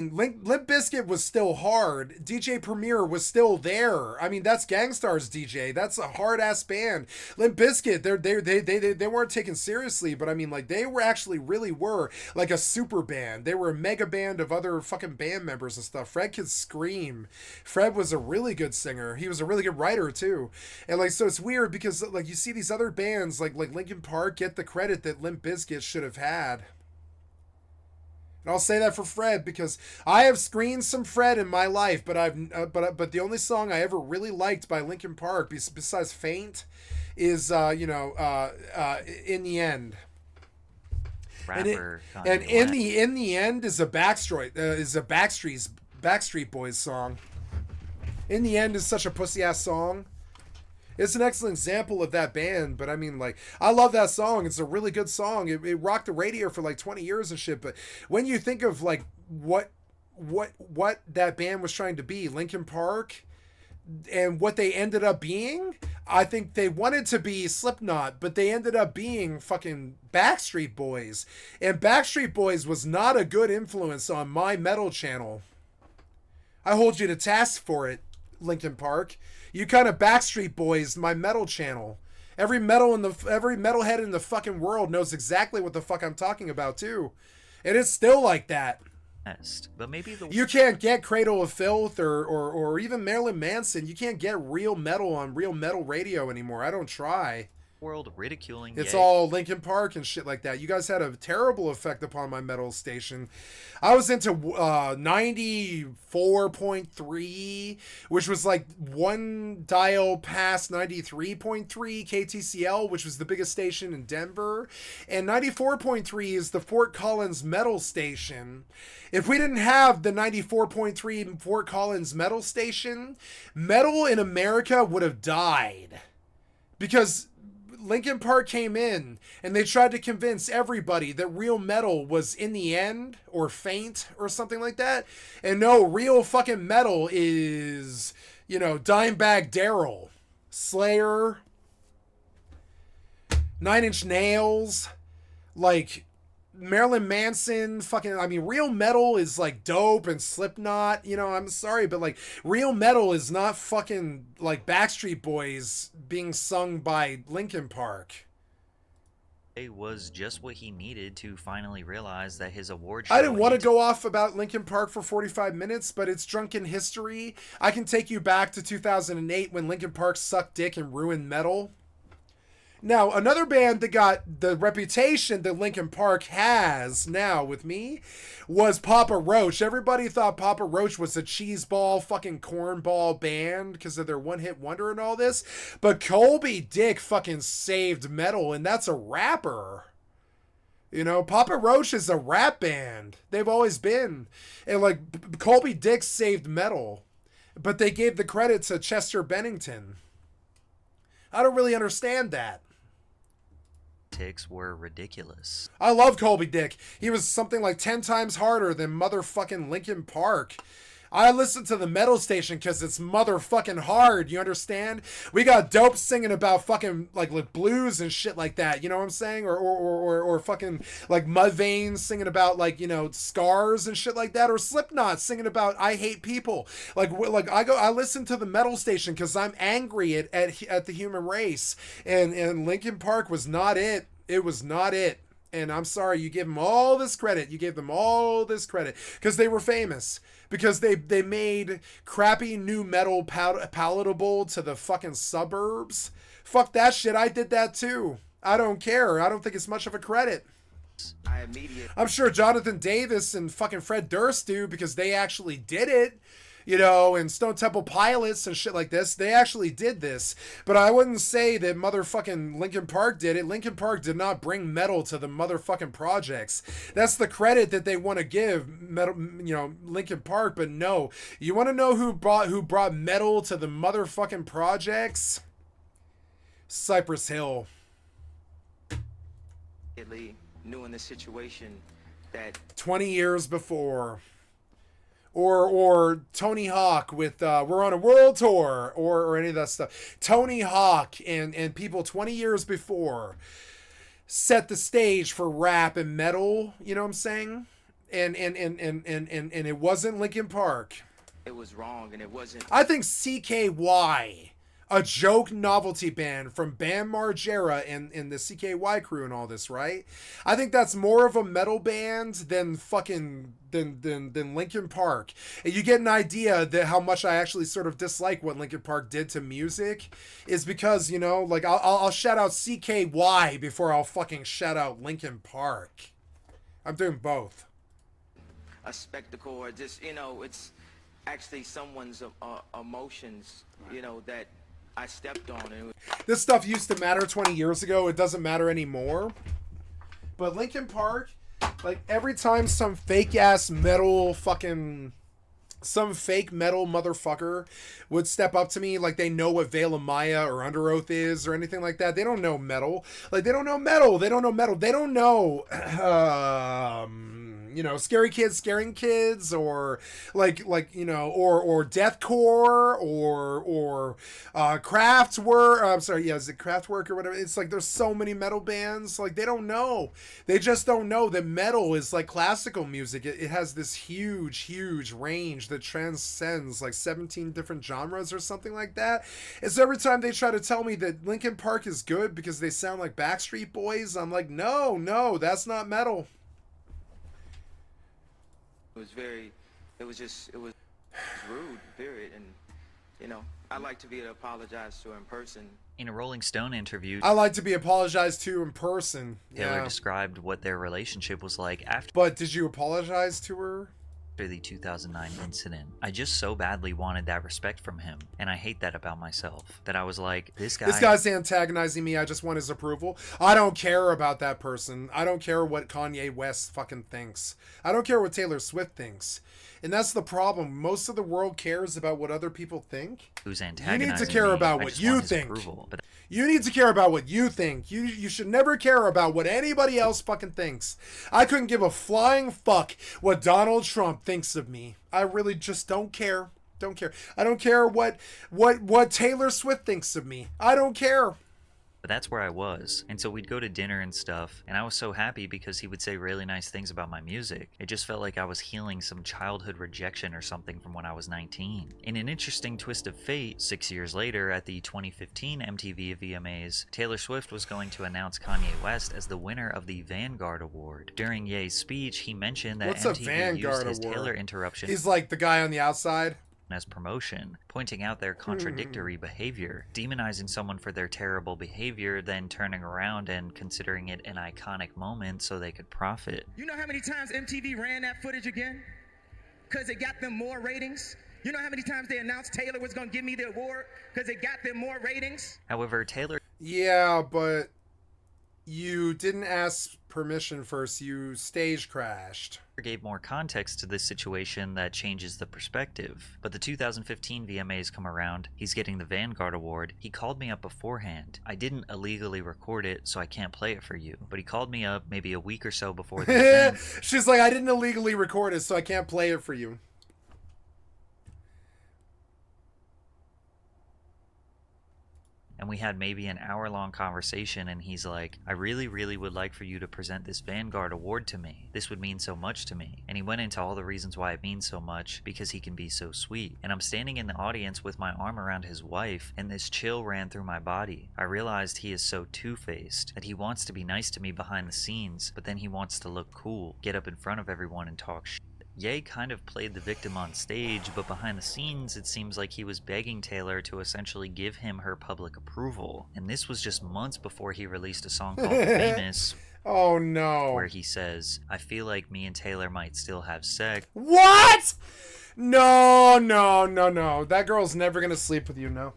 Limp Bizkit was still hard. DJ Premier was still there. I mean, that's Gangstar's DJ. That's a hard ass band. Limp Bizkit, they weren't taken seriously, but I mean, like, they were actually really were like a super band. They were a mega band of other fucking band members and stuff. Fred could scream. Fred was a really good singer. He was a really good writer too. And like, so it's weird because like you see these other bands like Linkin Park get the credit that Limp Bizkit should have had. And I'll say that for Fred because I have screened some Fred in my life, but but the only song I ever really liked by Linkin Park, besides Faint, is In the End. Rapper And Kanye West. in the end is a Backstreet Boys song. In the End is such a pussy ass song. It's an excellent example of that band, but I mean, like, I love that song. It's a really good song. It rocked the radio for like 20 years and shit. But when you think of like what that band was trying to be, Linkin Park, and what they ended up being, I think they wanted to be Slipknot, but they ended up being fucking Backstreet Boys. And Backstreet Boys was not a good influence on my metal channel. I hold you to task for it, Linkin Park. You kind of Backstreet Boys my metal channel. Every metalhead in the fucking world knows exactly what the fuck I'm talking about too, and it's still like that. But maybe the You can't get Cradle of Filth or even Marilyn Manson. You can't get real metal on real metal radio anymore. I don't try. world ridiculing It's Ye. all Linkin Park and shit like that. You guys had a terrible effect upon my metal station. I was into 94.3, which was like one dial past 93.3 KTCL, which was the biggest station in Denver. And 94.3 is the Fort Collins metal station. If we didn't have the 94.3 Fort Collins metal station, metal in America would have died. Because Linkin Park came in and they tried to convince everybody that real metal was In the End or Faint or something like that. And no, real fucking metal is, Dimebag Darrell, Slayer, Nine Inch Nails, like Marilyn Manson, real metal is like Dope and Slipknot. I'm sorry, but like real metal is not fucking like Backstreet Boys being sung by Linkin Park. It was just what he needed to finally realize that his award show. I didn't want to go off about Linkin Park for 45 minutes, but it's drunken history. I can take you back to 2008 when Linkin Park sucked dick and ruined metal. Now, another band that got the reputation that Linkin Park has now with me was Papa Roach. Everybody thought Papa Roach was a cheeseball, fucking cornball band because of their one-hit wonder and all this. But Colby Dick fucking saved metal, and that's a rapper. Papa Roach is a rap band. They've always been. And, like, Colby Dick saved metal. But they gave the credit to Chester Bennington. I don't really understand that. Were ridiculous. I love Colby Dick. He was something like 10 times harder than motherfucking Linkin Park. I listen to the metal station because it's motherfucking hard, you understand? We got Dope singing about fucking like blues and shit like that, you know what I'm saying? Or fucking like Mudvayne singing about like, scars and shit like that, or Slipknot singing about I hate people. I listen to the metal station because I'm angry at the human race, and Linkin Park was not it. It was not it. And I'm sorry, you gave them all this credit. You gave them all this credit because they were famous. Because they made crappy new metal palatable to the fucking suburbs. Fuck that shit. I did that too. I don't care. I don't think it's much of a credit. I'm sure Jonathan Davis and fucking Fred Durst do because they actually did it. And Stone Temple Pilots and shit like this, they actually did this. But I wouldn't say that motherfucking Linkin Park did it. Linkin Park did not bring metal to the motherfucking projects. That's the credit that they want to give metal, Linkin Park. But no, you want to know who brought metal to the motherfucking projects? Cypress Hill. Knew in this situation that 20 years before. Or Tony Hawk with We're on a World Tour or any of that stuff. Tony Hawk and people 20 years before set the stage for rap and metal, you know what I'm saying? and it wasn't Linkin Park. it was wrong and it wasn't. I think CKY, a joke novelty band from Bam Margera and the CKY crew and all this, right? I think that's more of a metal band than fucking than Linkin Park. And you get an idea that how much I actually sort of dislike what Linkin Park did to music is because, you know, like I'll shout out CKY before I'll fucking shout out Linkin Park. I'm doing both. A spectacle, or just, you know, it's actually someone's emotions, you know, that I stepped on. And This stuff used to matter 20 years ago. It doesn't matter anymore. But Linkin Park, like every time some fake ass metal fucking, some fake metal motherfucker would step up to me like they know what Veil of Maya or Under Oath is or anything like that. They don't know metal. Like they don't know metal. They don't know metal. They don't know you know, Scary Kids Scaring Kids, or like you know, or deathcore, or Kraftwerk. I'm sorry, yeah, is it Kraftwerk or whatever? It's like there's so many metal bands. Like they don't know. They just don't know that metal is like classical music. It has this huge range that transcends like 17 different genres or something like that. And so every time they try to tell me that Linkin Park is good because they sound like Backstreet Boys, I'm like, no, that's not metal. it was rude, period. And, you know, I like to be able to apologize to her in person. In a Rolling Stone interview, I like to be apologized to in person. Taylor described what their relationship was like after But did you apologize to her? the 2009 incident. I just so badly wanted that respect from him, and I hate that about myself, that I was like, this guy's antagonizing me. I just want his approval. I don't care about that person. I don't care what Kanye West fucking thinks. I don't care what Taylor Swift thinks. And that's the problem. Most of the world cares about what other people think. Who's You antagonizing need to care me. about I what just you want his think. approval. But You need to care about what you think. You should never care about what anybody else fucking thinks. I couldn't give a flying fuck what Donald Trump thinks of me. I really just don't care. Don't care. I don't care what Taylor Swift thinks of me. I don't care. But that's where I was. And so we'd go to dinner and stuff, and I was so happy because he would say really nice things about my music. It just felt like I was healing some childhood rejection or something from when I was 19. In an interesting twist of fate, 6 years later at the 2015 MTV VMAs, Taylor Swift was going to announce Kanye West as the winner of the Vanguard Award. During Ye's speech, he mentioned that What's a MTV Vanguard used his Award? Taylor interruption He's like the guy on the outside. as promotion, pointing out their contradictory behavior, demonizing someone for their terrible behavior, then turning around and considering it an iconic moment so they could profit. You know how many times MTV ran that footage again? Because it got them more ratings? You know how many times they announced Taylor was going to give me the award? Because it got them more ratings? However, Taylor Yeah, but you didn't ask permission first. You stage crashed. gave more context to this situation that changes the perspective. But the 2015 VMAs come around, he's getting the Vanguard Award. He called me up beforehand. I didn't illegally record it, so I can't play it for you. But he called me up maybe a week or so before the event. She's like, I didn't illegally record it, so I can't play it for you. And we had maybe an hour-long conversation, and he's like, I really would like for you to present this Vanguard Award to me. This would mean so much to me. And he went into all the reasons why it means so much, because he can be so sweet. And I'm standing in the audience with my arm around his wife, and this chill ran through my body. I realized he is so two-faced, that he wants to be nice to me behind the scenes, but then he wants to look cool, get up in front of everyone and talk shit. Ye kind of played the victim on stage, but behind the scenes it seems like he was begging Taylor to essentially give him her public approval. And this was just months before he released a song called Famous, Oh no. where he says, I feel like me and Taylor might still have sex. What? No. That girl's never gonna sleep with you, no.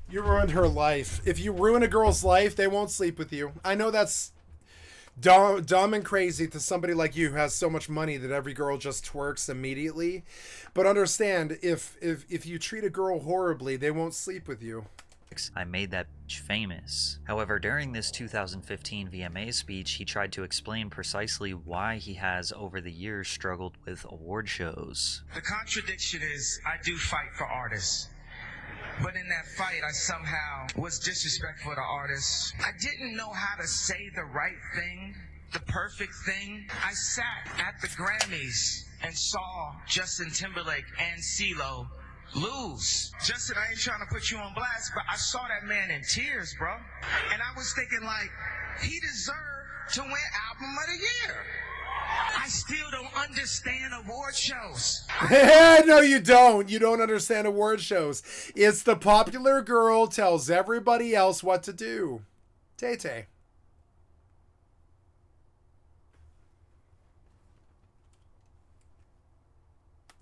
You ruined her life. If you ruin a girl's life, they won't sleep with you. I know that's dumb and crazy to somebody like you who has so much money that every girl just twerks immediately. But understand, if you treat a girl horribly, they won't sleep with you. I made that bitch famous. However, during this 2015 VMA speech, he tried to explain precisely why he has over the years struggled with award shows. The contradiction is I do fight for artists. But in that fight, I somehow was disrespectful to artists. I didn't know how to say the right thing, the perfect thing. I sat at the Grammys and saw Justin Timberlake and CeeLo lose. Justin, I ain't trying to put you on blast, but I saw that man in tears, bro. And I was thinking, like, he deserved to win Album of the Year. I still don't understand award shows. No, you don't. You don't understand award shows. It's the popular girl tells everybody else what to do. Tay-Tay.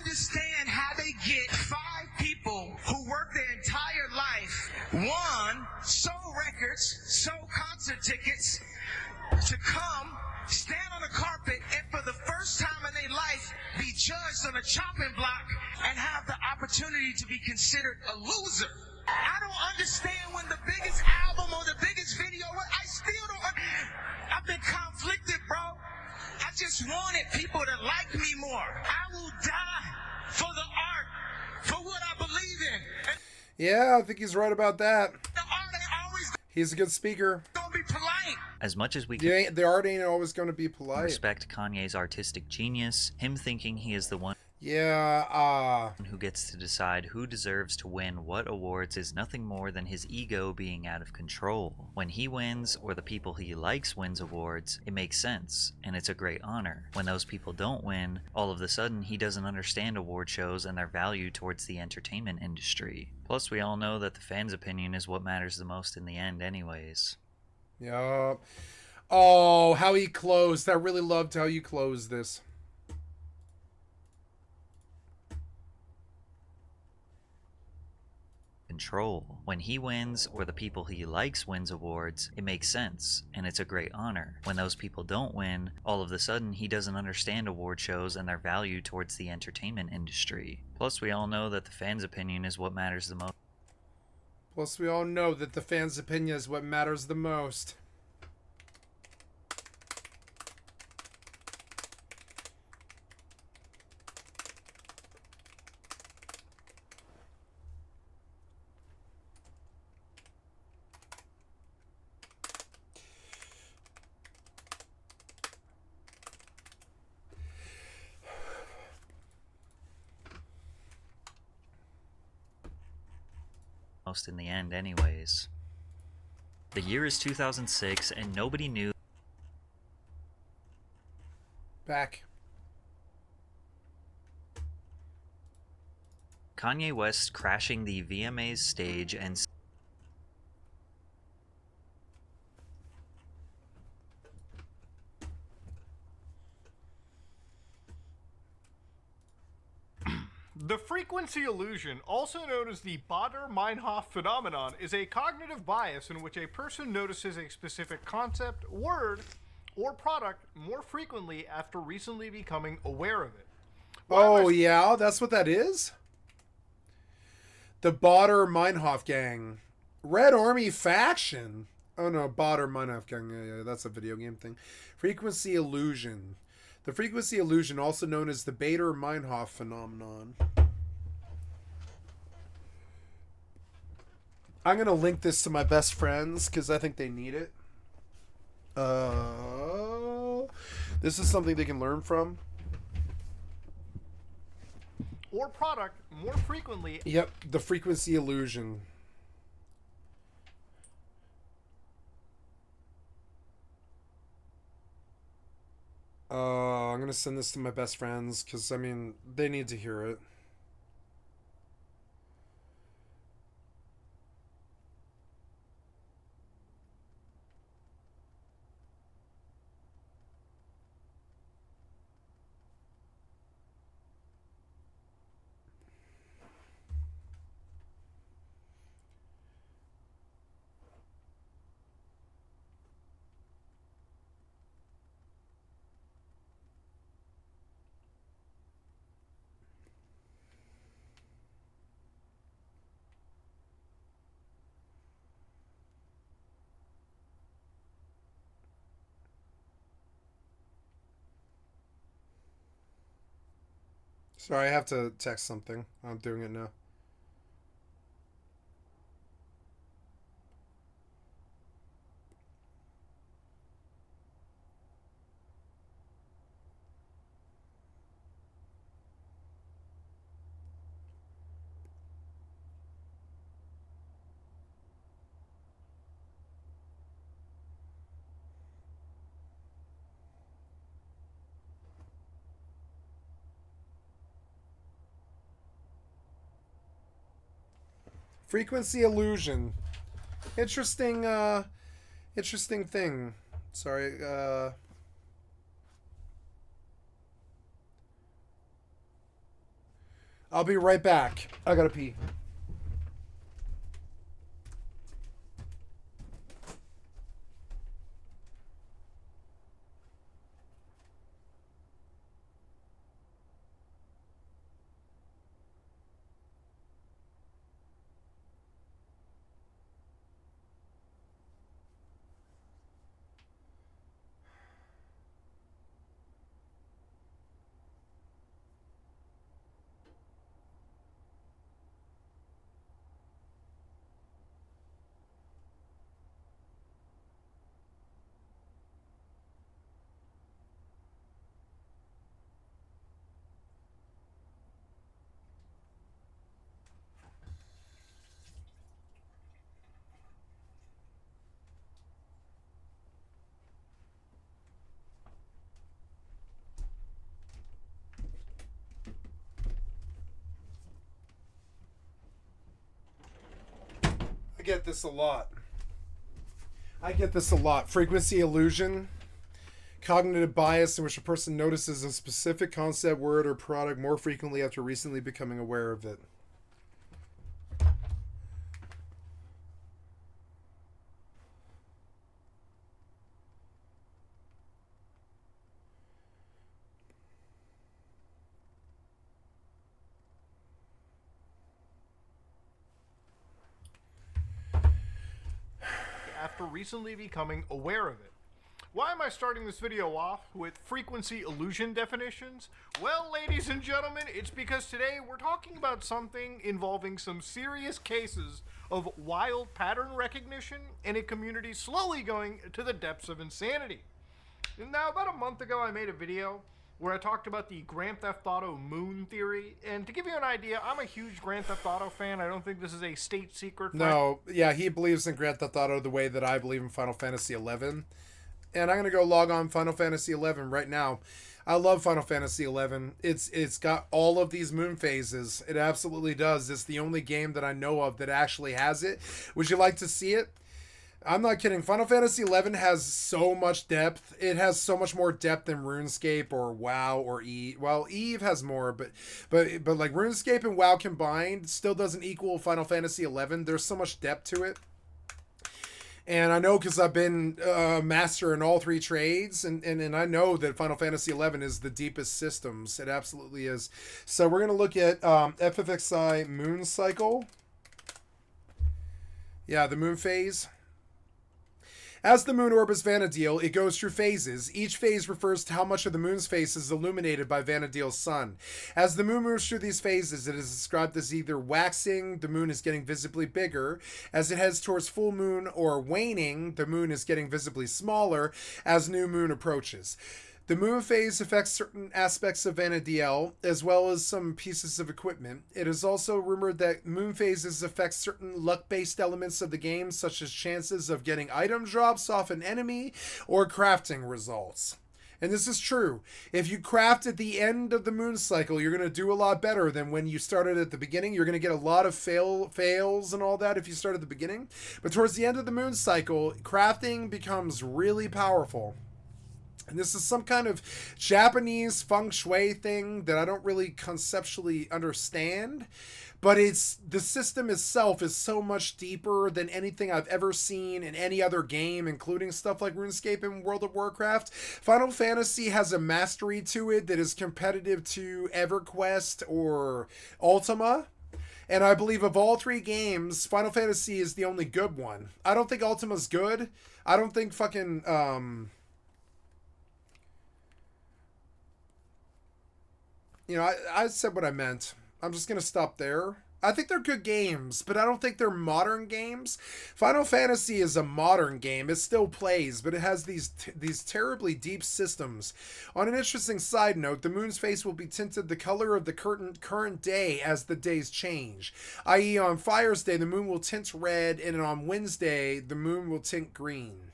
Understand how they get 5 people who work their entire life, one, sold records, sold concert tickets, to come, stand on a carpet, and for the first time in their life, be judged on a chopping block and have the opportunity to be considered a loser. I don't understand when the biggest album or the biggest video, I still don't, I've been conflicted, bro. I just wanted people to like me more. I will die for the art, for what I believe in. And Yeah, I think he's right about that. the art ain't always He's a good speaker. gonna be polite. As much as we can The art ain't always going to be polite. respect Kanye's artistic genius, him thinking he is the one Yeah, who gets to decide who deserves to win what awards is nothing more than his ego being out of control. When he wins, or the people he likes wins awards, it makes sense, and it's a great honor. When those people don't win, all of a sudden he doesn't understand award shows and their value towards the entertainment industry. Plus, we all know that the fans' opinion is what matters the most in the end anyways. yeah. Oh, how he closed. I really loved how you closed this. Control. When he wins, or the people he likes wins awards, it makes sense, and it's a great honor. When those people don't win, all of a sudden he doesn't understand award shows and their value towards the entertainment industry. Plus, we all know that the fans' opinion is what matters the most. Plus, we all know that the fans' opinion is what matters the most. In the end anyways. The year is 2006 and nobody knew Back. Kanye West crashing the VMA's stage and The frequency illusion, also known as the Baader-Meinhof phenomenon, is a cognitive bias in which a person notices a specific concept, word, or product more frequently after recently becoming aware of it. Oh, yeah, that's what that is? The Baader-Meinhof gang. Red Army faction. Oh, no, Baader-Meinhof gang. Yeah, that's a video game thing. Frequency illusion. The frequency illusion, also known as the Baader-Meinhof phenomenon. I'm going to link this to my best friends because I think they need it. This is something they can learn from. Or product more frequently. Yep, the frequency illusion. I'm going to send this to my best friends because, I mean, they need to hear it. Sorry, I have to text something. I'm doing it now. Frequency illusion. Interesting, interesting thing. Sorry, I'll be right back. I gotta pee. I get this a lot. Frequency illusion. Cognitive bias in which a person notices a specific concept, word, or product more frequently after recently becoming aware of it. After recently becoming aware of it. Why am I starting this video off with frequency illusion definitions? Well, ladies and gentlemen, it's because today we're talking about something involving some serious cases of wild pattern recognition and a community slowly going to the depths of insanity. Now, about a month ago, I made a video where I talked about the Grand Theft Auto Moon theory, and to give you an idea, I'm a huge Grand Theft Auto fan. I don't think this is a state secret. No, yeah, he believes in Grand Theft Auto the way that I believe in Final Fantasy XI. And I'm going to go log on Final Fantasy XI right now. I love Final Fantasy XI. It's got all of these moon phases. It absolutely does. It's the only game that I know of that actually has it. Would you like to see it? I'm not kidding. Final Fantasy XI has so much depth. It has so much more depth than RuneScape or WoW or Eve. Well, Eve has more, but like RuneScape and WoW combined still doesn't equal Final Fantasy XI. There's so much depth to it. And I know because I've been a master in all three trades, and I know that Final Fantasy XI is the deepest systems. It absolutely is. So we're going to look at FFXI Moon Cycle. Yeah, the moon phase. As the moon orbits Vana'diel, it goes through phases. Each phase refers to how much of the moon's face is illuminated by Vana'diel's sun. As the moon moves through these phases, it is described as either waxing, the moon is getting visibly bigger. As it heads towards full moon, or waning, the moon is getting visibly smaller as new moon approaches. The moon phase affects certain aspects of Vana'diel, as well as some pieces of equipment. It is also rumored that moon phases affect certain luck-based elements of the game, such as chances of getting item drops off an enemy or crafting results. And this is true. If you craft at the end of the moon cycle, you're going to do a lot better than when you started at the beginning. You're going to get a lot of fails and all that if you start at the beginning. But towards the end of the moon cycle, crafting becomes really powerful. And this is some kind of Japanese feng shui thing that I don't really conceptually understand. But the system itself is so much deeper than anything I've ever seen in any other game, including stuff like RuneScape and World of Warcraft. Final Fantasy has a mastery to it that is competitive to EverQuest or Ultima. And I believe of all three games, Final Fantasy is the only good one. I don't think Ultima's good. I don't think fucking... I said what I meant. I'm just going to stop there. I think they're good games, but I don't think they're modern games. Final Fantasy is a modern game. It still plays, but it has these terribly deep systems. On an interesting side note, the moon's face will be tinted the color of the current day as the days change. I.e., on Fire's Day, the moon will tint red, and on Wednesday, the moon will tint green.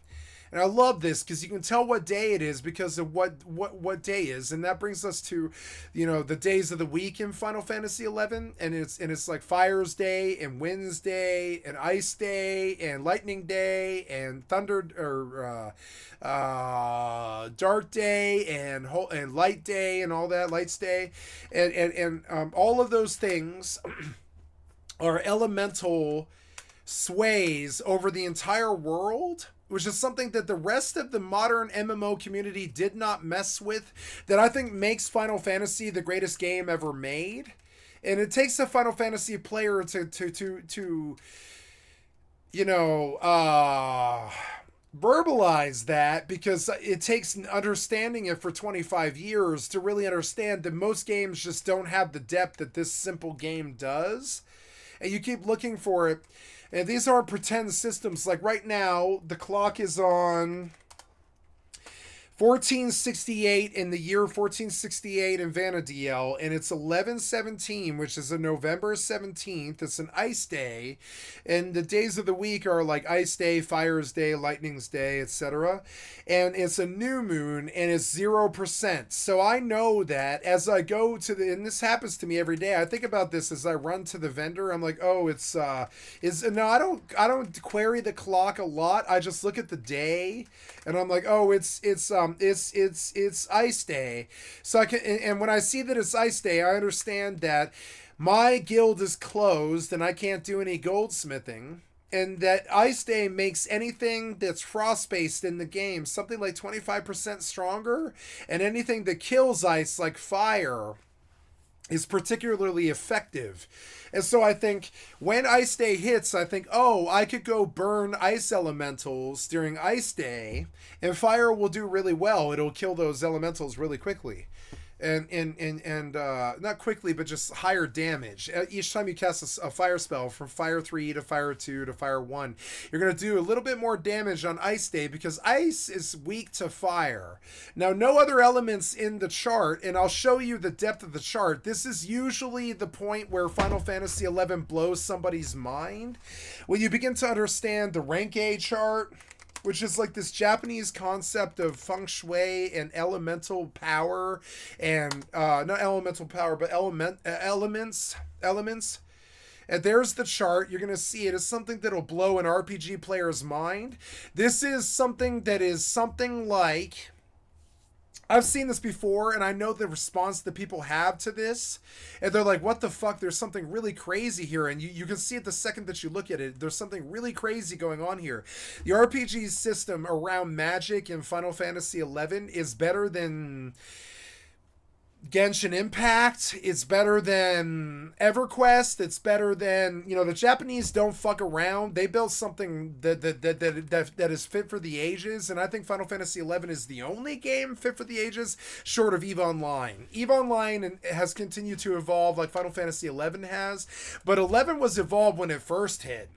And I love this because you can tell what day it is because of what day is, and that brings us to, the days of the week in Final Fantasy XI, and it's like Fire's Day and Wednesday and Ice Day and Lightning Day and Thunder or Dark Day and Light Day and all that, Light's Day, and all of those things are elemental sways over the entire world, which is something that the rest of the modern MMO community did not mess with, that I think makes Final Fantasy the greatest game ever made. And it takes a Final Fantasy player to verbalize that, because it takes understanding it for 25 years to really understand that most games just don't have the depth that this simple game does. And you keep looking for it. And these aren't pretend systems. Like right now, the clock is on 1468 in the year 1468 in Vanadiel, and it's 11/17, which is a November 17th. It's an ice day, and the days of the week are like Ice Day, Fire's Day, Lightning's Day, etc. And it's a new moon, and it's 0%. So I know that as I go to and this happens to me every day. I think about this as I run to the vendor. I'm like, oh, no, I don't query the clock a lot. I just look at the day, and I'm like, oh, it's Ice Day. So I can, and when I see that it's Ice Day, I understand that my guild is closed and I can't do any goldsmithing, and that Ice Day makes anything that's frost-based in the game something like 25% stronger, and anything that kills ice, like fire, is particularly effective. And so I think when Ice Day hits, I think, oh, I could go burn ice elementals during Ice Day, and fire will do really well. It'll kill those elementals really quickly. And not quickly, but just higher damage. Each time you cast a fire spell, from Fire 3 to Fire 2 to Fire 1, you're going to do a little bit more damage on Ice Day, because ice is weak to fire. Now, no other elements in the chart, and I'll show you the depth of the chart. This is usually the point where Final Fantasy XI blows somebody's mind. When you begin to understand the rank A chart, which is like this Japanese concept of feng shui and elemental power, and not elemental power, but elements. And there's the chart. You're going to see it as something that'll blow an RPG player's mind. This is something that is something like, I've seen this before, and I know the response that people have to this, and they're like, what the fuck, there's something really crazy here. And you can see it the second that you look at it. There's something really crazy going on here. The RPG system around magic in Final Fantasy XI is better than Genshin Impact. It's better than EverQuest. It's better than, the Japanese don't fuck around. They built something that is fit for the ages, and I think Final Fantasy XI is the only game fit for the ages, short of EVE Online. EVE Online has continued to evolve like Final Fantasy XI has, but 11 was evolved when it first hit.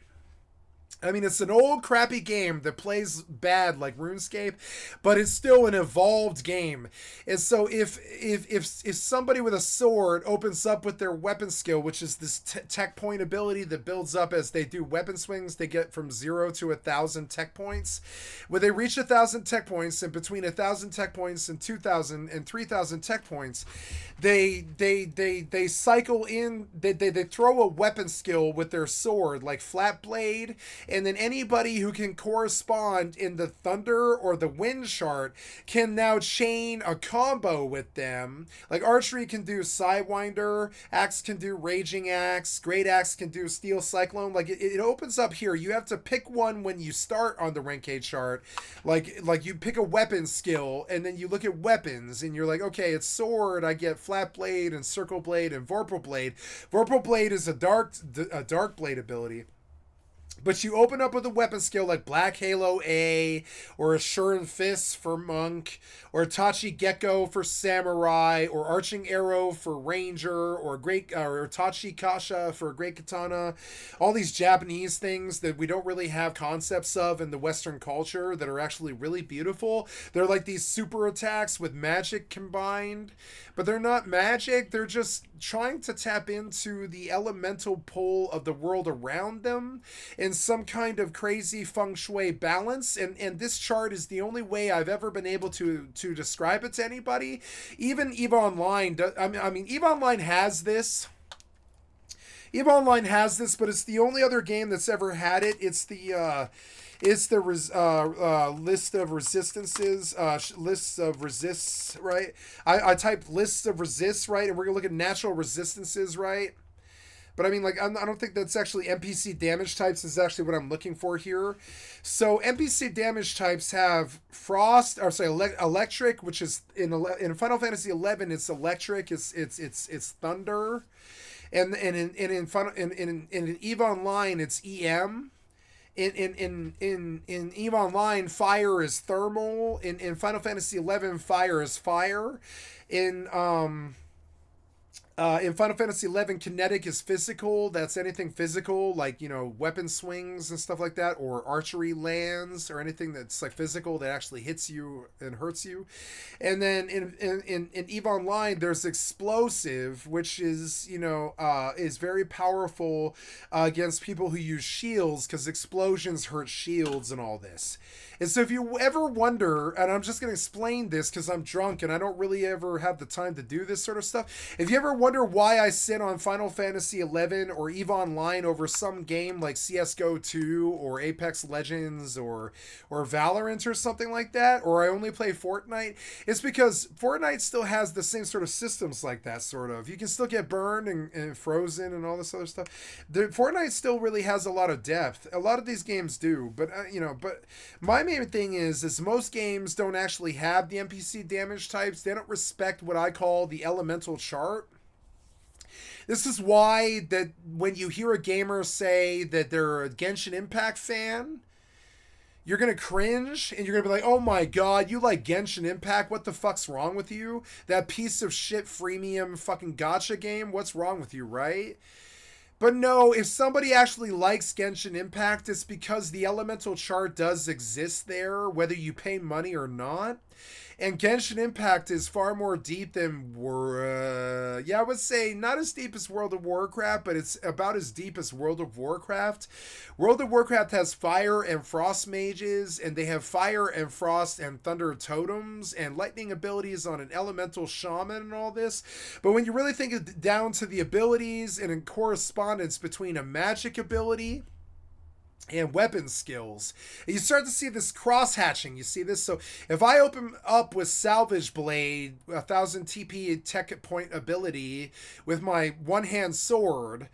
I mean, it's an old crappy game that plays bad like RuneScape, but it's still an evolved game. And so if somebody with a sword opens up with their weapon skill, which is this tech point ability that builds up as they do weapon swings, they get from 0 to 1,000 tech points. When they reach 1,000 tech points, and between 1,000 tech points and 2,000 and 3,000 tech points, they cycle in, they throw a weapon skill with their sword, like Flat Blade, and then anybody who can correspond in the Thunder or the Wind chart can now chain a combo with them. Like Archery can do Sidewinder, Axe can do Raging Axe, Great Axe can do Steel Cyclone. Like it opens up here. You have to pick one when you start on the rank A chart. Like you pick a weapon skill, and then you look at weapons, and you're like, okay, it's sword. I get Flat Blade and Circle Blade and Vorpal Blade. Vorpal Blade is a dark blade ability. But you open up with a weapon skill like Black Halo A, or Assured Fist for Monk, or Tachi Gecko for Samurai, or Arching Arrow for Ranger, or Tachi Kasha for Great Katana. All these Japanese things that we don't really have concepts of in the Western culture that are actually really beautiful. They're like these super attacks with magic combined, but they're not magic. They're just trying to tap into the elemental pull of the world around them in some kind of crazy feng shui balance, and this chart is the only way I've ever been able to describe it to anybody. Even EVE Online, I mean EVE Online has this. EVE Online has this, but it's the only other game that's ever had it. It's the list of resistances, lists of resists, right? I typed lists of resists, right? And we're gonna look at natural resistances, right? But I mean, like, I don't think that's actually NPC damage types is actually what I'm looking for here. So NPC damage types have frost, or sorry, electric, which is in Final Fantasy 11, it's electric, it's thunder, and in EVE Online, it's EM. In EVE Online, fire is thermal. In Final Fantasy 11, fire is fire. In Final Fantasy 11, kinetic is physical. That's anything physical, like, you know, weapon swings and stuff like that, or archery lands, or anything that's like physical that actually hits you and hurts you. And then in EVE Online, there's explosive, which is, you know, is very powerful against people who use shields, because explosions hurt shields and all this. And so if you ever wonder, and I'm just going to explain this because I'm drunk and I don't really ever have the time to do this sort of stuff. If you ever wonder why I sit on Final Fantasy 11 or EVE Online over some game like CSGO 2 or Apex Legends or Valorant or something like that, or I only play Fortnite, it's because Fortnite still has the same sort of systems like that, sort of. You can still get burned and frozen and all this other stuff. Fortnite still really has a lot of depth. A lot of these games do, but, you know, but my main thing is most games don't actually have the NPC damage types. They don't respect what I call the elemental chart. This is why that when you hear a gamer say that they're a Genshin Impact fan, you're going to cringe and you're going to be like, oh my god, you like Genshin Impact? What the fuck's wrong with you? That piece of shit freemium fucking gacha game? What's wrong with you, right? But no, if somebody actually likes Genshin Impact, it's because the elemental chart does exist there, whether you pay money or not. And Genshin Impact is far more deep than, I would say not as deep as World of Warcraft, but it's about as deep as World of Warcraft. World of Warcraft has fire and frost mages, and they have fire and frost and thunder totems and lightning abilities on an elemental shaman and all this. But when you really think it down to the abilities and in correspondence between a magic ability and weapon skills, you start to see this cross-hatching. You see this? So if I open up with Salvage Blade, 1000 TP tech point ability with my one-hand sword,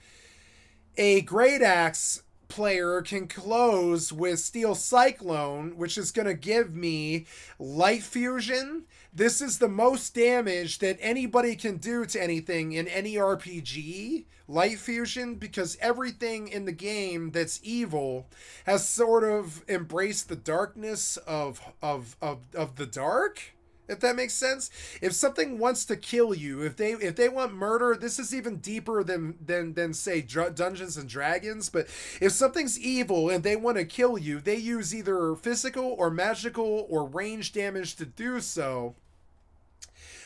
a Great Axe player can close with Steel Cyclone, which is going to give me Light Fusion. This is the most damage that anybody can do to anything in any RPG, Light Fusion, because everything in the game that's evil has sort of embraced the darkness of the dark. If that makes sense. If something wants to kill you, if they want murder, this is even deeper than say Dungeons and Dragons. But if something's evil and they want to kill you, they use either physical or magical or range damage to do so.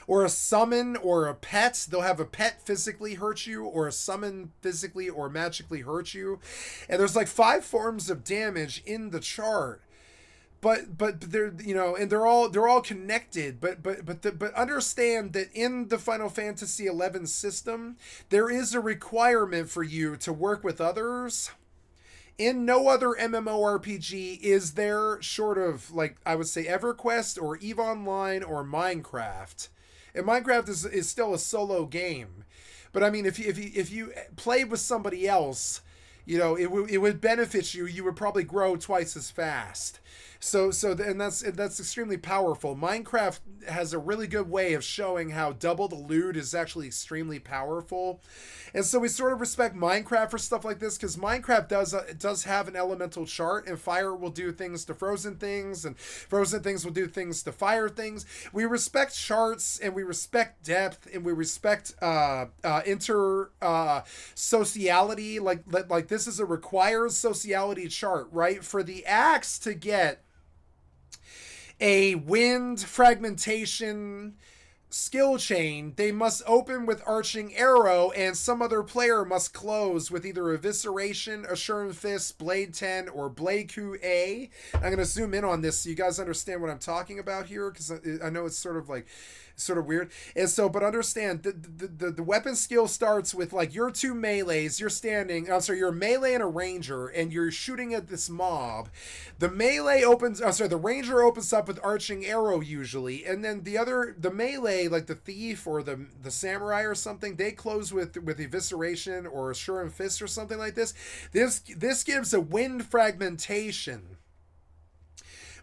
Or a summon or a pet. They'll have a pet physically hurt you, or a summon physically or magically hurt you. And there's like 5 forms of damage in the chart. But they're, you know, and they're all connected. But understand that in the Final Fantasy XI system, there is a requirement for you to work with others. In no other MMORPG is there, short of, like, I would say EverQuest or EVE Online or Minecraft. And Minecraft is still a solo game. But I mean, if you play with somebody else, You know, it would benefit you. You would probably grow twice as fast. And that's extremely powerful. Minecraft has a really good way of showing how double the loot is actually extremely powerful. And so we sort of respect Minecraft for stuff like this, because Minecraft does have an elemental chart, and fire will do things to frozen things, and frozen things will do things to fire things. We respect charts, and we respect depth, and we respect sociality. Like this is a required sociality chart, right? For the axe to get a wind fragmentation skill chain, they must open with arching arrow, and some other player must close with either evisceration, assuring fist, blade 10, or blade coup A. I'm going to zoom in on this so you guys understand what I'm talking about here, because I know it's sort of weird. And so, but understand, the weapon skill starts with, like, your two melees, you're a melee and a ranger, and you're shooting at this mob. The ranger opens up with arching arrow usually, and then the melee, like the thief or the samurai or something, they close with evisceration or assuring fist or something like this. This gives a wind fragmentation,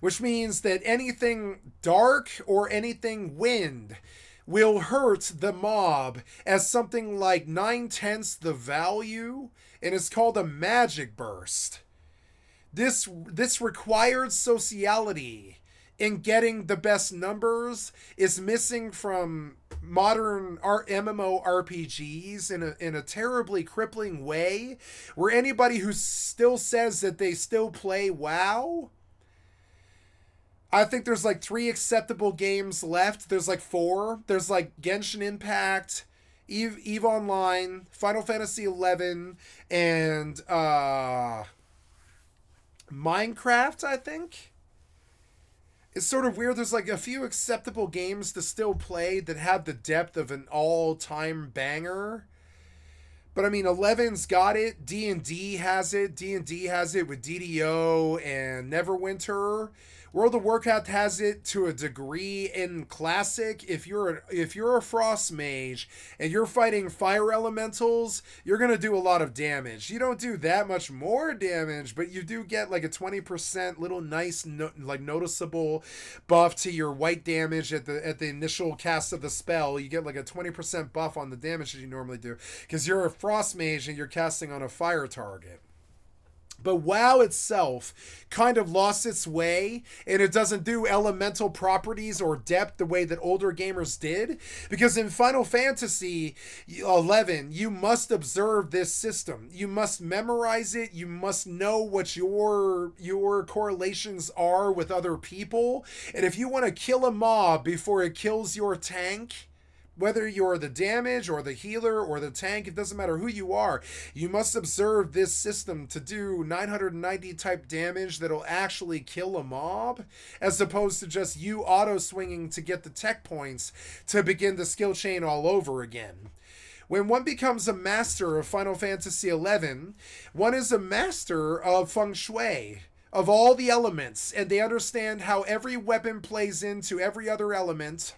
which means that anything dark or anything wind will hurt the mob as something like 9/10 the value, and it's called a magic burst. This required sociality in getting the best numbers is missing from modern MMORPGs in a terribly crippling way, where anybody who still says that they still play WoW, I think there's like 3 acceptable games left. There's like 4. There's like Genshin Impact, EVE Online, Final Fantasy 11, and Minecraft, I think. It's sort of weird. There's like a few acceptable games to still play that have the depth of an all-time banger. But I mean, 11's got it. D&D has it. D&D has it with DDO and Neverwinter. World of Warcraft has it to a degree in Classic. If you're a Frost Mage and you're fighting fire elementals, you're gonna do a lot of damage. You don't do that much more damage, but you do get like a 20% little nice noticeable buff to your white damage at the initial cast of the spell. You get like a 20% buff on the damage that you normally do, because you're a Frost Mage and you're casting on a fire target. But WoW itself kind of lost its way, and it doesn't do elemental properties or depth the way that older gamers did. Because in Final Fantasy 11, you must observe this system. You must memorize it. You must know what your correlations are with other people. And if you want to kill a mob before it kills your tank, whether you're the damage or the healer or the tank, it doesn't matter who you are, you must observe this system to do 990 type damage that'll actually kill a mob, as opposed to just you auto swinging to get the tech points to begin the skill chain all over again. When one becomes a master of Final Fantasy XI, one is a master of feng shui, of all the elements, and they understand how every weapon plays into every other element.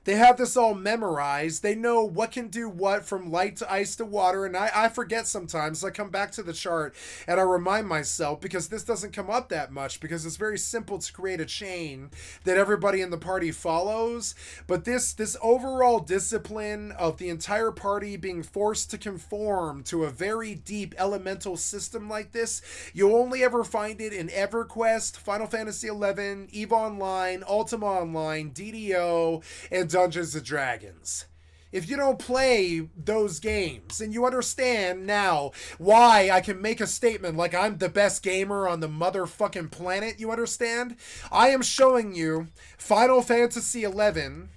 They have this all memorized. They know what can do what, from light to ice to water. And I forget sometimes. I come back to the chart and I remind myself, because this doesn't come up that much, because it's very simple to create a chain that everybody in the party follows. But this overall discipline of the entire party being forced to conform to a very deep elemental system like this, you'll only ever find it in EverQuest, Final Fantasy XI, EVE Online, Ultima Online, DDO, and Dungeons and Dragons. If you don't play those games, and you understand now why I can make a statement like I'm the best gamer on the motherfucking planet, you understand? I am showing you Final Fantasy XI,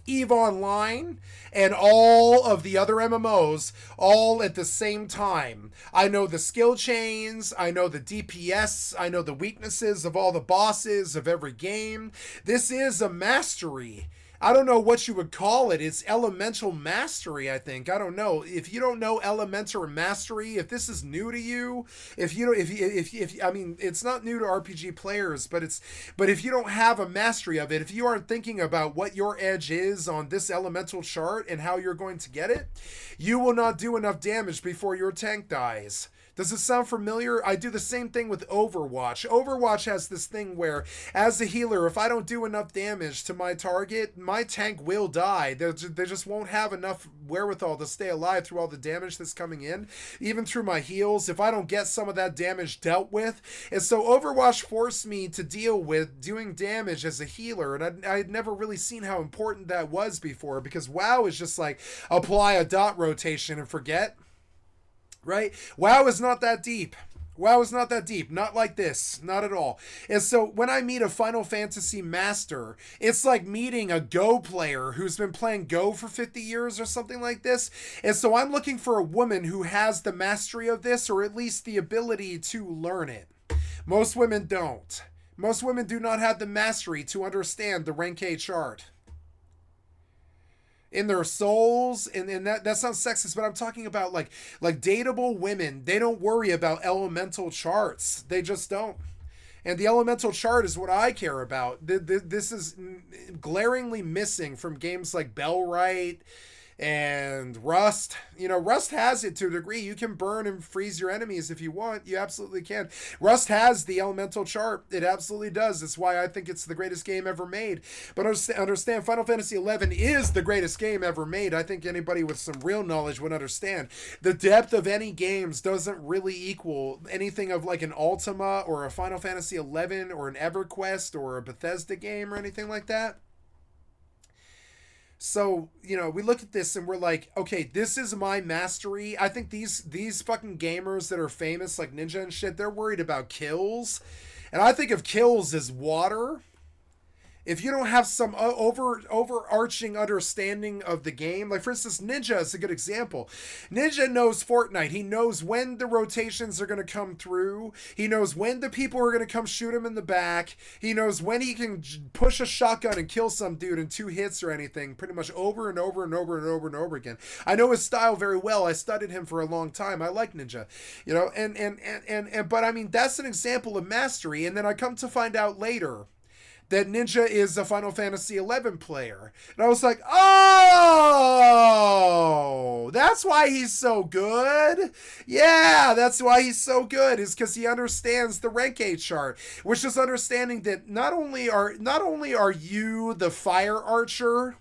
EVE Online, and all of the other MMOs all at the same time. I know the skill chains, I know the DPS, I know the weaknesses of all the bosses of every game. This is a mastery I don't know what you would call it. It's elemental mastery, I think. I don't know. If you don't know elemental mastery, if this is new to you, if you don't, if I mean, it's not new to RPG players, but if you don't have a mastery of it, if you aren't thinking about what your edge is on this elemental chart and how you're going to get it, you will not do enough damage before your tank dies. Does it sound familiar? I do the same thing with Overwatch. Overwatch has this thing where, as a healer, if I don't do enough damage to my target, my tank will die. They just won't have enough wherewithal to stay alive through all the damage that's coming in, even through my heals, if I don't get some of that damage dealt with. And so Overwatch forced me to deal with doing damage as a healer, and I'd never really seen how important that was before, because WoW is just like, apply a dot rotation and forget. Right? WoW is not that deep. WoW is not that deep. Not like this. Not at all. And so when I meet a Final Fantasy master, it's like meeting a Go player who's been playing Go for 50 years or something like this. And so I'm looking for a woman who has the mastery of this, or at least the ability to learn it. Most women don't. Most women do not have the mastery to understand the rank A chart in their souls, and that sounds sexist, but I'm talking about like dateable women. They don't worry about elemental charts. They just don't. And the elemental chart is what I care about. This is glaringly missing from games like Bellwright and Rust. You know, Rust has it to a degree. You can burn and freeze your enemies if you want. You absolutely can. Rust has the elemental chart. It absolutely does. That's why I think it's the greatest game ever made. But understand, Final Fantasy XI is the greatest game ever made. I think anybody with some real knowledge would understand. The depth of any games doesn't really equal anything of like an Ultima or a Final Fantasy XI or an EverQuest or a Bethesda game or anything like that. So, you know, we look at this and we're like, okay, this is my mastery. I think these fucking gamers that are famous, like Ninja and shit, they're worried about kills. And I think of kills as water. If you don't have some overarching understanding of the game, like for instance, Ninja is a good example. Ninja knows Fortnite. He knows when the rotations are going to come through. He knows when the people are going to come shoot him in the back. He knows when he can push a shotgun and kill some dude in 2 hits or anything, pretty much over and over and over and over and over again. I know his style very well. I studied him for a long time. I like Ninja, you know, and but I mean, that's an example of mastery. And then I come to find out later that Ninja is a Final Fantasy XI player. And I was like, oh, that's why he's so good. Yeah, that's why he's so good, is because he understands the rank A chart, which is understanding that not only are you the fire archer,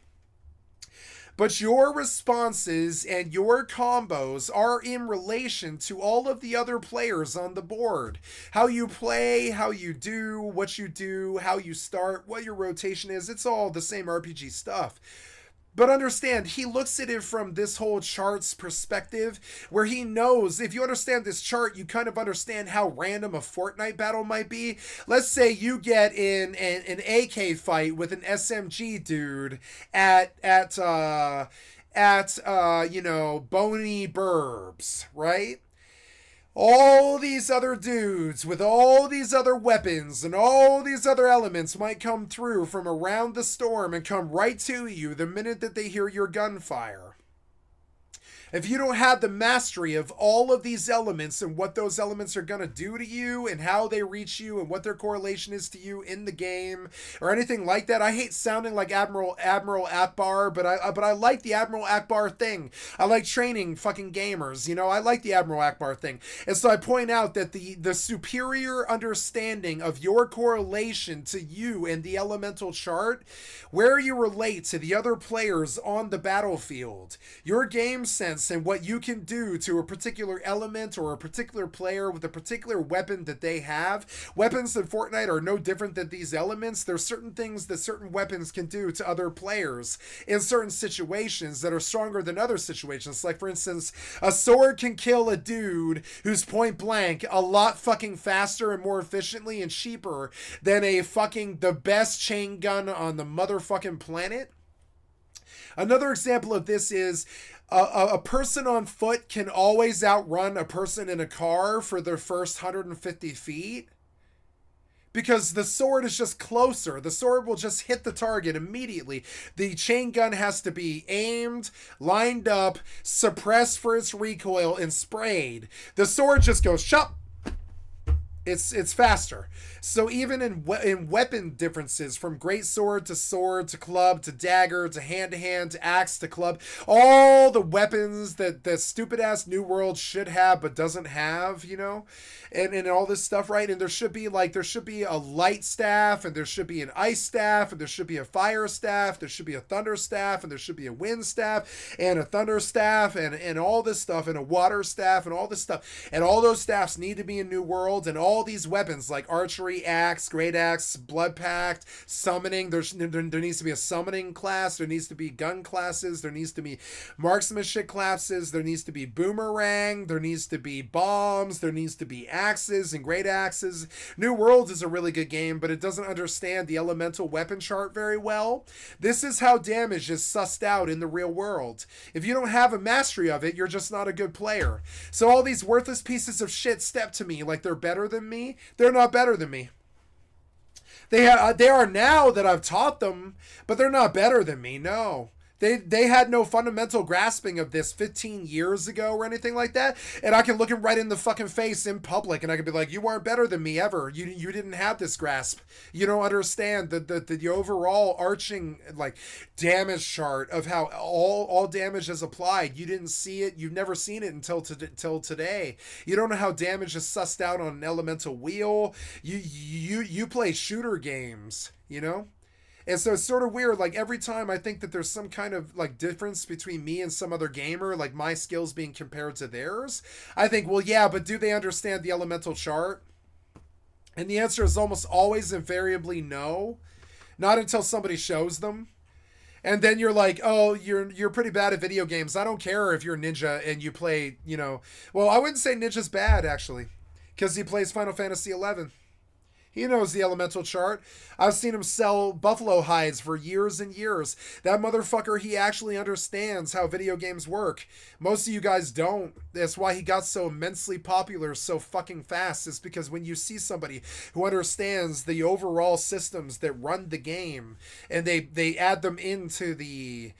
but your responses and your combos are in relation to all of the other players on the board. How you play, how you do, how you start, what your rotation is. It's all the same RPG stuff. But understand, he looks at it from this whole chart's perspective, where he knows, if you understand this chart, you kind of understand how random a Fortnite battle might be. Let's say you get in an AK fight with an SMG dude at you know, Boney Burbs, right? All these other dudes with all these other weapons and all these other elements might come through from around the storm and come right to you the minute that they hear your gunfire. If you don't have the mastery of all of these elements and what those elements are going to do to you and how they reach you and what their correlation is to you in the game or anything like that, I hate sounding like Admiral Akbar, but I like the Admiral Akbar thing. I like training fucking gamers, you know, I like the Admiral Akbar thing. And so I point out that the superior understanding of your correlation to you and the elemental chart, where you relate to the other players on the battlefield, your game sense, and what you can do to a particular element or a particular player with a particular weapon that they have. Weapons in Fortnite are no different than these elements. There's certain things that certain weapons can do to other players in certain situations that are stronger than other situations. Like, for instance, a sword can kill a dude who's point blank a lot fucking faster and more efficiently and cheaper than the best chain gun on the motherfucking planet. Another example of this is a person on foot can always outrun a person in a car for their first 150 feet. because the sword is just closer. The sword will just hit the target immediately. The chain gun has to be aimed, lined up, suppressed for its recoil, and sprayed. The sword just goes shop. It's faster. So even in weapon differences, from great sword to club to dagger to hand to axe to club, all the weapons that the stupid ass New World should have but doesn't have, you know, and all this stuff, right? And there should be a light staff, and there should be an ice staff, and there should be a fire staff, there should be a thunder staff, and there should be a wind staff, and a thunder staff, and all this stuff, and a water staff, and all this stuff, and all those staffs need to be in New World, and all these weapons like archery, axe, great axe, blood pact, summoning. There needs to be a summoning class. There needs to be gun classes. There needs to be marksmanship classes. There needs to be boomerang. There needs to be bombs. There needs to be axes and great axes. New World is a really good game, but it doesn't understand the elemental weapon chart very well. This is how damage is sussed out in the real world. If you don't have a mastery of it, you're just not a good player. So all these worthless pieces of shit step to me like they're better than me. They're not better than me. They are now that I've taught them, but they're not better than me. No. They had no fundamental grasping of this 15 years ago or anything like that. And I can look him right in the fucking face in public, and I can be like, you weren't better than me ever. You didn't have this grasp. You don't understand the overall arching like damage chart of how all damage is applied. You didn't see it. You've never seen it until today. You don't know how damage is sussed out on an elemental wheel. You play shooter games, you know? And so it's sort of weird, like every time I think that there's some kind of like difference between me and some other gamer, like my skills being compared to theirs, I think, well, yeah, but do they understand the elemental chart? And the answer is almost always invariably no. Not until somebody shows them. And then you're like, oh, you're pretty bad at video games. I don't care if you're Ninja and you play, you know, well, I wouldn't say Ninja's bad actually, because he plays Final Fantasy 11. He knows the elemental chart. I've seen him sell buffalo hides for years and years. That motherfucker, he actually understands how video games work. Most of you guys don't. That's why he got so immensely popular so fucking fast. It's because when you see somebody who understands the overall systems that run the game, and they add them into the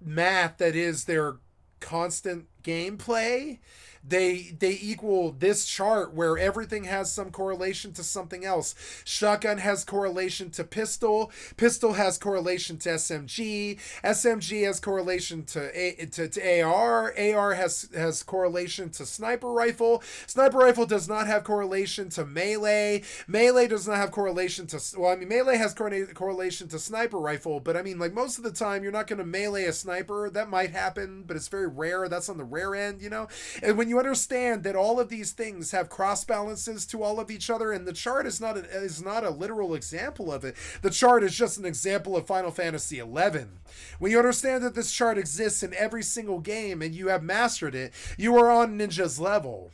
math that is their constant gameplay, they equal this chart where everything has some correlation to something else. Shotgun has correlation to pistol. Pistol has correlation to SMG. SMG has correlation to AR. AR has correlation to sniper rifle. Sniper rifle does not have correlation to melee. Melee does not have correlation to, well, I mean, melee has correlation to sniper rifle, but I mean, like most of the time, you're not going to melee a sniper. That might happen, but it's very rare. That's on the rare end, you know? And when you understand that all of these things have cross balances to all of each other, and the chart is not a literal example of it. The chart is just an example of Final Fantasy 11. When you understand that this chart exists in every single game and you have mastered it, you are on Ninja's level.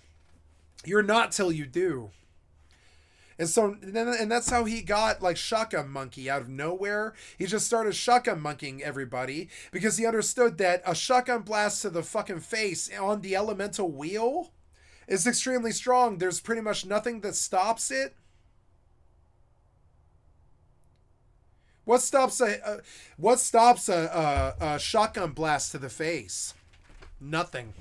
You're not till you do. And that's how he got like Shotgun Monkey out of nowhere. He just started shotgun monkeying everybody because he understood that a shotgun blast to the fucking face on the elemental wheel is extremely strong. There's pretty much nothing that stops it. What stops a shotgun blast to the face? Nothing.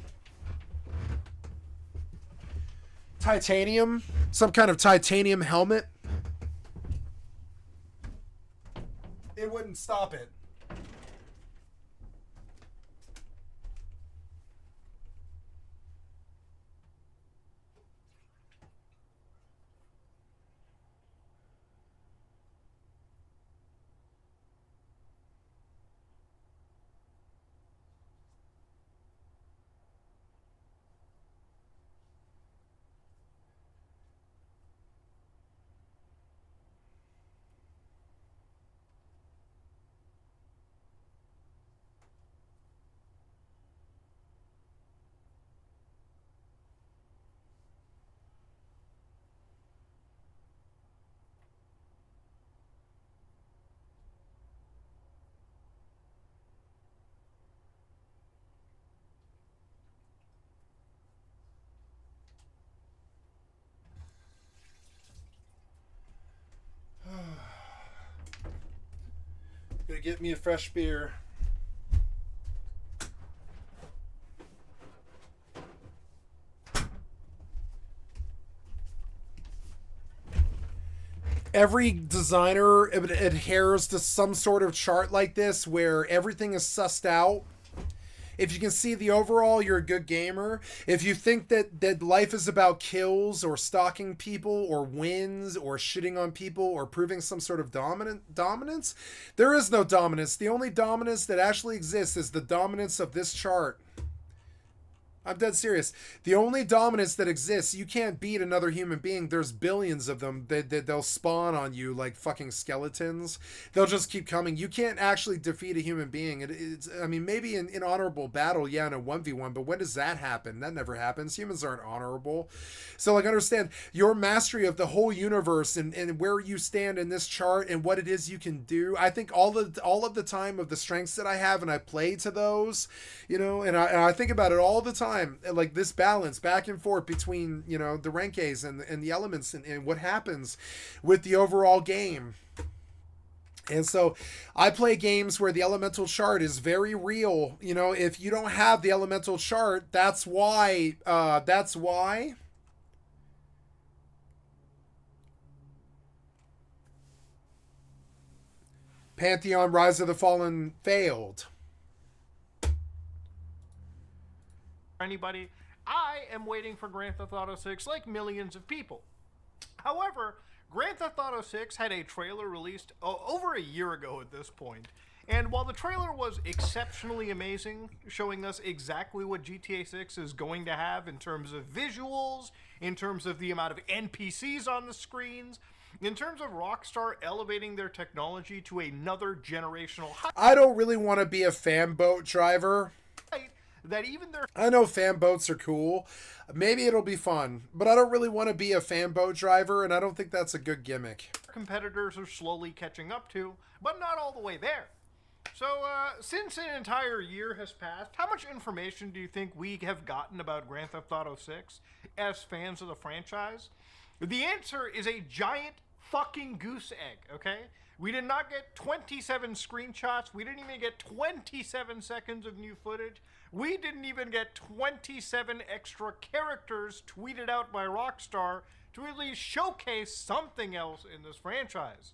Titanium? Some kind of titanium helmet? It wouldn't stop it. Somebody get me a fresh beer. Every designer adheres to some sort of chart like this where everything is sussed out. If you can see the overall, you're a good gamer. If you think that life is about kills or stalking people or wins or shitting on people or proving some sort of dominance, there is no dominance. The only dominance that actually exists is the dominance of this chart. I'm dead serious. The only dominance that exists, you can't beat another human being. There's billions of them that they'll spawn on you like fucking skeletons. They'll just keep coming. You can't actually defeat a human being. It's I mean, maybe in honorable battle, yeah, in a 1v1, but when does that happen? That never happens. Humans aren't honorable. So, like, understand your mastery of the whole universe and where you stand in this chart and what it is you can do. I think all of the time of the strengths that I have, and I play to those, you know, and I think about it all the time. Like this balance back and forth between, you know, the rankes and the elements and what happens with the overall game. And so I play games where the elemental chart is very real. You know, if you don't have the elemental chart, that's why Pantheon Rise of the Fallen failed. Anybody, I am waiting for Grand Theft Auto 6 like millions of people. However, Grand Theft Auto 6 had a trailer released over a year ago at this point, and while the trailer was exceptionally amazing, showing us exactly what GTA 6 is going to have in terms of visuals, in terms of the amount of NPCs on the screens, in terms of Rockstar elevating their technology to another generational height, I don't really want to be a fan boat driver. that even their I know fan boats are cool. Maybe it'll be fun, but I don't really want to be a fan boat driver, and I don't think that's a good gimmick. competitors are slowly catching up to, but not all the way there. So, since an entire year has passed, how much information do you think we have gotten about Grand Theft Auto 6 as fans of the franchise? The answer is a giant fucking goose egg, okay? We did not get 27 screenshots. We didn't even get 27 seconds of new footage. We didn't even get 27 extra characters tweeted out by Rockstar to at least showcase something else in this franchise.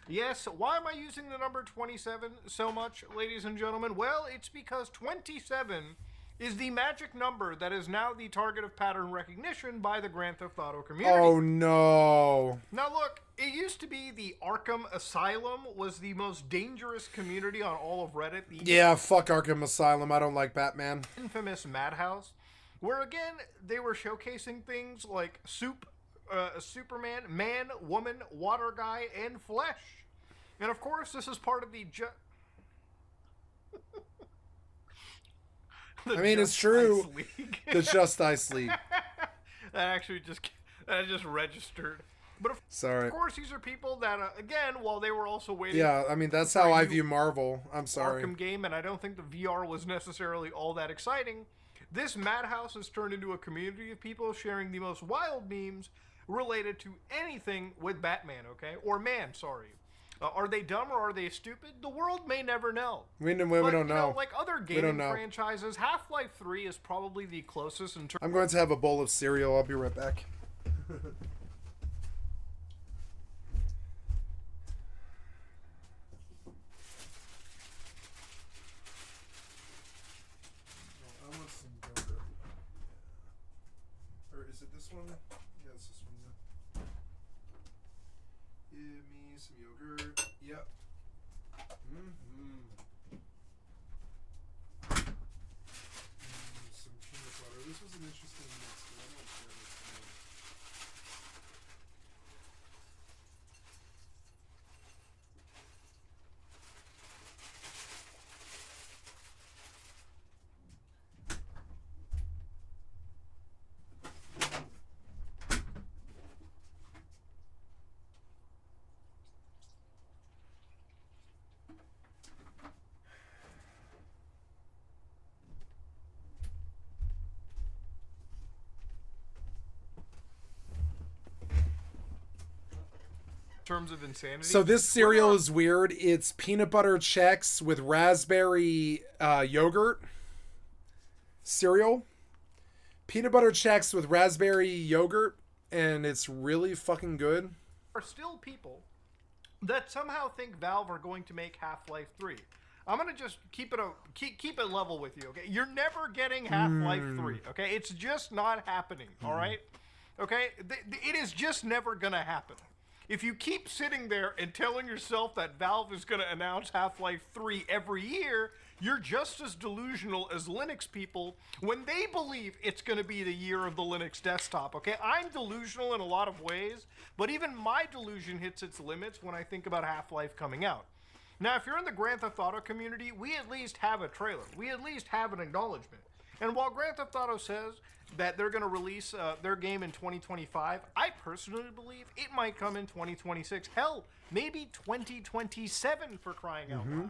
Yes, why am I using the number 27 so much, ladies and gentlemen? Well, it's because 27 is the magic number that is now the target of pattern recognition by the Grand Theft Auto community. Oh no. Now look, it used to be the Arkham Asylum was the most dangerous community on all of Reddit. The Yeah, fuck Arkham Asylum. I don't like Batman. infamous Madhouse, where again, they were showcasing things like Superman, man, woman, water guy, and flesh. And of course, this is part of the I mean, it's true. Ice League. The Just Ice League. that just registered. But Sorry. of course, these are people that, again, while they were also waiting Yeah, I mean, that's for how a I new view Marvel. I'm sorry. Arkham game, and I don't think the VR was necessarily all that exciting, this Madhouse has turned into a community of people sharing the most wild memes related to anything with Batman, okay? Or man, sorry. Are they dumb or are they stupid? The world may never know. We don't But, know. like other gaming franchises, Half-Life 3 is probably the closest in terms. I'm going to have a bowl of cereal. I'll be right back. I want some yogurt. Or is it this one? Yeah, it's this one. Yeah. Give me some yogurt. Yep. Some peanut butter. This was an interesting mix, but I don't care this much. terms of insanity. So this cereal is weird. It's peanut butter Chex with raspberry yogurt cereal. Peanut butter Chex with raspberry yogurt, and it's really fucking good. There are still people that somehow think Valve are going to make Half-Life 3. I'm gonna just keep it level with you, okay? You're never getting Half-Life 3, okay? It's just not happening, all right? Okay, it is just never gonna happen. If you keep sitting there and telling yourself that Valve is gonna announce Half-Life 3 every year, you're just as delusional as Linux people when they believe it's gonna be the year of the Linux desktop, okay? I'm delusional in a lot of ways, but even my delusion hits its limits when I think about Half-Life coming out. Now, if you're in the Grand Theft Auto community, we at least have a trailer. We at least have an acknowledgement. And while Grand Theft Auto says that they're going to release their game in 2025, I personally believe it might come in 2026. Hell, maybe 2027 for crying out loud.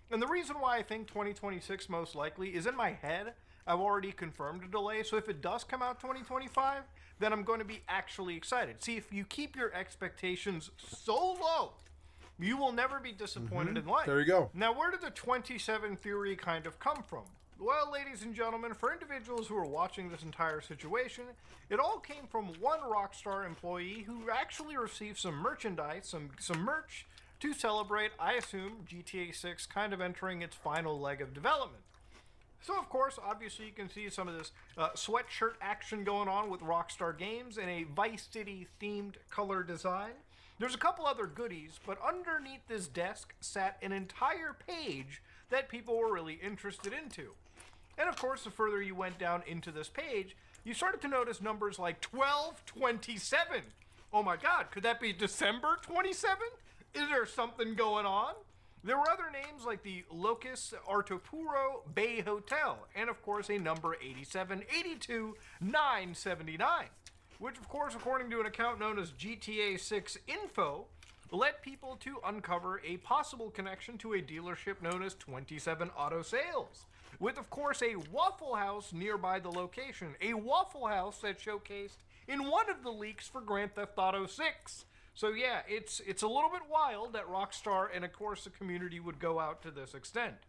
And the reason why I think 2026 most likely is in my head. I've already confirmed a delay, so if it does come out 2025, then I'm going to be actually excited. See, if you keep your expectations so low, you will never be disappointed in life. There you go. Now, where did the 27 theory kind of come from? Well, ladies and gentlemen, for individuals who are watching this entire situation, it all came from one Rockstar employee who actually received some merchandise, some merch to celebrate, I assume, GTA 6 kind of entering its final leg of development. So, of course, obviously you can see some of this sweatshirt action going on with Rockstar Games in a Vice City themed color design. There's a couple other goodies, but underneath this desk sat an entire page that people were really interested into. And of course, the further you went down into this page, you started to notice numbers like 1227. Oh my god, could that be December 27? Is there something going on? There were other names like the Locus Artopuro Bay Hotel, and of course a number 8782979. Which, of course, according to an account known as GTA 6 Info, led people to uncover a possible connection to a dealership known as 27 Auto Sales, with, of course, a Waffle House nearby the location, a Waffle House that showcased in one of the leaks for Grand Theft Auto 6. So yeah, it's a little bit wild that Rockstar and, of course, the community would go out to this extent.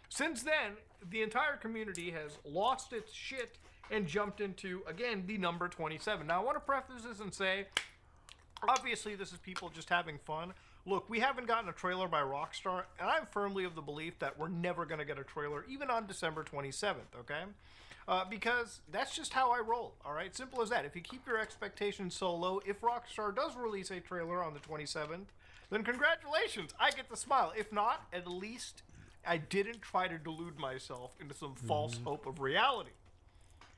Since then, the entire community has lost its shit and jumped into, again, the number 27. Now, I want to preface this and say, obviously, this is people just having fun. Look, we haven't gotten a trailer by Rockstar, and I'm firmly of the belief that we're never going to get a trailer, even on December 27th, okay? Because that's just how I roll, all right? Simple as that. If you keep your expectations so low, if Rockstar does release a trailer on the 27th, then congratulations, I get to smile. If not, at least I didn't try to delude myself into some false hope of reality.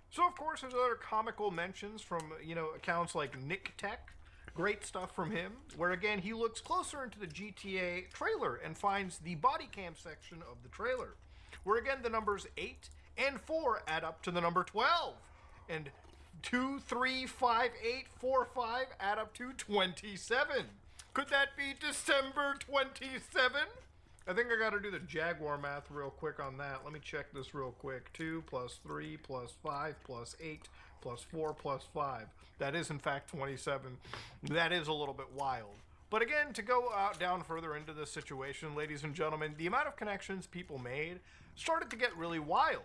So, of course, there's other comical mentions from, accounts like Nick Tech. Great stuff from him, where, again, he looks closer into the GTA trailer and finds the body cam section of the trailer, where, again, the numbers 8 and 4 add up to the number 12, and 2, 3, 5, 8, 4, 5 add up to 27. Could that be December 27? I think I got to do the Jaguar math real quick on that. Let me check this real quick. 2 plus 3 plus 5 plus 8 plus 4 plus 5. That is, in fact, 27. That is a little bit wild. But again, to go down further into this situation, ladies and gentlemen, the amount of connections people made started to get really wild.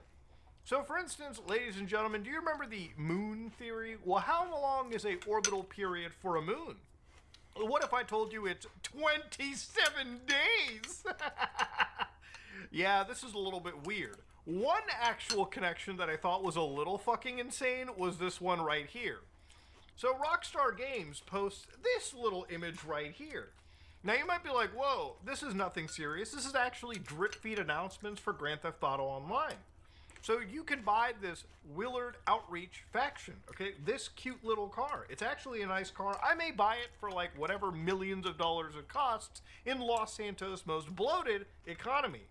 So, for instance, ladies and gentlemen, do you remember the moon theory? Well, how long is a orbital period for a moon? What if I told you it's 27 days? Yeah, this is a little bit weird. One actual connection that I thought was a little fucking insane was this one right here. So Rockstar Games posts this little image right here. Now you might be like, whoa, this is nothing serious. This is actually drip feed announcements for Grand Theft Auto Online. So you can buy this Willard Outreach faction, okay? This cute little car. It's actually a nice car. I may buy it for like whatever millions of dollars it costs in Los Santos' most bloated economy.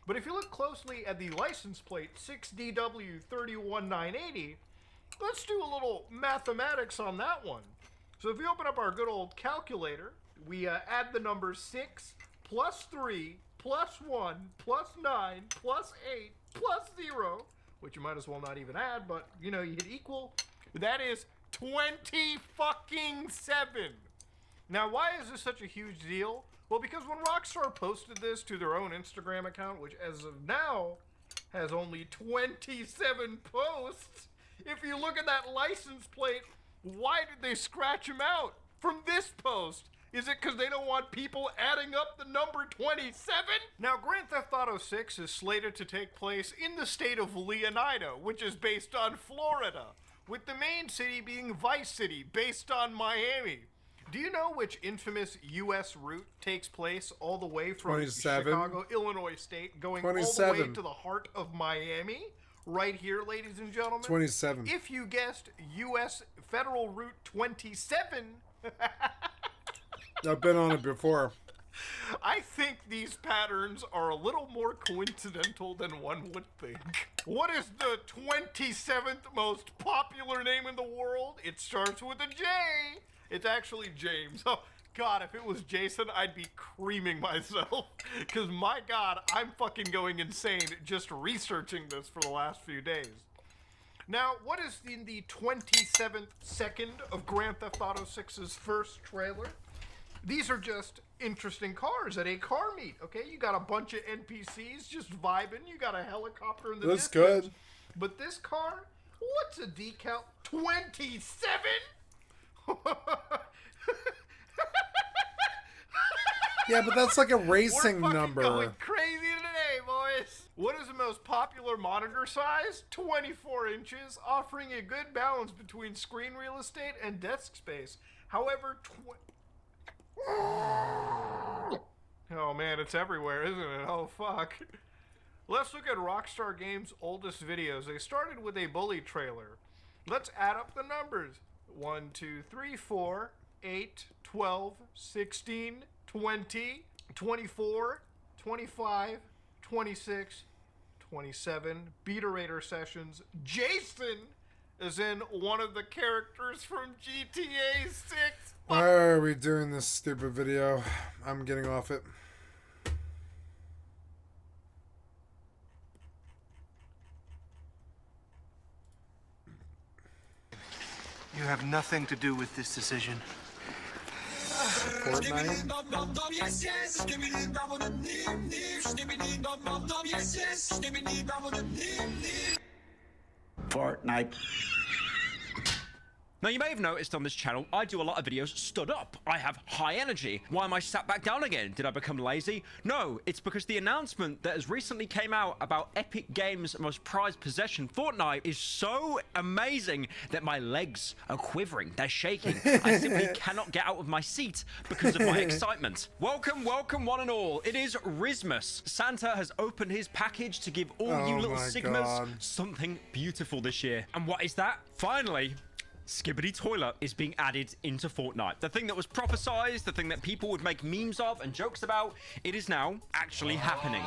But if you look closely at the license plate 6DW31980, let's do a little mathematics on that one. So if we open up our good old calculator, we add the numbers 6 plus 3 plus 1 plus 9 plus 8 plus 0, which you might as well not even add, but you hit equal. That is 20 fucking 7. Now, why is this such a huge deal? Well, because when Rockstar posted this to their own Instagram account, which as of now has only 27 posts, if you look at that license plate, why did they scratch him out from this post? Is it because they don't want people adding up the number 27? Now, Grand Theft Auto 6 is slated to take place in the state of Leonardo, which is based on Florida, with the main city being Vice City, based on Miami. Do you know which infamous U.S. route takes place all the way from 27. Chicago, Illinois State, going 27. all the way to the heart of Miami? Right here, ladies and gentlemen. 27. If you guessed U.S. Federal Route 27... I've been on it before. I think these patterns are a little more coincidental than one would think. What is the 27th most popular name in the world? It starts with a J. It's actually James. Oh, God, if it was Jason, I'd be creaming myself. Because, my God, I'm fucking going insane just researching this for the last few days. Now, what is in the 27th second of Grand Theft Auto 6's first trailer? These are just interesting cars at a car meet, okay? You got a bunch of NPCs just vibing. You got a helicopter in the Looks distance. good. But this car, what's a decal? 27? Yeah, but that's like a racing We're fucking number. going crazy today, boys. What is the most popular monitor size? 24 inches, offering a good balance between screen real estate and desk space. However, oh man, it's everywhere, isn't it? Oh fuck. Let's look at Rockstar Games' oldest videos. They started with a bully trailer. Let's add up the numbers. 1, 2, 3, 4, 8, 12, 16, 20, 24, 25, 26, 27. Beta-rater sessions. Jason is in one of the characters from GTA 6. Why are we doing this stupid video? I'm getting off it. You have nothing to do with this decision. Fortnite? Fortnite. Now, you may have noticed on this channel, I do a lot of videos stood up. I have high energy. Why am I sat back down again? Did I become lazy? No, it's because the announcement that has recently came out about Epic Games' most prized possession, Fortnite, is so amazing that my legs are quivering. They're shaking. I simply cannot get out of my seat because of my excitement. Welcome, welcome, one and all. It is Rizmas. Santa has opened his package to give all you little my Sigmas God. something beautiful this year. And what is that? Finally, Skibbity Toilet is being added into Fortnite. The thing that was prophesized, the thing that people would make memes of and jokes about, it is now actually happening.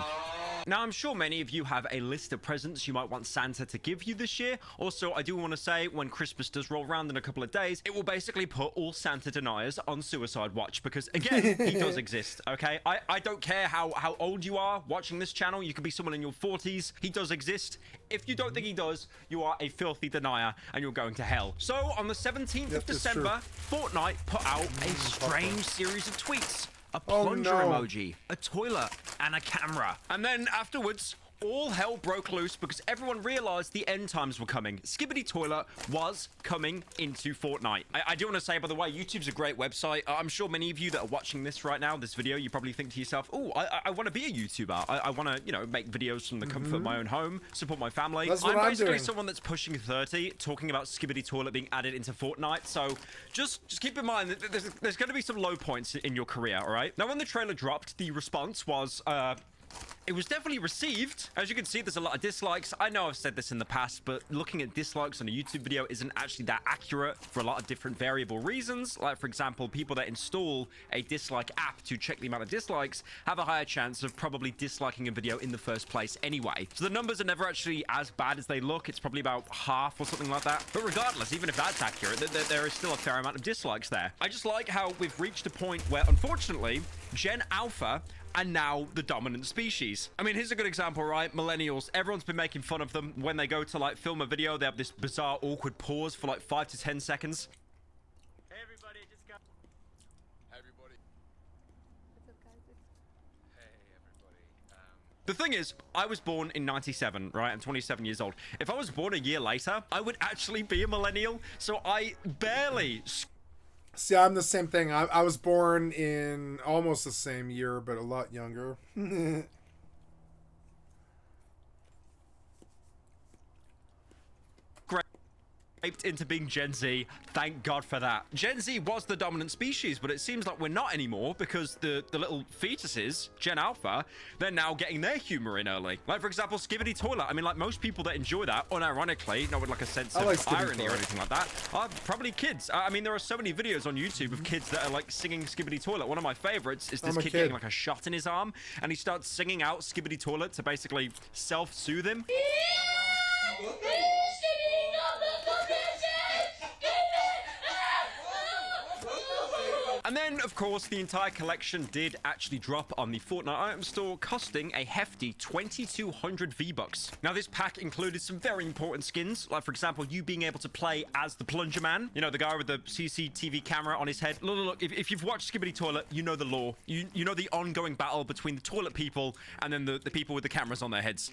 Now, I'm sure many of you have a list of presents you might want Santa to give you this year. Also, I do want to say, when Christmas does roll around in a couple of days, it will basically put all Santa deniers on suicide watch because, again, he does exist, okay? I don't care how old you are watching this channel. You could be someone in your 40s. He does exist. If you don't think he does, you are a filthy denier and you're going to hell. So, on the 17th of that's December, Fortnite put out a strange series of tweets. A Oh, plunger no. emoji, a toilet, and a camera. And then afterwards, all hell broke loose because everyone realized the end times were coming. Skibbity Toilet was coming into Fortnite. I do want to say, by the way, YouTube's a great website. I'm sure many of you that are watching this right now, this video, you probably think to yourself, oh, I want to be a YouTuber. I want to, you know, make videos from the comfort of my own home, support my family. That's what I'm basically doing. someone that's pushing 30, talking about Skibbity Toilet being added into Fortnite. So just keep in mind that there's going to be some low points in your career, all right? Now, when the trailer dropped, the response was, it was definitely received. As you can see, there's a lot of dislikes. I know I've said this in the past, but looking at dislikes on a YouTube video isn't actually that accurate for a lot of different variable reasons. Like, for example, people that install a dislike app to check the amount of dislikes have a higher chance of probably disliking a video in the first place anyway. So the numbers are never actually as bad as they look. It's probably about half or something like that. But regardless, even if that's accurate, there is still a fair amount of dislikes there. I just like how we've reached a point where, unfortunately, Gen Alpha and now the dominant species. I mean, here's a good example, right? Millennials, everyone's been making fun of them. When they go to like film a video, they have this bizarre awkward pause for like 5 to 10 seconds. Hey everybody, just got... The thing is, I was born in 97, right? I'm 27 years old. If I was born a year later, I would actually be a millennial. So I barely... See, I'm the same thing. I was born in almost the same year, but a lot younger. Into being Gen Z. Thank God for that. Gen Z was the dominant species, but it seems like we're not anymore because the little fetuses, Gen Alpha, they're now getting their humor in early. Like, for example, Skibbity Toilet. I mean, like, most people that enjoy that, unironically, not with like a sense of irony or anything like that, are probably kids. I mean, there are so many videos on YouTube of kids that are like singing Skibbity Toilet. One of my favorites is this kid getting like a shot in his arm, and he starts singing out Skibbity Toilet to basically self-soothe him. And then, of course, the entire collection did actually drop on the Fortnite item store, costing a hefty 2,200 V-Bucks. Now, this pack included some very important skins, like, for example, you being able to play as the Plunger Man, you know, the guy with the CCTV camera on his head. Look, if you've watched Skibbity Toilet, you know the lore. You know the ongoing battle between the toilet people and then the people with the cameras on their heads.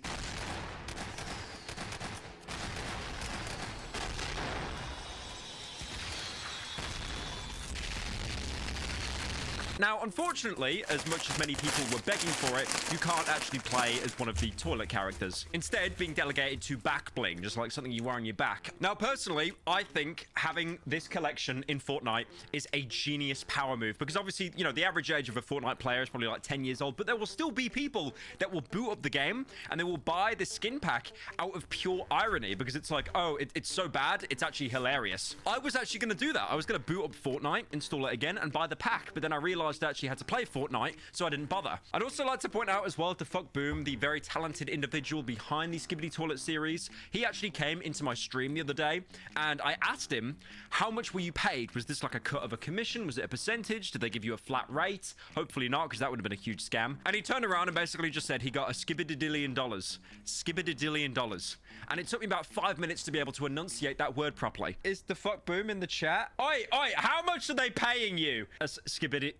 Now, unfortunately, as much as many people were begging for it, you can't actually play as one of the toilet characters. Instead, being delegated to back bling, just like something you wear on your back. Now, personally, I think having this collection in Fortnite is a genius power move, because obviously, you know, the average age of a Fortnite player is probably like 10 years old, but there will still be people that will boot up the game and they will buy the skin pack out of pure irony, because it's like, oh, it's so bad, it's actually hilarious. I was actually going to do that. I was going to boot up Fortnite, install it again, and buy the pack, but then I realized I actually had to play Fortnite, so I didn't bother. I'd also like to point out as well to Fuck Boom, the very talented individual behind the Skibbity Toilet series. He actually came into my stream the other day, and I asked him, how much were you paid? Was this like a cut of a commission? Was it a percentage? Did they give you a flat rate? Hopefully not, because that would have been a huge scam. And he turned around and basically just said he got a skibbidillion dollars. Skibbidillion dollars. And it took me about 5 minutes to be able to enunciate that word properly. Is the Fuck Boom in the chat? Oi, how much are they paying you? Skibbity.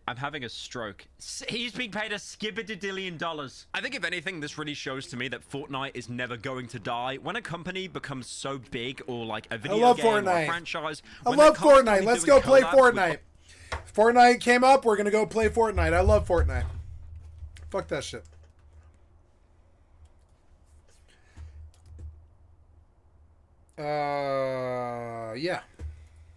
I'm having a stroke. He's being paid a skibbidillion dollars. I think if anything, this really shows to me that Fortnite is never going to die. When a company becomes so big, or like a video game or a franchise. I love Fortnite. Let's go play Fortnite. Fortnite came up. We're gonna go play Fortnite. I love Fortnite. Fuck that shit. Yeah.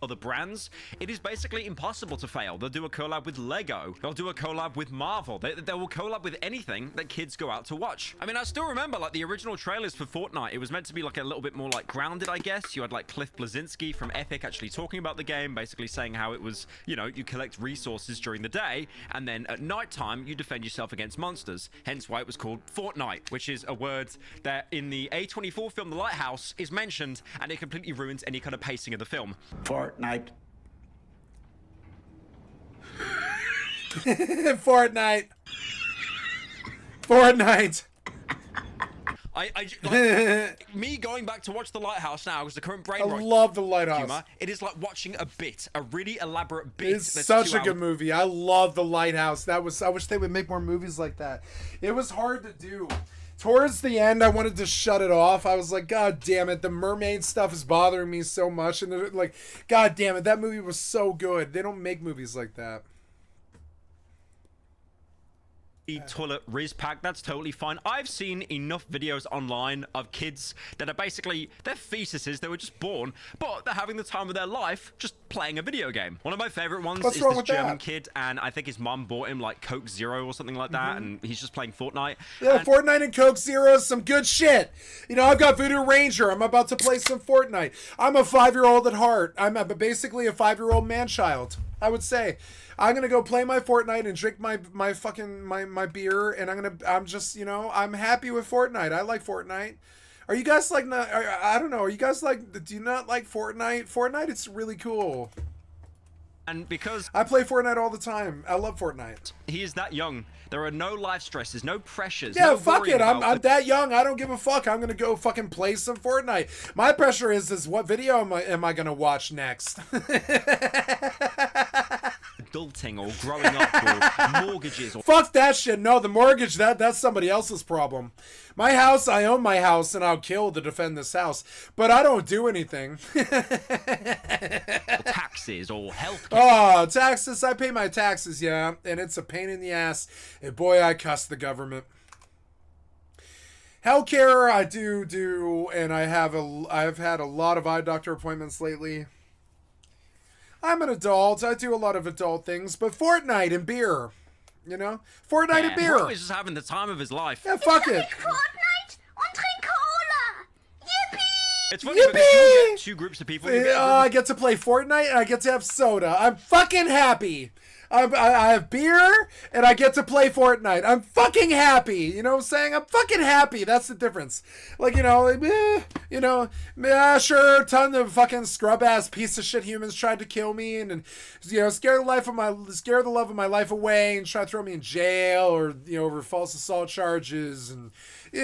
Other brands, it is basically impossible to fail. They'll do a collab with Lego. They'll do a collab with Marvel. They will collab with anything that kids go out to watch. I mean, I still remember like the original trailers for Fortnite. It was meant to be like a little bit more like grounded, I guess. You had like Cliff Bleszinski from Epic actually talking about the game, basically saying how it was, you know, you collect resources during the day, and then at nighttime you defend yourself against monsters. Hence why it was called Fortnite, which is a word that in the A24 film The Lighthouse is mentioned, and it completely ruins any kind of pacing of the film. Fortnite. Fortnite. Me going back to watch The Lighthouse now, because the current brain I love The Lighthouse. humor, it is like watching a really elaborate bit. It's such a good movie. I love The Lighthouse. I wish they would make more movies like that. It was hard to do. Towards the end, I wanted to shut it off. I was like, God damn it, the mermaid stuff is bothering me so much. And like, God damn it, that movie was so good. They don't make movies like that. Toilet Riz pack, that's totally fine. I've seen enough videos online of kids that are basically, they're fetuses, they were just born, but they're having the time of their life just playing a video game. One of my favorite ones is this German kid, and I think his mom bought him like Coke Zero or something like that, and he's just playing Fortnite. Yeah, Fortnite and Coke Zero is some good shit. You know, I've got Voodoo Ranger. I'm about to play some Fortnite. I'm a 5-year-old at heart. I'm basically a 5-year-old man-child, I would say. I'm gonna go play my Fortnite and drink my beer, and I'm just, you know, I'm happy with Fortnite. I like Fortnite. Are you guys like, I don't know, are you guys like, do you not like Fortnite? Fortnite, it's really cool. And because I play Fortnite all the time. I love Fortnite. he is that young, there are no life stresses, no pressures. Yeah, no fuck it. I'm that that young. I don't give a fuck. I'm gonna go fucking play some Fortnite. My pressure is what video am I gonna watch next? adulting or growing up or mortgages or... Fuck that shit. No, the mortgage, that's somebody else's problem. My house, I own my house, and I'll kill to defend this house. But I don't do anything. or taxes or health. Oh, taxes. I pay my taxes, yeah. And it's a pain in the ass. And boy, I cuss the government. Healthcare, I do, and I've had a lot of eye doctor appointments lately. I'm an adult. I do a lot of adult things, but Fortnite and beer, you know, Fortnite and beer. Bro is just having the time of his life. Yeah, fuck it. Fortnite und trink Cola. Yippee! It's funny, but if you get two groups of people, you get I get to play Fortnite and I get to have soda. I'm fucking happy. I have beer and I get to play Fortnite. I'm fucking happy. You know what I'm saying? I'm fucking happy. That's the difference. Like, sure, ton of fucking scrub ass piece of shit humans tried to kill me and scare the love of my life away and try to throw me in jail or over false assault charges and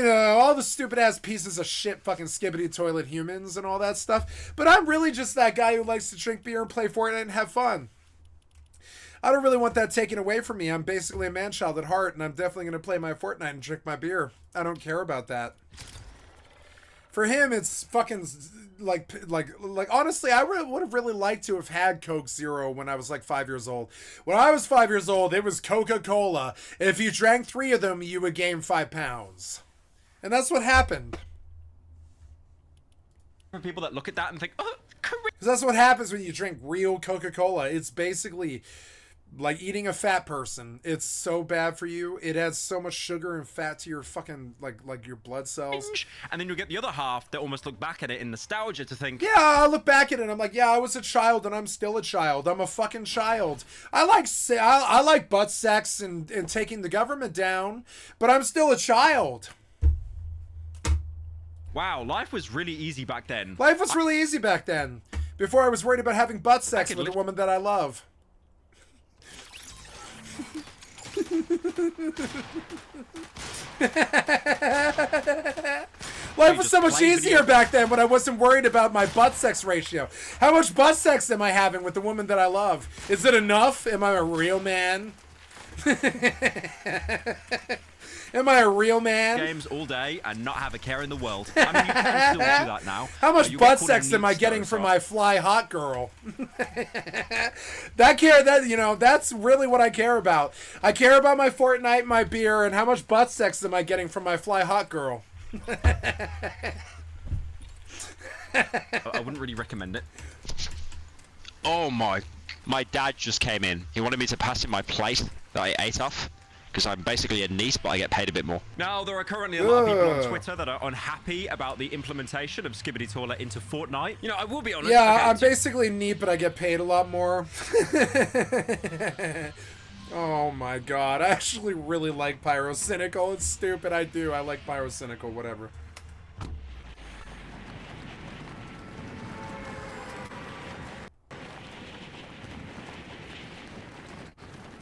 all the stupid ass pieces of shit fucking skibbity toilet humans and all that stuff. But I'm really just that guy who likes to drink beer and play Fortnite and have fun. I don't really want that taken away from me. I'm basically a man-child at heart, and I'm definitely going to play my Fortnite and drink my beer. I don't care about that. For him, it's fucking like honestly, I would have really liked to have had Coke Zero when I was like 5 years old. When I was 5 years old, it was Coca-Cola. If you drank 3 of them, you would gain 5 pounds. And that's what happened. For people that look at that and think, oh, Korea. Because that's what happens when you drink real Coca-Cola. It's basically like eating a fat person. It's so bad for you. It adds so much sugar and fat to your fucking like your blood cells. And then you'll get the other half that almost look back at it in nostalgia to think, yeah, I look back at it and I'm like, yeah, I was a child and I'm still a child. I'm a fucking child. I like butt sex and taking the government down, but I'm still a child. wow, life was really easy back then. Life was really easy back then. Before I was worried about having butt sex with a woman that I love. Life was so much easier back then when I wasn't worried about my butt sex ratio. How much butt sex am I having with the woman that I love? Is it enough? Am I a real man? Am I a real man? Games all day and not have a care in the world. I mean, you can still do that now. How much butt sex am I getting from my fly hot girl? That's really what I care about. I care about my Fortnite, my beer, and how much butt sex am I getting from my fly hot girl? I wouldn't really recommend it. Oh my dad just came in. He wanted me to pass him my plate that I ate off. Because I'm basically a niece, but I get paid a bit more. Now, there are currently a lot of people on Twitter that are unhappy about the implementation of Skibbity Toilet into Fortnite. I will be honest. Yeah, okay, I'm basically neat, but I get paid a lot more. Oh my god, I actually really like Pyrocynical. It's stupid, I do. I like Pyrocynical, whatever.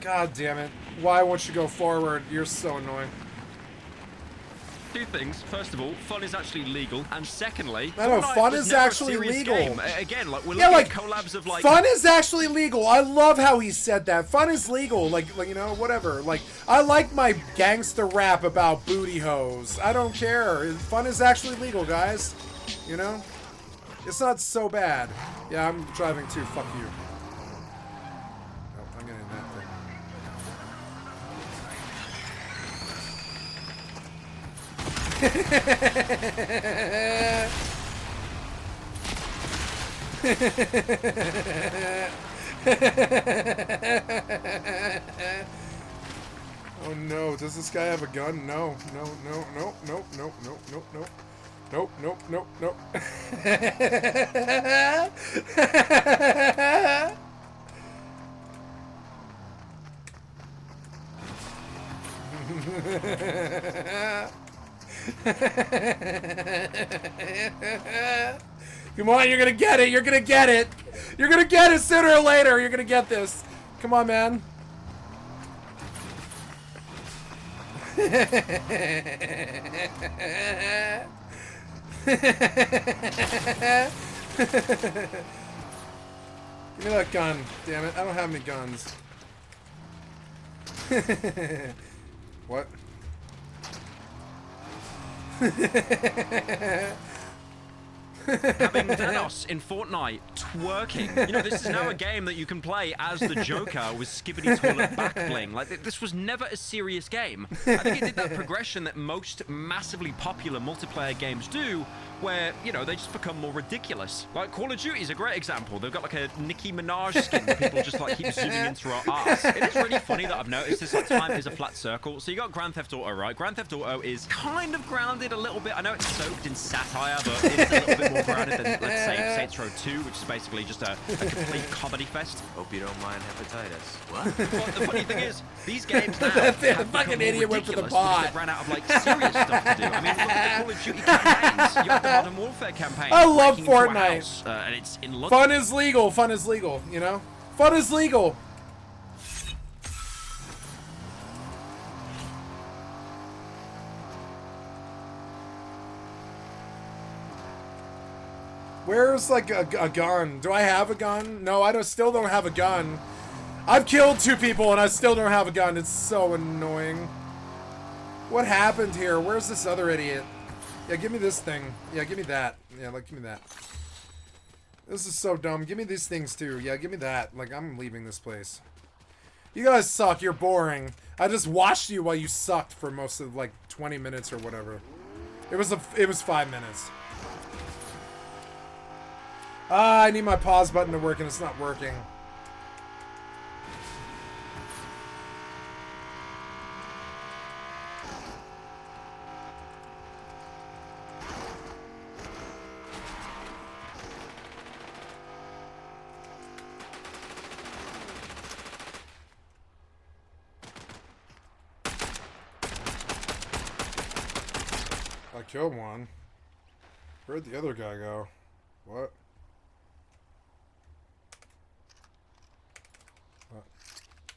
God damn it. Why won't you go forward? You're so annoying. Two things. First of all, fun is actually legal. And secondly, I know, Fortnite fun was is never a actually serious legal. game. Again, like, we're looking at collabs of, like... Fun is actually legal. I love how he said that. Fun is legal. Like whatever. Like, I like my gangster rap about booty hoes. I don't care. Fun is actually legal, guys. It's not so bad. Yeah, I'm driving too. Fuck you. Oh, I'm getting that thing. Oh no, does this guy have a gun? No. Nope. Come on, you're gonna get it. You're gonna get it. You're gonna get it sooner or later. You're gonna get this. Come on, man. Give me that gun. Damn it. I don't have any guns. What? Having Thanos in Fortnite twerking. You know, this is now a game that you can play as the Joker with Skibbity Toilet back bling. Like, this was never a serious game. I think it did that progression that most massively popular multiplayer games do, where, you know, they just become more ridiculous. Like, Call of Duty is a great example. They've got, like, a Nicki Minaj skin that people just, like, keep zooming into her ass. It is really funny that I've noticed this, like, time is a flat circle. So you got Grand Theft Auto, right? Grand Theft Auto is kind of grounded a little bit. I know it's soaked in satire, but it's a little bit more grounded than, let's say, Saints Row 2, which is basically just a complete comedy fest. Hope you don't mind hepatitis. What? But the funny thing is, these games now That have fucking become idiot more went for the ridiculous bot. because they've ran out of, like, serious stuff to do. I mean, look at the Call of Duty campaigns. You have the Modern Warfare campaign. I love breaking into a Fortnite. house, and it's in London. Fun is legal. Fun is legal, you know? Fun is legal. Where's, like, a gun? Do I have a gun? No, still don't have a gun. I've killed 2 people and I still don't have a gun. It's so annoying. What happened here? Where's this other idiot? Yeah, give me this thing. Yeah, give me that. Yeah, like, give me that. This is so dumb. Give me these things, too. Yeah, give me that. Like, I'm leaving this place. You guys suck. You're boring. I just watched you while you sucked for most of, like, 20 minutes or whatever. It was 5 minutes. Ah, I need my pause button to work, and it's not working. I killed one. Where'd the other guy go? What?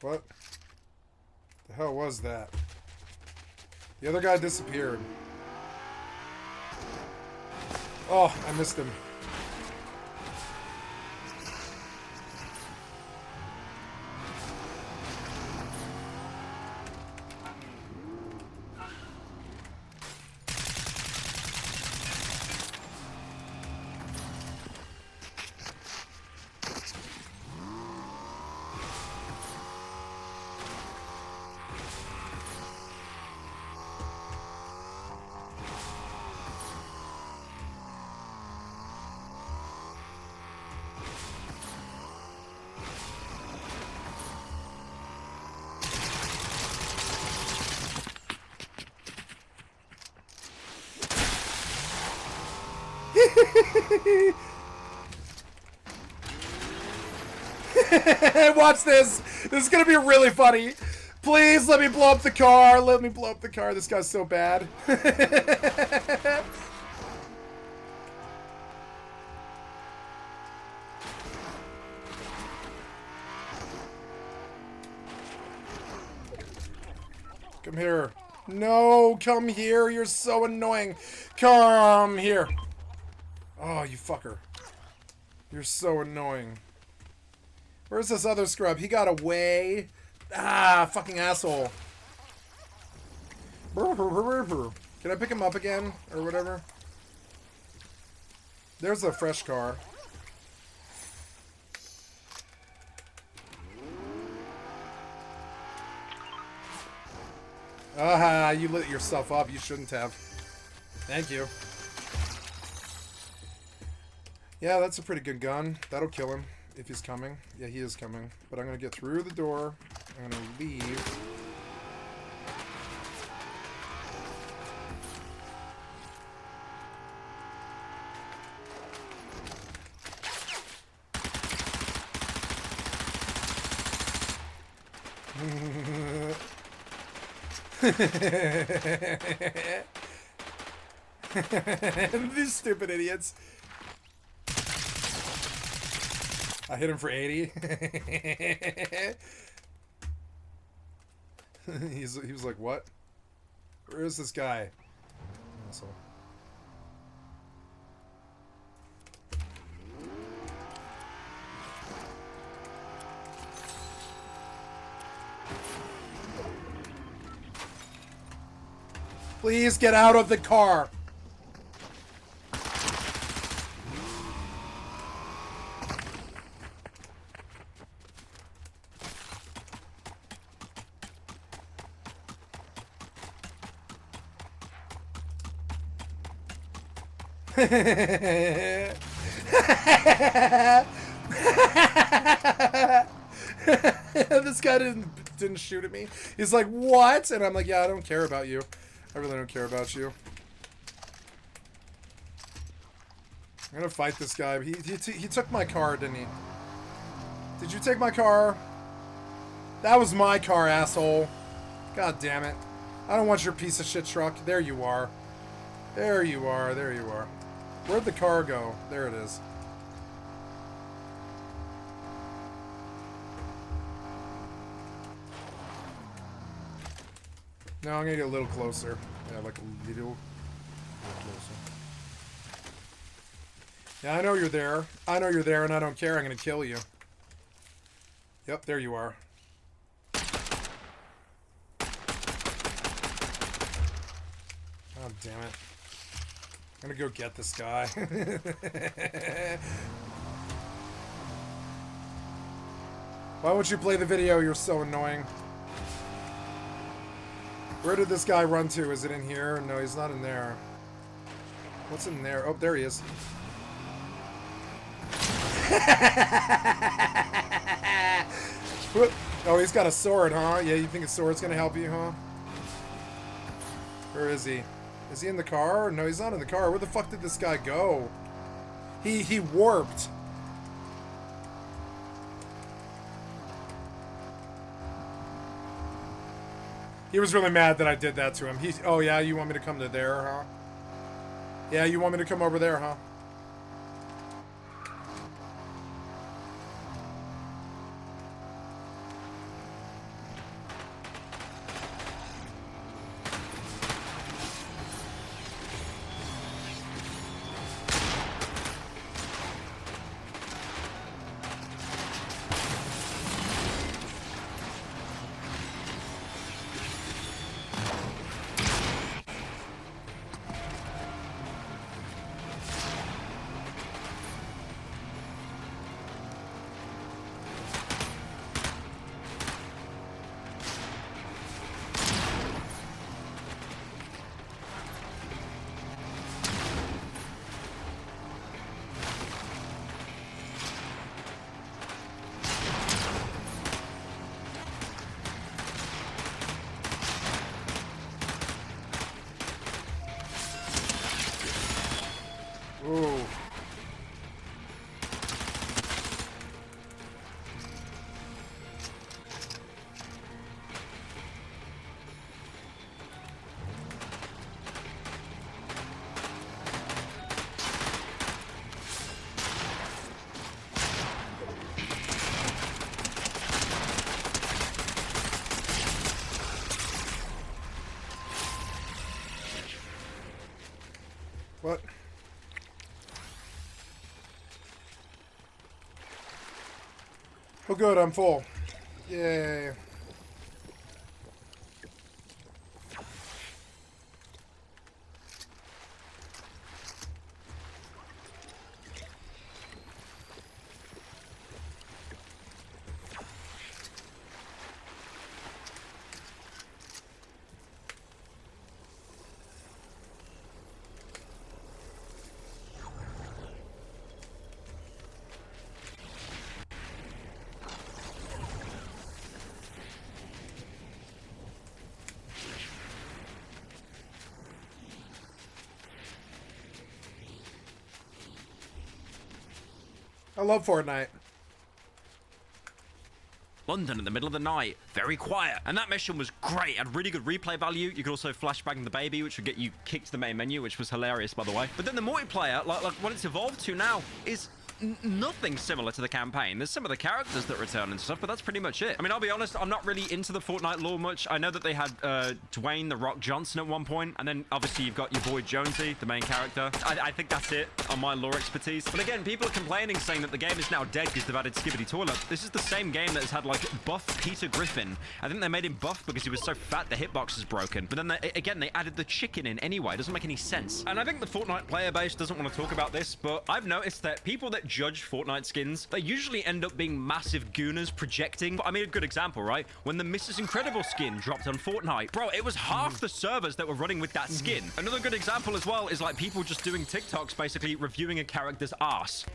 What? The hell was that? The other guy disappeared. Oh, I missed him. Watch this. This is gonna be really funny. Please let me blow up the car. Let me blow up the car. This guy's so bad. Come here. No, come here. You're so annoying. Come here. Oh, you fucker. You're so annoying. Where's this other scrub? He got away. Ah, fucking asshole. Can I pick him up again? Or whatever? There's a fresh car. Ah, you lit yourself up. You shouldn't have. Thank you. Yeah, that's a pretty good gun. That'll kill him if he's coming. Yeah, he is coming. But I'm going to get through the door. I'm going to leave. These stupid idiots. I hit him for 80. He was like, what? Where is this guy? Asshole. Please get out of the car. This guy didn't shoot at me. He's like, what? And I'm like, yeah, I don't care about you. I really don't care about you. I'm gonna fight this guy. He took my car, didn't he? Did you take my car? That was my car, asshole. God damn it. I don't want your piece of shit truck. There you are. There you are. There you are. Where'd the car go? There it is. No, I'm gonna get a little closer. Yeah, like a little closer. Yeah, I know you're there. I know you're there, and I don't care. I'm gonna kill you. Yep, there you are. God damn it. I'm gonna go get this guy. Why won't you play the video? You're so annoying. Where did this guy run to? Is it in here? No, he's not in there. What's in there? Oh, there he is. Oh, he's got a sword, huh? Yeah, you think a sword's gonna help you, huh? Where is he? Is he in the car? No, he's not in the car. Where the fuck did this guy go? He warped. He was really mad that I did that to him. Oh yeah, you want me to come to there, huh? Yeah, you want me to come over there, huh? Ooh. What? Oh good, I'm full. Yay. I love Fortnite. London in the middle of the night, very quiet, and that mission was great. Had really good replay value. You could also flashbang the baby, which would get you kicked to the main menu, which was hilarious, by the way. But then the multiplayer, like what it's evolved to now, is nothing similar to the campaign. There's some of the characters that return and stuff, but that's pretty much it. I mean, I'll be honest, I'm not really into the Fortnite lore much. I know that they had Dwayne The Rock Johnson at one point, and then obviously you've got your boy Jonesy, the main character. I think that's it on my lore expertise. But again, people are complaining, saying that the game is now dead because they've added Skibbity Toilet. This is the same game that has had, like, buff Peter Griffin. I think they made him buff because he was so fat the hitbox is broken. But then, again, they added the chicken in anyway. It doesn't make any sense. And I think the Fortnite player base doesn't want to talk about this, but I've noticed that people that judge Fortnite skins, they usually end up being massive gooners projecting. I mean, a good example, right? When the Mrs. Incredible skin dropped on Fortnite, bro, it was half the servers that were running with that skin. Another good example as well is like people just doing TikToks basically reviewing a character's ass.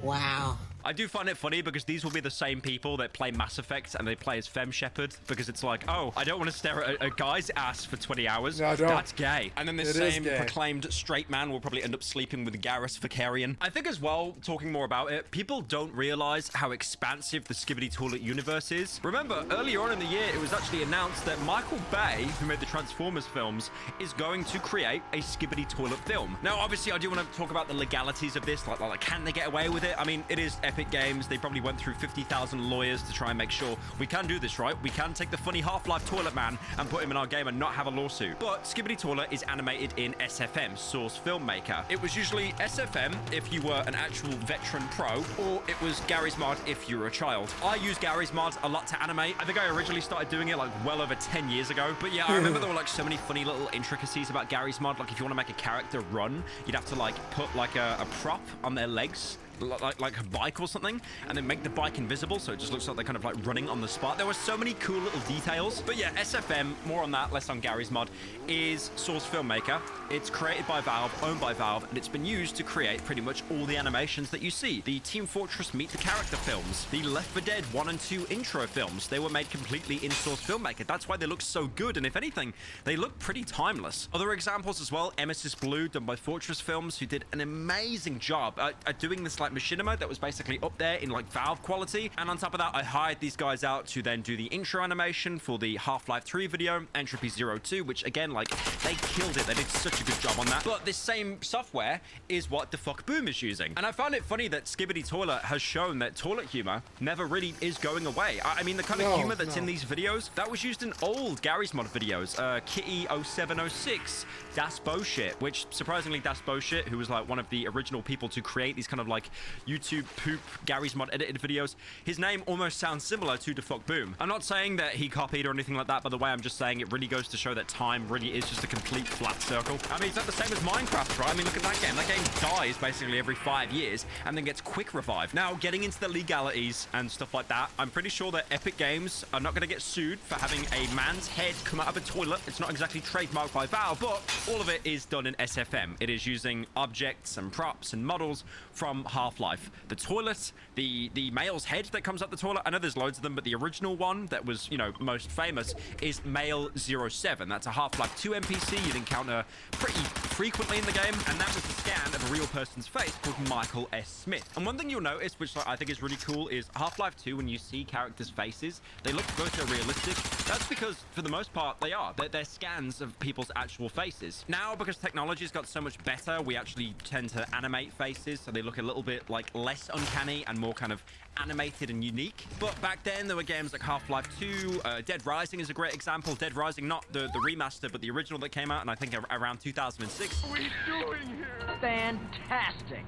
Wow. I do find it funny because these will be the same people that play Mass Effect and they play as Femme Shepherd because it's like, oh, I don't want to stare at a guy's ass for 20 hours. No, don't. That's gay. And then this same gay. proclaimed straight man will probably end up sleeping with Garrus Vakarian. I think as well, talking more about it, people don't realize how expansive the Skibbity Toilet universe is. Remember, earlier on in the year, it was actually announced that Michael Bay, who made the Transformers films, is going to create a Skibbity Toilet film. Now, obviously, I do want to talk about the legalities of this. Like, can they get away with it? I mean, it is Epic Games. They probably went through 50,000 lawyers to try and make sure we can do this, right? We can take the funny Half-Life Toilet Man and put him in our game and not have a lawsuit. But Skibbity Toilet is animated in SFM, Source Filmmaker. It was usually SFM if you were an actual veteran pro, or it was Gary's Mod if you were a child. I use Gary's Mod a lot to animate. I think I originally started doing it like well over 10 years ago. But yeah, I remember there were like so many funny little intricacies about Gary's Mod. Like if you want to make a character run, you'd have to like put like a prop on their legs, like a bike or something, and then make the bike invisible so it just looks like they're kind of like running on the spot. There were so many cool little details. But yeah, SFM, more on that, less on Gary's Mod, is Source Filmmaker. It's created by Valve, owned by Valve, and it's been used to create pretty much all the animations that you see. The Team Fortress Meet the Character films, the Left 4 Dead 1 and 2 intro films, they were made completely in Source Filmmaker. That's why they look so good, and if anything, they look pretty timeless. Other examples as well, Emesis Blue, done by Fortress Films, who did an amazing job at doing this like machinima that was basically up there in like Valve quality. And on top of that, I hired these guys out to then do the intro animation for the Half-Life 3 video, Entropy 02, which again, like, they killed it. They did such a good job on that. But this same software is what the fuck Boom is using. And I found it funny that Skibbity Toilet has shown that toilet humor never really is going away. I mean, the kind of humor that's in these videos, that was used in old Gary's Mod videos. Kitty 0706, Das Bullshit, which surprisingly Das Bullshit, who was like one of the original people to create these kind of like YouTube poop Gary's Mod edited videos, his name almost sounds similar to the fuck Boom. I'm not saying that he copied or anything like that, by the way. I'm just saying it really goes to show that time really is just a complete flat circle. I mean, it's not the same as Minecraft, right? I mean, look at that game. That game dies basically every 5 years and then gets quick revived. Now, getting into the legalities and stuff like that, I'm pretty sure that Epic Games are not going to get sued for having a man's head come out of a toilet. It's not exactly trademarked by Valve, but all of it is done in SFM. It is using objects and props and models from Half-Life. The toilet, the male's head that comes out the toilet, I know there's loads of them, but the original one that was, you know, most famous is Male 07. That's a Half-Life 2 NPC you'd encounter pretty frequently in the game, and that was the scan of a real person's face called Michael S. Smith. And one thing you'll notice, which I think is really cool, is Half-Life 2, when you see characters' faces, they look photorealistic. That's because, for the most part, they are. They're scans of people's actual faces. Now, because technology's got so much better, we actually tend to animate faces, so they look a little bit like less uncanny and more kind of animated and unique. But back then there were games like Half-Life 2, Dead Rising is a great example. Dead Rising, not the remaster, but the original that came out, and I think around 2006. What are we doing here? Fantastic.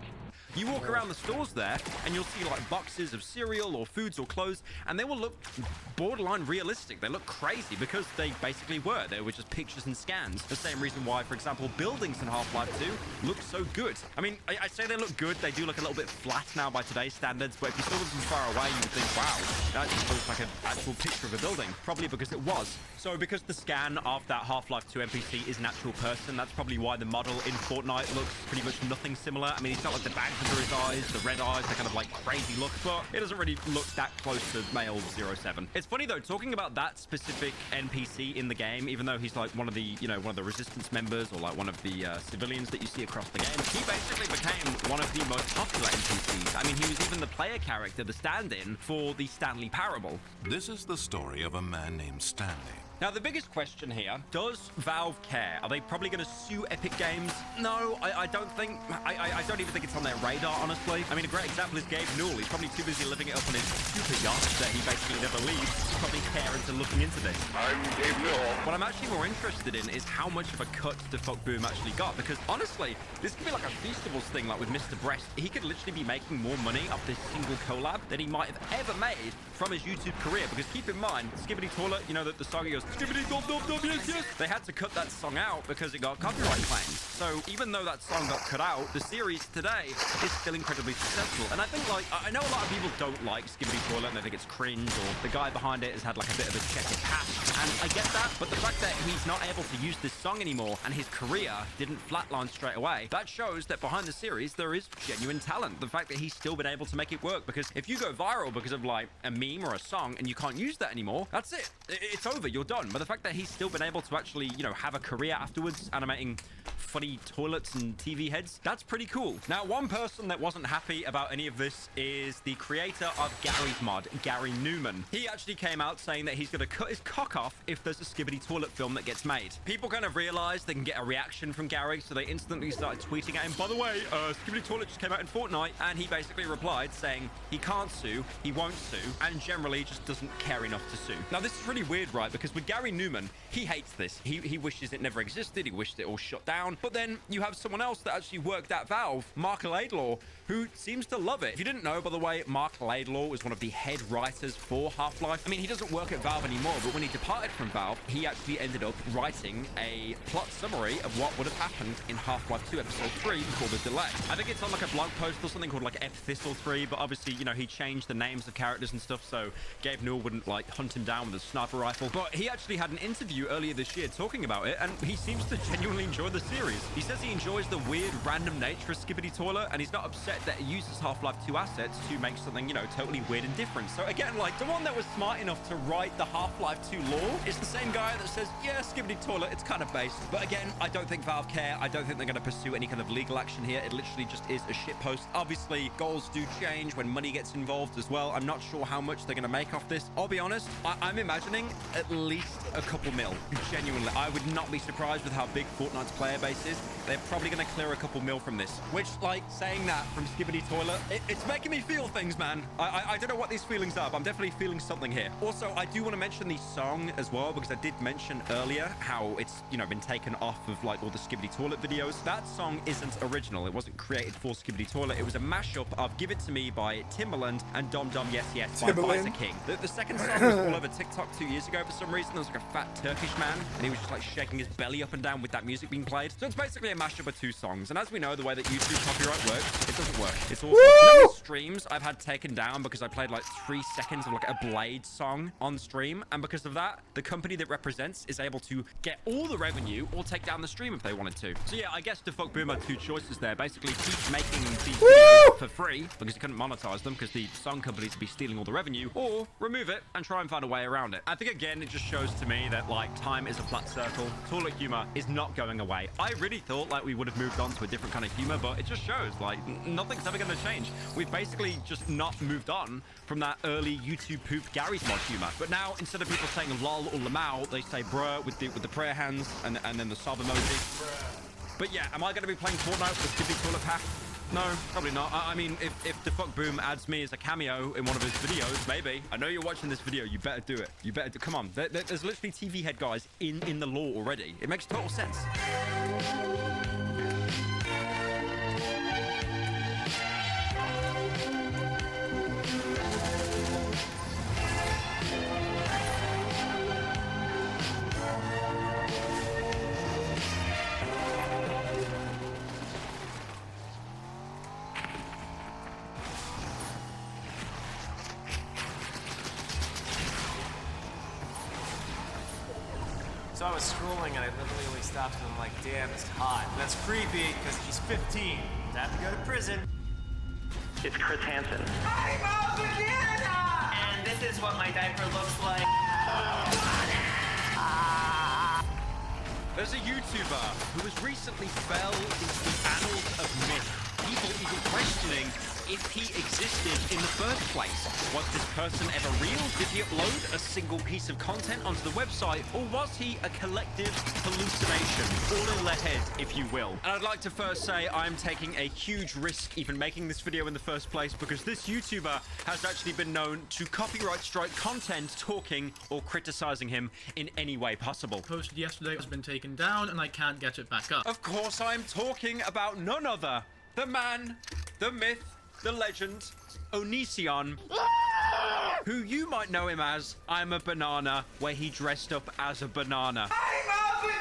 You walk around the stores there and you'll see like boxes of cereal or foods or clothes, and they will look borderline realistic. They look crazy because they basically were. They were just pictures and scans. The same reason why, for example, buildings in Half-Life 2 look so good. I mean, I say they look good. They do look a little bit flat now by today's standards, but if you saw them from far away, you would think, wow, that just looks like an actual picture of a building. Probably because it was. So because the scan of that Half-Life 2 NPC is an actual person, that's probably why the model in Fortnite looks pretty much nothing similar. I mean, he's got like the bags under his eyes, the red eyes, the kind of like crazy look, but it doesn't really look that close to Male 07. It's funny though, talking about that specific NPC in the game, even though he's like one of the, you know, one of the resistance members or like one of the civilians that you see across the game, he basically became one of the most popular NPCs. I mean, he was even the player character, the stand-in for the Stanley Parable. This is the story of a man named Stanley. Now, the biggest question here, does Valve care? Are they probably going to sue Epic Games? No, I don't think, I don't even think it's on their radar, honestly. I mean, a great example is Gabe Newell. He's probably too busy living it up on his super yacht that he basically never leaves. He's probably care into looking into this. I'm Gabe Newell. What I'm actually more interested in is how much of a cut the Fuck Boom actually got, because honestly, this could be like a Feastables thing, like with Mr. Breast. He could literally be making more money off this single collab than he might have ever made from his YouTube career, because keep in mind, Skibbity Toilet, you know, that the song he goes, Skibbity Dub Dub Dub, yes, yes. They had to cut that song out because it got copyright claims. So even though that song got cut out, the series today is still incredibly successful. And I think, like, I know a lot of people don't like Skibbity Toilet and they think it's cringe, or the guy behind it has had like a bit of a checkered past. And I get that, but the fact that he's not able to use this song anymore and his career didn't flatline straight away, that shows that behind the series there is genuine talent. The fact that he's still been able to make it work, because if you go viral because of like a meme or a song and you can't use that anymore, that's it. It's over, you're done. But the fact that he's still been able to actually, you know, have a career afterwards animating funny toilets and TV heads, that's pretty cool. Now, one person that wasn't happy about any of this is the creator of Gary's mod, Gary Newman. He actually came out saying that he's going to cut his cock off if there's a Skibbity Toilet film that gets made. People kind of realized they can get a reaction from Gary, so they instantly started tweeting at him, by the way, Skibbity Toilet just came out in Fortnite, and he basically replied saying he can't sue, he won't sue, and generally just doesn't care enough to sue. Now, this is really weird, right? Because with Gary Newman, he hates this. He wishes it never existed. He wished it all shut down. But then you have someone else that actually worked at Valve, Mark Laidlaw, who seems to love it. If you didn't know, by the way, Mark Laidlaw was one of the head writers for Half-Life. I mean, he doesn't work at Valve anymore, but when he departed from Valve, he actually ended up writing a plot summary of what would have happened in Half-Life 2 Episode 3 before the delay. I think it's on like a blog post or something called like F Thistle 3, but obviously, you know, he changed the names of characters and stuff, so Gabe Newell wouldn't like hunt him down with a sniper rifle. But he actually had an interview earlier this year talking about it, and he seems to genuinely enjoy the series. He says he enjoys the weird, random nature of Skibbity Toilet, and he's not upset that it uses Half-Life 2 assets to make something, you know, totally weird and different. So again, like, the one that was smart enough to write the Half-Life 2 lore is the same guy that says, yeah, Skibbity Toilet, it's kind of based. But again, I don't think Valve care. I don't think they're going to pursue any kind of legal action here. It literally just is a shitpost. Obviously, goals do change when money gets involved as well. I'm not sure how much they're going to make off this. I'll be honest, I'm imagining at least a couple mil. Genuinely, I would not be surprised with how big Fortnite's player base is. They're probably going to clear a couple mil from this. Which, like, saying that from Skibbity Toilet, it's making me feel things, man. I don't know what these feelings are, but I'm definitely feeling something here. Also, I do want to mention the song as well, because I did mention earlier how it's, you know, been taken off of like all the Skibbity Toilet videos. That song isn't original. It wasn't created for Skibbity Toilet. It was a mashup of Give It To Me by Timbaland and Dom Dom Yes Yes by Bison King. The second song was all over TikTok 2 years ago for some reason. There was like a fat Turkish man, and he was just like shaking his belly up and down with that music being played. So it's basically a mashup of two songs. And as we know, the way that YouTube copyright works, it doesn't work. It's awful. You know, streams I've had taken down because I played like 3 seconds of like a Blade song on stream, and because of that, the company that represents is able to get all the revenue or take down the stream if they wanted to. So yeah, I guess the Fuck Boom had 2 choices there. Basically, keep making these videos for free because you couldn't monetize them because the song companies would be stealing all the revenue, or remove it and try and find a way around it. I think again, it just shows to me that like time is a flat circle. Toilet humor is not going away. I really thought like we would have moved on to a different kind of humor, but it just shows like nothing's ever going to change. We've basically just not moved on from that early YouTube poop Gary's mod humor. But now instead of people saying lol or lamau, they say bruh with the prayer hands and then the sob emoji. But yeah, am I going to be playing Fortnite with the Skibbity Toilet pack? No, probably not. I mean, if the Fuck Boom adds me as a cameo in one of his videos, maybe. I know you're watching this video. You better do it. You better do. Come on. There's literally TV head guys in the lore already. It makes total sense. So I was scrolling and I literally stopped and I'm like, damn, it's hot. And that's creepy because she's 15. Time to go to prison. It's Chris Hansen. I'm a banana! And this is what my diaper looks like. There's a YouTuber who has recently fell into the annals of myth. He people even questioning if he existed in the first place. Was this person ever real? Did he upload a single piece of content onto the website, or was he a collective hallucination, all in their head, if you will? And I'd like to first say I'm taking a huge risk even making this video in the first place, because this YouTuber has actually been known to copyright strike content talking or criticizing him in any way possible. Posted yesterday has been taken down and I can't get it back up. Of course, I'm talking about none other, the man, the myth, the legend, Onision, who you might know him as I'm a Banana, where he dressed up as a banana. I'm a banana!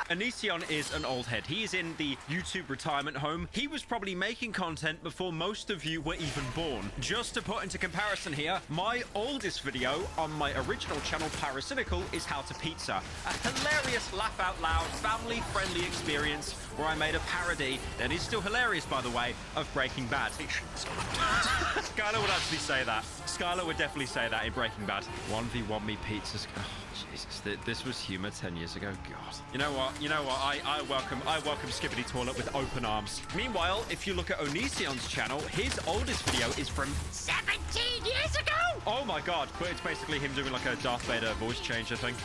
Onision is an old head. He is in the YouTube retirement home. He was probably making content before most of you were even born. Just to put into comparison here, my oldest video on my original channel, Pyrocynical, is How to Pizza. A hilarious laugh out loud, family-friendly experience where I made a parody that is still hilarious, by the way, of Breaking Bad. Skylar would actually say that. Skylar would definitely say that in Breaking Bad. 1v1 me pizzas. Oh, Jesus, this was humor 10 years ago. God. You know what? I welcome Skibbity Toilet with open arms. Meanwhile, if you look at Onision's channel, his oldest video is from 17 years ago! oh my God, but it's basically him doing like a Darth Vader voice change, I think.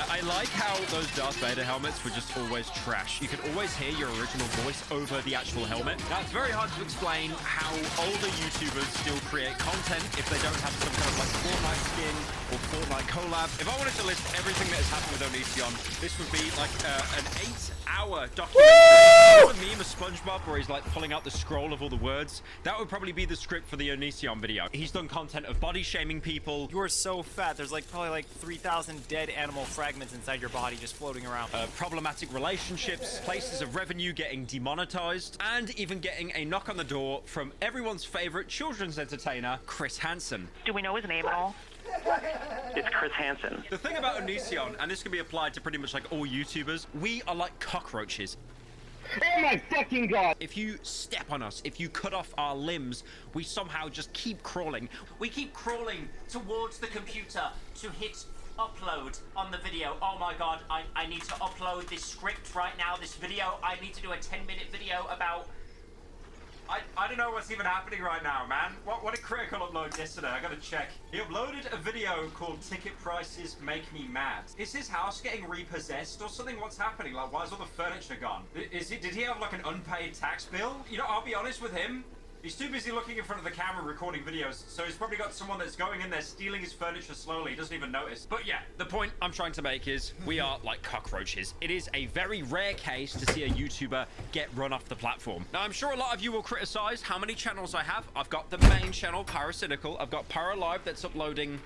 I like how those Darth Vader helmets were just always trash. You could always hear your original voice over the actual helmet. Now, it's very hard to explain how older YouTubers still create content if they don't have some kind of like Fortnite skin or Fortnite collab. If I wanted to list everything that has happened with Onision, this would be like an 8-hour documentary. The meme of SpongeBob where he's like pulling out the scroll of all the words. That would probably be the script for the Onision video. He's done content of body shaming people. You are so fat. There's like probably like 3,000 dead animal fragments inside your body just floating around. Problematic relationships, places of revenue getting demonetized, and even getting a knock on the door from everyone's favorite children's entertainer, Chris Hansen. Do we know his name at all? It's Chris Hansen. The thing about Onision, and this can be applied to pretty much like all YouTubers, we are like cockroaches. Oh my fucking God! If you step on us, if you cut off our limbs, we somehow just keep crawling. We keep crawling towards the computer to hit upload on the video. Oh my God, I need to upload this script right now, this video. I need to do a 10-minute video about... I don't know what's even happening right now, man. What did Critical upload yesterday? I gotta check. He uploaded a video called Ticket Prices Make Me Mad. Is his house getting repossessed or something? What's happening? Like, why is all the furniture gone? Did he have like an unpaid tax bill? You know, I'll be honest with him. He's too busy looking in front of the camera recording videos, so he's probably got someone that's going in there stealing his furniture slowly. He doesn't even notice. But yeah, the point I'm trying to make is we are like cockroaches. It is a very rare case to see a YouTuber get run off the platform. Now, I'm sure a lot of you will criticize how many channels I have. I've got the main channel, Pyrocynical. I've got Pyro that's uploading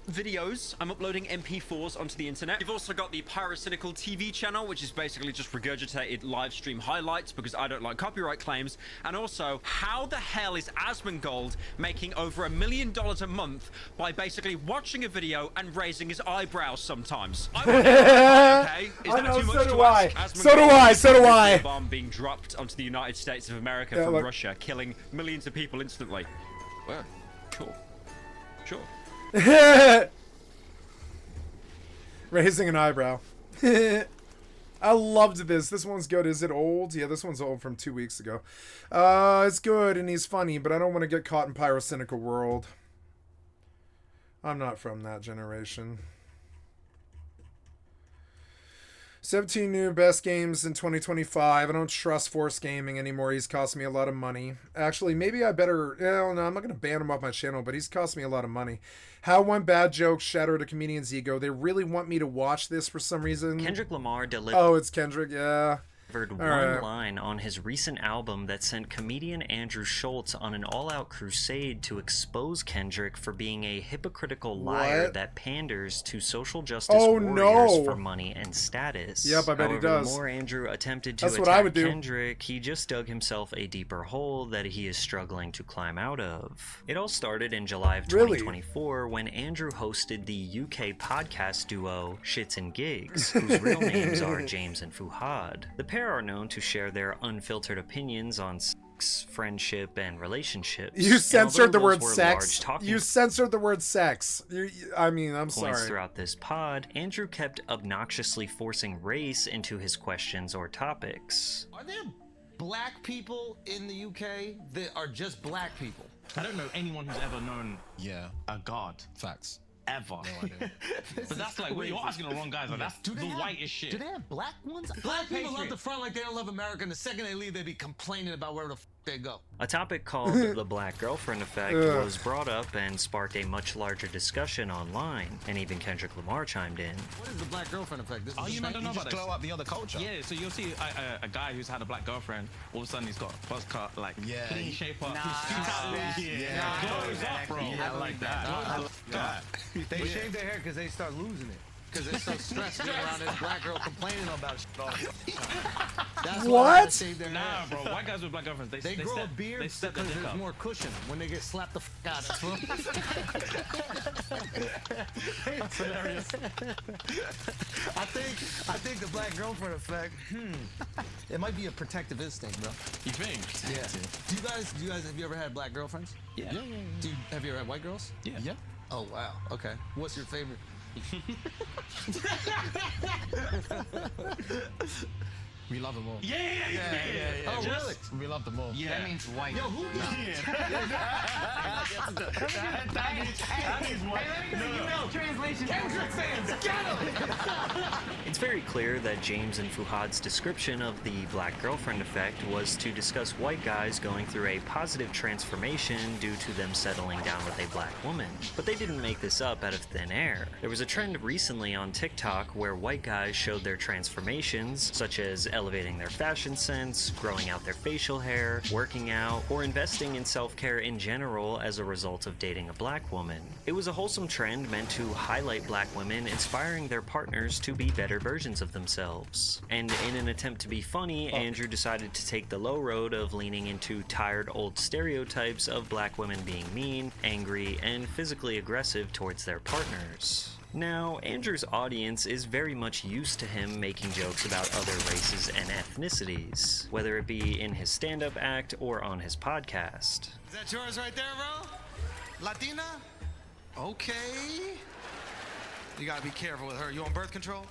videos. I'm uploading MP4s onto the internet. You've also got the Pyrocynical TV channel, which is basically just regurgitated live stream highlights because I don't like copyright claims. And also, how the hell is Asmongold making over $1 million a month by basically watching a video and raising his eyebrows sometimes? Okay, is that too much to ask? So do I. A bomb being dropped onto the United States of America from Russia, killing millions of people instantly. Well, sure. Raising an eyebrow. I loved this. This one's good. Is it old? Yeah, this one's old from 2 weeks ago. It's good and he's funny, but I don't want to get caught in Pyrocynical world. I'm not from that generation. 17 new best games in 2025. I don't trust Force Gaming anymore. He's cost me a lot of money. Actually, maybe I better... No, I'm not going to ban him off my channel, but he's cost me a lot of money. How one bad joke shattered a comedian's ego. They really want me to watch this for some reason. Kendrick Lamar delivered... Oh, it's Kendrick, yeah. One line on his recent album that sent comedian Andrew Schultz on an all-out crusade to expose Kendrick for being a hypocritical liar that panders to social justice warriors for money and status. Yep, I bet he does. The more Andrew attempted to attack Kendrick, he just dug himself a deeper hole that he is struggling to climb out of. It all started in July of 2024 when Andrew hosted the UK podcast duo Shits and Gigs, whose real names are James and Fuhad. The pair are known to share their unfiltered opinions on sex, friendship, and relationships. You censored the word Those were sex. large talking You censored the word sex. I mean, I'm points sorry. throughout this pod, Andrew kept obnoxiously forcing race into his questions or topics. Are there black people in the UK that are just black people? I don't know anyone who's ever known a god. Facts. Ever. No idea. But that's like, you're asking the wrong guys. Like, that's the whitest shit. Do they have black ones? Black people love the front like they don't love America, and the second they leave, they be complaining about wherever the f they go. A topic called the Black Girlfriend Effect was brought up and sparked a much larger discussion online, and even Kendrick Lamar chimed in. What is the Black Girlfriend Effect? This You might not know about this. Glow up the other culture. Yeah, so you'll see a guy who's had a black girlfriend, all of a sudden he's got a buzz cut, like clean shape up, glows up, bro. I like that. They shave their hair because they start losing it. Because they're so stressed being around this black girl complaining about shit all the time. That's What? why they shave their hair. Nah, bro. White guys with black girlfriends, They grow a beard they step because their dick there's up. more cushion when they get slapped the f out of That's hilarious. I think the Black Girlfriend Effect, it might be a protective instinct, bro. You think? Yeah. Do you guys have you ever had black girlfriends? Yeah. Have you ever had white girls? Yeah. Oh wow. Okay. What's your favorite? We love them all. Yeah. Oh really? We love them all. Yeah. That means white. Yo, who That means white. Translation. Kendrick fans, get him! It's very clear that James and Fuhad's description of the Black Girlfriend Effect was to discuss white guys going through a positive transformation due to them settling down with a black woman. But they didn't make this up out of thin air. There was a trend recently on TikTok where white guys showed their transformations, such as elevating their fashion sense, growing out their facial hair, working out, or investing in self-care in general as a result of dating a black woman. It was a wholesome trend meant to highlight black women, inspiring their partners to be better versions of themselves. And in an attempt to be funny, Andrew decided to take the low road of leaning into tired old stereotypes of black women being mean, angry, and physically aggressive towards their partners. Now, Andrew's audience is very much used to him making jokes about other races and ethnicities, whether it be in his stand-up act or on his podcast. Is that yours right there, bro? Latina? Okay. You gotta be careful with her. You on birth control?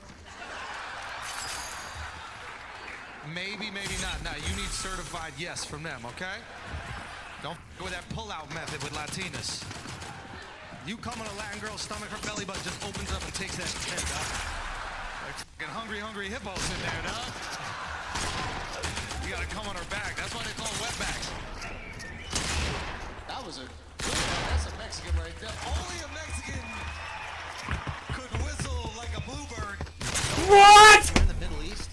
Maybe not. Nah, you need certified yes from them, okay? Don't f with that pull-out method with Latinas. You come on a Latin girl's stomach, her belly button just opens up and takes that shit, dog. Like f***ing hungry hippos in there, dog. You gotta come on her back. That's why they call them wetbacks. That was a good one. That's a Mexican right there. Only a Mexican could whistle like a bluebird. What? We're in the Middle East.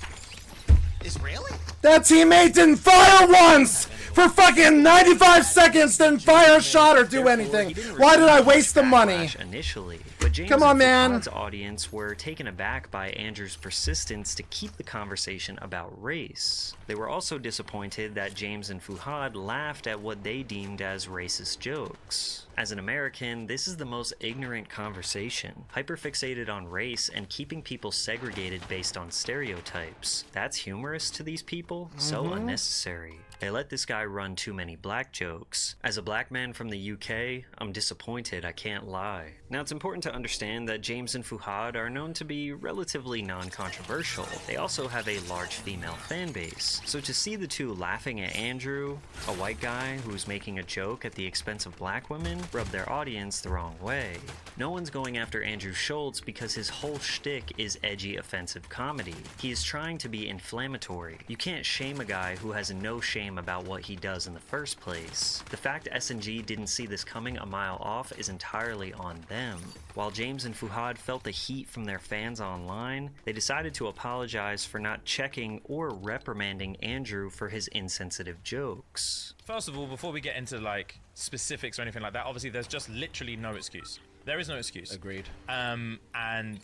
Israeli? That teammate didn't fire once! For fucking 95 seconds, didn't fire a shot or do anything. Why did I waste the money? Initially, but James Come on, and man. Fuhad's audience were taken aback by Andrew's persistence to keep the conversation about race. They were also disappointed that James and Fuhad laughed at what they deemed as racist jokes. As an American, this is the most ignorant conversation, hyperfixated on race and keeping people segregated based on stereotypes. That's humorous to these people? So unnecessary. They let this guy run too many black jokes. As a black man from the UK, I'm disappointed, I can't lie. Now it's important to understand that James and Fuhad are known to be relatively non-controversial. They also have a large female fan base. So to see the two laughing at Andrew, a white guy who's making a joke at the expense of black women, rub their audience the wrong way. No one's going after Andrew Schultz because his whole shtick is edgy, offensive comedy. He is trying to be inflammatory. You can't shame a guy who has no shame about what he does in the first place. The fact SNG didn't see this coming a mile off is entirely on them. While James and Fuhad felt the heat from their fans online, they decided to apologize for not checking or reprimanding Andrew for his insensitive jokes. First of all, before we get into like specifics or anything like that, obviously there's just literally no excuse. There is no excuse. Agreed. And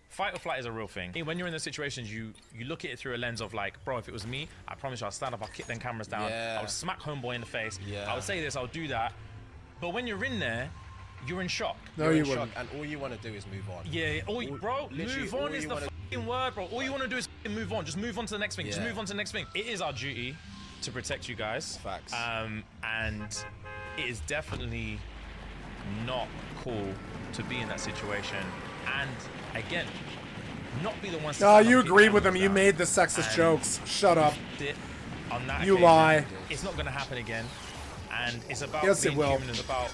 fight or flight is a real thing. When you're in those situations, you look at it through a lens of like, bro, if it was me, I promise you I'll stand up, I'll kick them cameras down, I would smack homeboy in the face, I would say this, I'll do that. But when you're in there, you're in shock. No, you wouldn't. Shock, and all you want to do is move on. Yeah, bro, move on is the fucking word, bro. All you want to do is fucking move on. Just move on to the next thing. Just move on to the next thing. It is our duty to protect you guys. Facts. And it is definitely not cool to be in that situation. And again, not be the ones. Oh, you agreed with him. You made the sexist jokes. Shut up. On that You occasion, lie. It's not going to happen again. And it's about Yes, it being will. human. It's about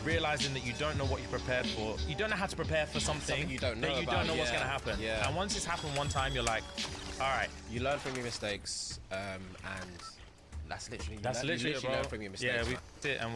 realizing that you don't know what you're prepared for. You don't know how to prepare for something you don't know that you about. don't know what's Yeah. going to happen. Yeah. And once it's happened one time, you're like, all right. You learn from your mistakes, and that's literally. That's you literally learn from your mistakes. Yeah, we did, and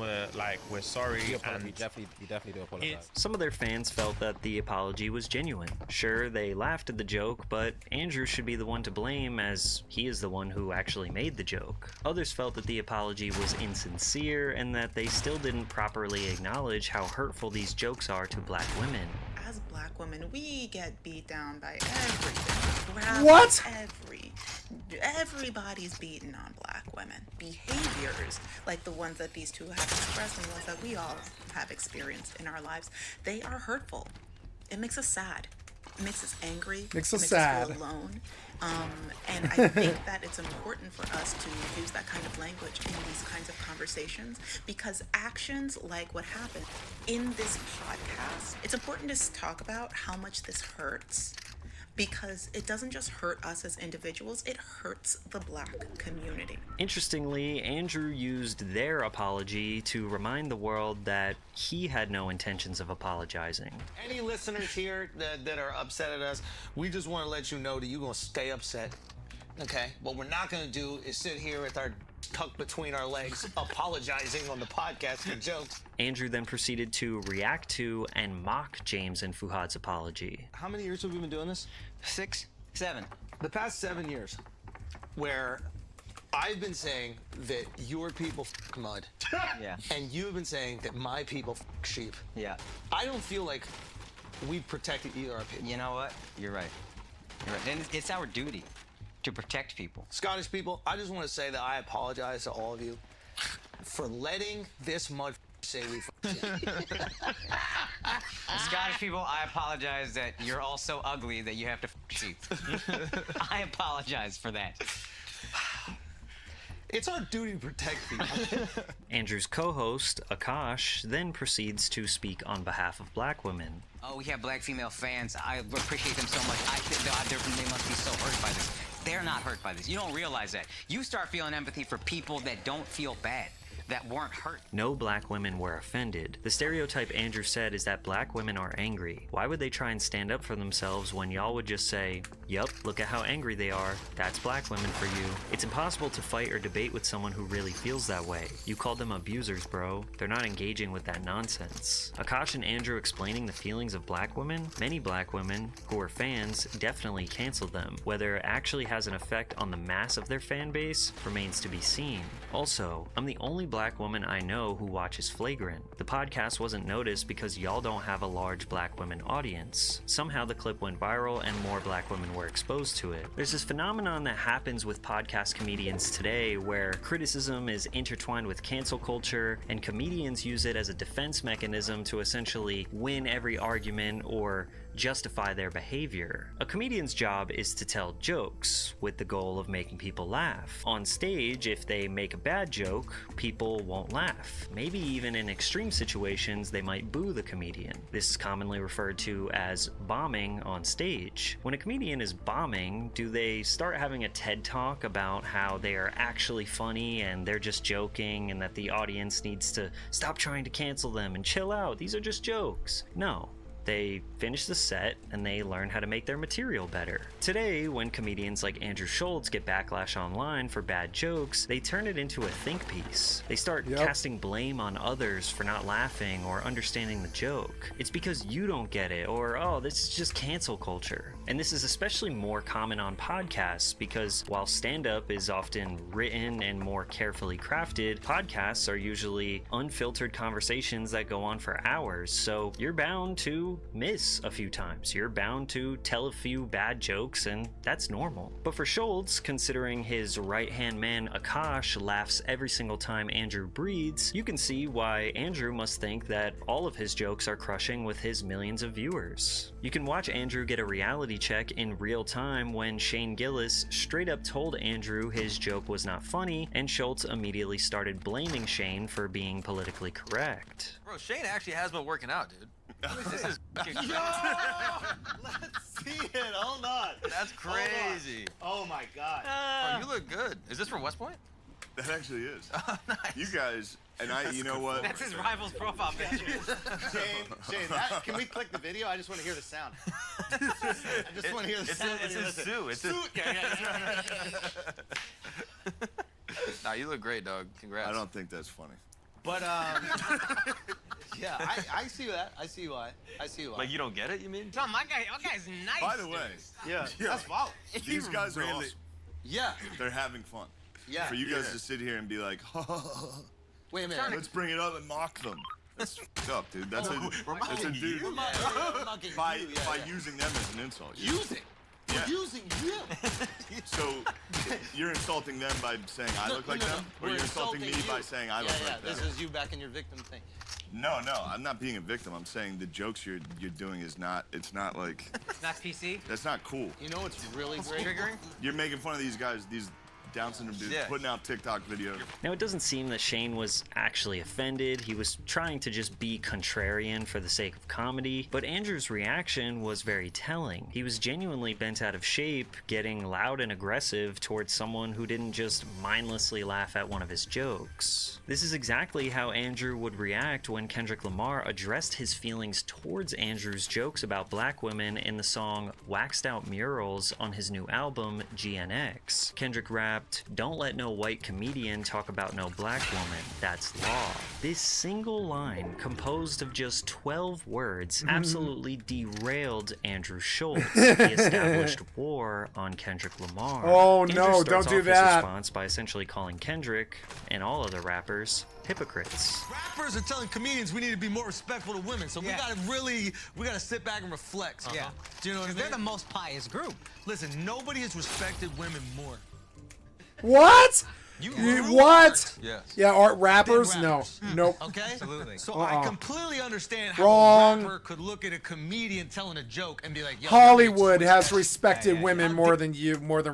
we're sorry. You And definitely do apologize. Some of their fans felt that the apology was genuine. Sure, they laughed at the joke, but Andrew should be the one to blame as he is the one who actually made the joke. Others felt that the apology was insincere and that they still didn't properly acknowledge how hurtful these jokes are to black women. As black women, we get beat down by everything. What? Everybody's beaten on black women. Behaviors like the ones that these two have expressed and the ones that we all have experienced in our lives, they are hurtful. It makes us sad. It makes us angry. Makes it us makes sad. us feel alone. And I think that it's important for us to use that kind of language in these kinds of conversations, because actions like what happened in this podcast, it's important to talk about how much this hurts, because it doesn't just hurt us as individuals, it hurts the black community. Interestingly, Andrew used their apology to remind the world that he had no intentions of apologizing. Any listeners here that are upset at us, we just want to let you know that you're going to stay upset. Okay? What we're not going to do is sit here with our tucked between our legs apologizing on the podcast for jokes. Andrew then proceeded to react to and mock James and Fuhad's apology. How many years have we been doing this? 6, 7. The past 7 years, where I've been saying that your people f*** mud. Yeah. And you've been saying that my people f*** sheep. Yeah. I don't feel like we've protected either of our people. You know what? You're right. You're right. And it's our duty to protect people. Scottish people, I just want to say that I apologize to all of you for letting this mud say we Scottish people, I apologize that you're all so ugly that you have to sheep. I apologize for that. It's our duty to protect people. Andrew's co-host, Akash, then proceeds to speak on behalf of black women. Oh, we have black female fans. I appreciate them so much. They must be so hurt by this. They're not hurt by this. You don't realize that. You start feeling empathy for people that don't feel bad, that weren't hurt. No black women were offended. The stereotype Andrew said is that black women are angry. Why would they try and stand up for themselves when y'all would just say, yup, look at how angry they are. That's black women for you. It's impossible to fight or debate with someone who really feels that way. You called them abusers, bro. They're not engaging with that nonsense. Akash and Andrew explaining the feelings of black women. Many black women who are fans definitely canceled them. Whether it actually has an effect on the mass of their fan base remains to be seen. Also, I'm the only black woman I know who watches Flagrant. The podcast wasn't noticed because y'all don't have a large black women audience. Somehow the clip went viral and more black women were exposed to it. There's this phenomenon that happens with podcast comedians today where criticism is intertwined with cancel culture and comedians use it as a defense mechanism to essentially win every argument or justify their behavior. A comedian's job is to tell jokes with the goal of making people laugh. On stage, if they make a bad joke, people won't laugh. Maybe even in extreme situations, they might boo the comedian. This is commonly referred to as bombing on stage. When a comedian is bombing, do they start having a TED talk about how they are actually funny and they're just joking and that the audience needs to stop trying to cancel them and chill out? These are just jokes. No. They finish the set and they learn how to make their material better. Today, when comedians like Andrew Schultz get backlash online for bad jokes, they turn it into a think piece. They start casting blame on others for not laughing or understanding the joke. It's because you don't get it, or oh, this is just cancel culture. And this is especially more common on podcasts because while stand-up is often written and more carefully crafted, podcasts are usually unfiltered conversations that go on for hours, so you're bound to to miss a few times. You're bound to tell a few bad jokes, and that's normal. But for Schultz, considering his right-hand man Akash laughs every single time Andrew breathes, you can see why Andrew must think that all of his jokes are crushing with his millions of viewers. You can watch Andrew get a reality check in real time when Shane Gillis straight up told Andrew his joke was not funny, and Schultz immediately started blaming Shane for being politically correct. Bro, Shane actually has been working out, dude. This is fucking crazy. Let's see it. Hold on. That's crazy. Oh my god. Bro, you look good. Is this from West Point? That actually is. Oh, nice. You guys, and you know what? That's his rival's profile picture. Shane, can we click the video? I just want to hear the sound. I just want to hear the sound. It's a Sue. It's Sue. Nah, you look great, dog. Congrats. I don't think that's funny. But yeah, I see that. I see why. Like you don't get it? You mean? John, my guy's nice. By the way, that's wild. These guys are awesome. Yeah, they're having fun. Yeah. For you guys to sit here and be like, wait a minute, let's bring it up and mock them. That's fucked up, dude. That's a dude. By using them as an insult. Using you. So you're insulting them by saying I look like them, or you're insulting me by saying I look like them? This is you back in your victim thing. No, I'm not being a victim. I'm saying the jokes you're doing is not. It's not like. It's not PC. That's not cool. You know what's really great? Triggering? You're making fun of these guys. These Down syndrome dudes putting out TikTok videos. Now, it doesn't seem that Shane was actually offended. He was trying to just be contrarian for the sake of comedy, but Andrew's reaction was very telling. He was genuinely bent out of shape, getting loud and aggressive towards someone who didn't just mindlessly laugh at one of his jokes. This is exactly how Andrew would react when Kendrick Lamar addressed his feelings towards Andrew's jokes about black women in the song Waxed Out Murals on his new album, GNX. Kendrick rapped, "Don't let no white comedian talk about no black woman. That's law." This single line, composed of just 12 words, absolutely derailed Andrew Schultz. He established war on Kendrick Lamar. Oh Andrew no, starts don't do off his that. response by essentially calling Kendrick and all other rappers hypocrites. Rappers are telling comedians we need to be more respectful to women, so we gotta sit back and reflect. Yeah. Do you know what I mean? They're the most pious group. Listen, nobody has respected women more. What? What? Yes. Yeah, art rappers? No. Nope. Okay? Absolutely. So I completely understand how Wrong. a rapper could look at a comedian telling a joke and be like, yo, Hollywood has respected women more than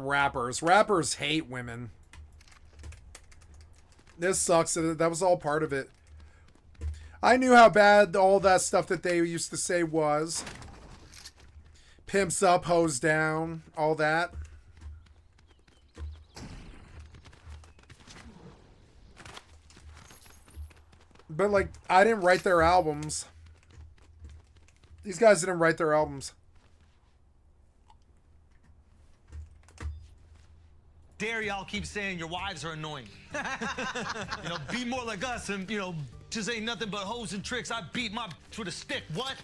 rappers. Rappers hate women. This sucks. That was all part of it. I knew how bad all that stuff that they used to say was. Pimps up, hoes down, all that. But, like, I didn't write their albums. These guys didn't write their albums. dare y'all keep saying your wives are annoying. You know, be more like us and, you know, just ain't nothing but hoes and tricks. I beat my with a stick. What?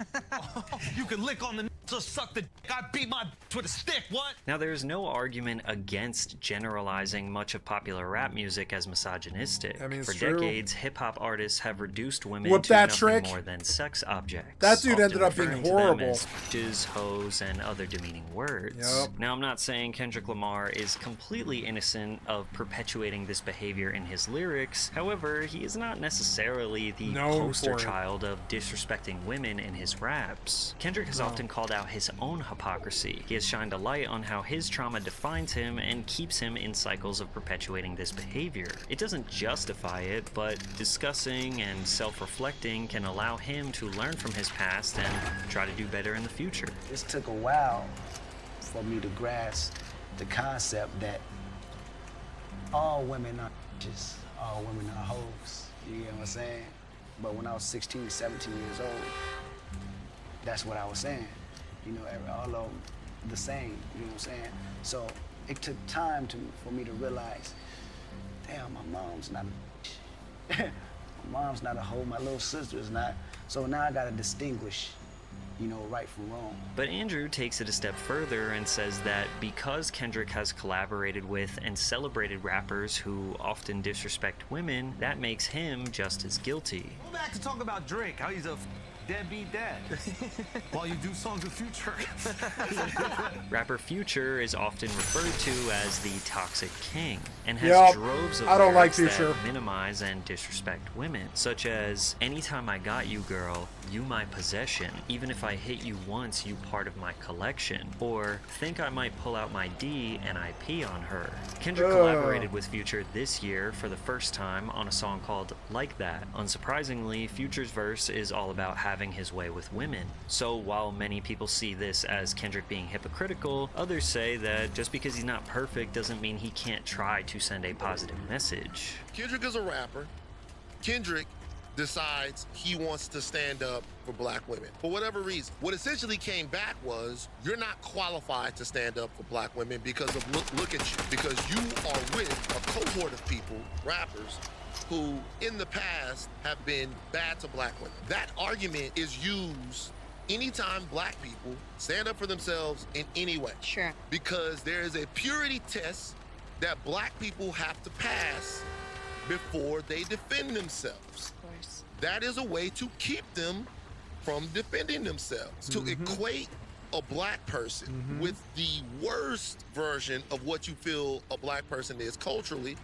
You can lick on the or suck the dick. I beat my with a stick. What? Now, there's no argument against generalizing much of popular rap music as misogynistic. I mean, it's For true. decades, hip-hop artists have reduced women Whoop to that nothing trick. more than sex objects. That dude often ended up being referring to them horrible. as bitches, hoes, and other demeaning words. Yep. Now, I'm not saying Kendrick Lamar is completely innocent of perpetuating this behavior in his lyrics. However, he is not necessarily the Known poster for it. child of disrespecting women in his raps. Kendrick has No. often called out his own hypocrisy. He has shined a light on how his trauma defines him and keeps him in cycles of perpetuating this behavior. It doesn't justify it, but discussing and self-reflecting can allow him to learn from his past and try to do better in the future. This took a while for me to grasp the concept that all women are just all women are hoes. You get what I'm saying? But when I was 16, 17 years old, that's what I was saying. You know, all of them the same, you know what I'm saying? So it took time for me to realize, damn, my mom's not a bitch. My mom's not a hoe, my little sister is not. So now I gotta distinguish, you know, right from wrong. But Andrew takes it a step further and says that because Kendrick has collaborated with and celebrated rappers who often disrespect women, that makes him just as guilty. Go back to talk about Drake, how he's a deadbeat dad. While you do songs with Future. Rapper Future is often referred to as the Toxic King and has droves of I don't like lyrics Future. that minimize and disrespect women, such as, anytime I got you, girl, you my possession. Even if I hit you once, you part of my collection. Or, think I might pull out my D and I pee on her. Kendrick collaborated with Future this year for the first time on a song called Like That. Unsurprisingly, Future's verse is all about having his way with women. So while many people see this as Kendrick being hypocritical, others say that just because he's not perfect doesn't mean he can't try to send a positive message. Kendrick is a rapper. Kendrick decides he wants to stand up for black women for whatever reason. What essentially came back was, you're not qualified to stand up for black women because of look at you, because you are with a cohort of people, rappers, who in the past have been bad to black women. That argument is used anytime black people stand up for themselves in any way. Sure. Because there is a purity test that black people have to pass before they defend themselves. Of course. That is a way to keep them from defending themselves. To equate a black person with the worst version of what you feel a black person is culturally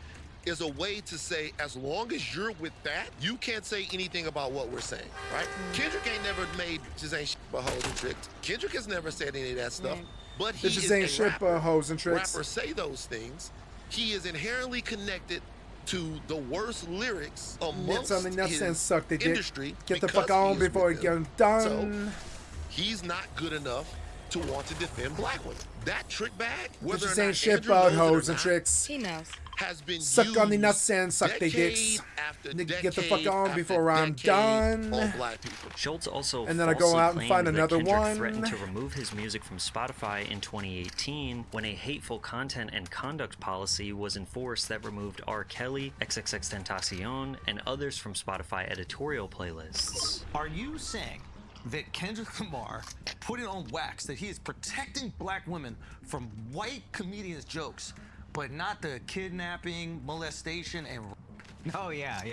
is a way to say, as long as you're with that, you can't say anything about what we're saying, right? Kendrick ain't never made just ain't shit but hoes and tricks. Kendrick has never said any of that stuff, but he Bitches is ain't a shit rapper. but hoes and tricks. Rappers say those things. He is inherently connected to the worst lyrics amongst something that his says suck the dick. industry. Get the because fuck he on is before with you them. get done. So, he's not good enough to want to defend black women. That trick bag, whether or Bitches not ain't shit Andrew but knows it or hoes and not, tricks. He knows. has been Suck on the used nuts and suck they decade dicks. after Nigga, get the decade fuck on after before I'm decade done. on black people. Schultz also And then I go falsely out and claimed find that another Kendrick one. threatened to remove his music from Spotify in 2018 when a hateful content and conduct policy was enforced that removed R. Kelly, XXXTentacion, and others from Spotify editorial playlists. Are you saying that Kendrick Lamar put it on wax that he is protecting black women from white comedians' jokes, but not the kidnapping, molestation, and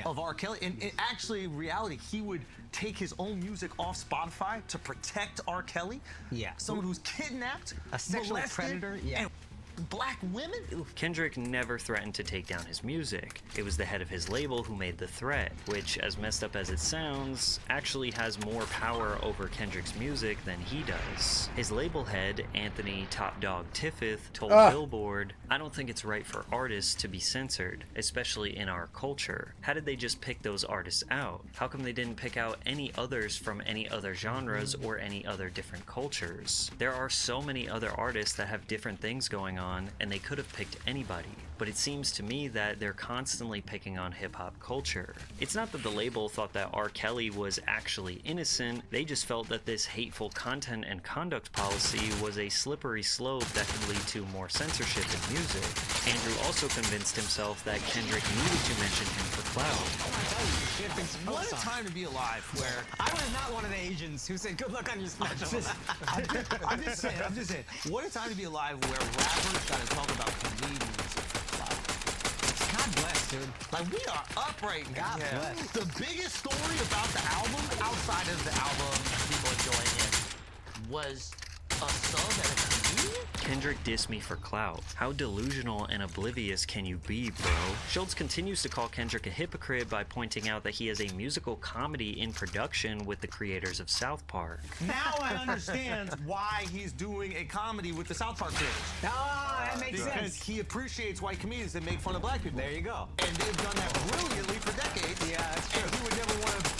of R. Kelly? And actually, in reality, he would take his own music off Spotify to protect R. Kelly? Yeah. Someone who's kidnapped, A sexual molested, predator, yeah. and black women? Kendrick never threatened to take down his music. It was the head of his label who made the threat, which, as messed up as it sounds, actually has more power over Kendrick's music than he does. His label head, Anthony Top Dog Tiffith, told Billboard, "I don't think it's right for artists to be censored, especially in our culture. How did they just pick those artists out? How come they didn't pick out any others from any other genres or any other different cultures? There are so many other artists that have different things going on, and they could have picked anybody. But it seems to me that they're constantly picking on hip-hop culture. It's not that the label thought that R. Kelly was actually innocent, they just felt that this hateful content and conduct policy was a slippery slope that could lead to more censorship in music. Andrew also convinced himself that Kendrick needed to mention him for clout. What a time to be alive where I was not one of the Asians who said, good luck on your special. I'm just saying. What a time to be alive where rappers gotta talk about comedians for clout. God bless, dude. Like, we are up right now. God bless. The biggest story about the album, outside of the album and people enjoying it, was a sub at a comedian? Kendrick dissed me for clout. How delusional and oblivious can you be, bro? Schultz continues to call Kendrick a hypocrite by pointing out that he has a musical comedy in production with the creators of South Park. Now I understand why he's doing a comedy with the South Park creators. Ah, that makes because sense. he appreciates white comedians that make fun of black people. There you go. And they've done that brilliantly for decades. Yeah, that's true. And he would never want to,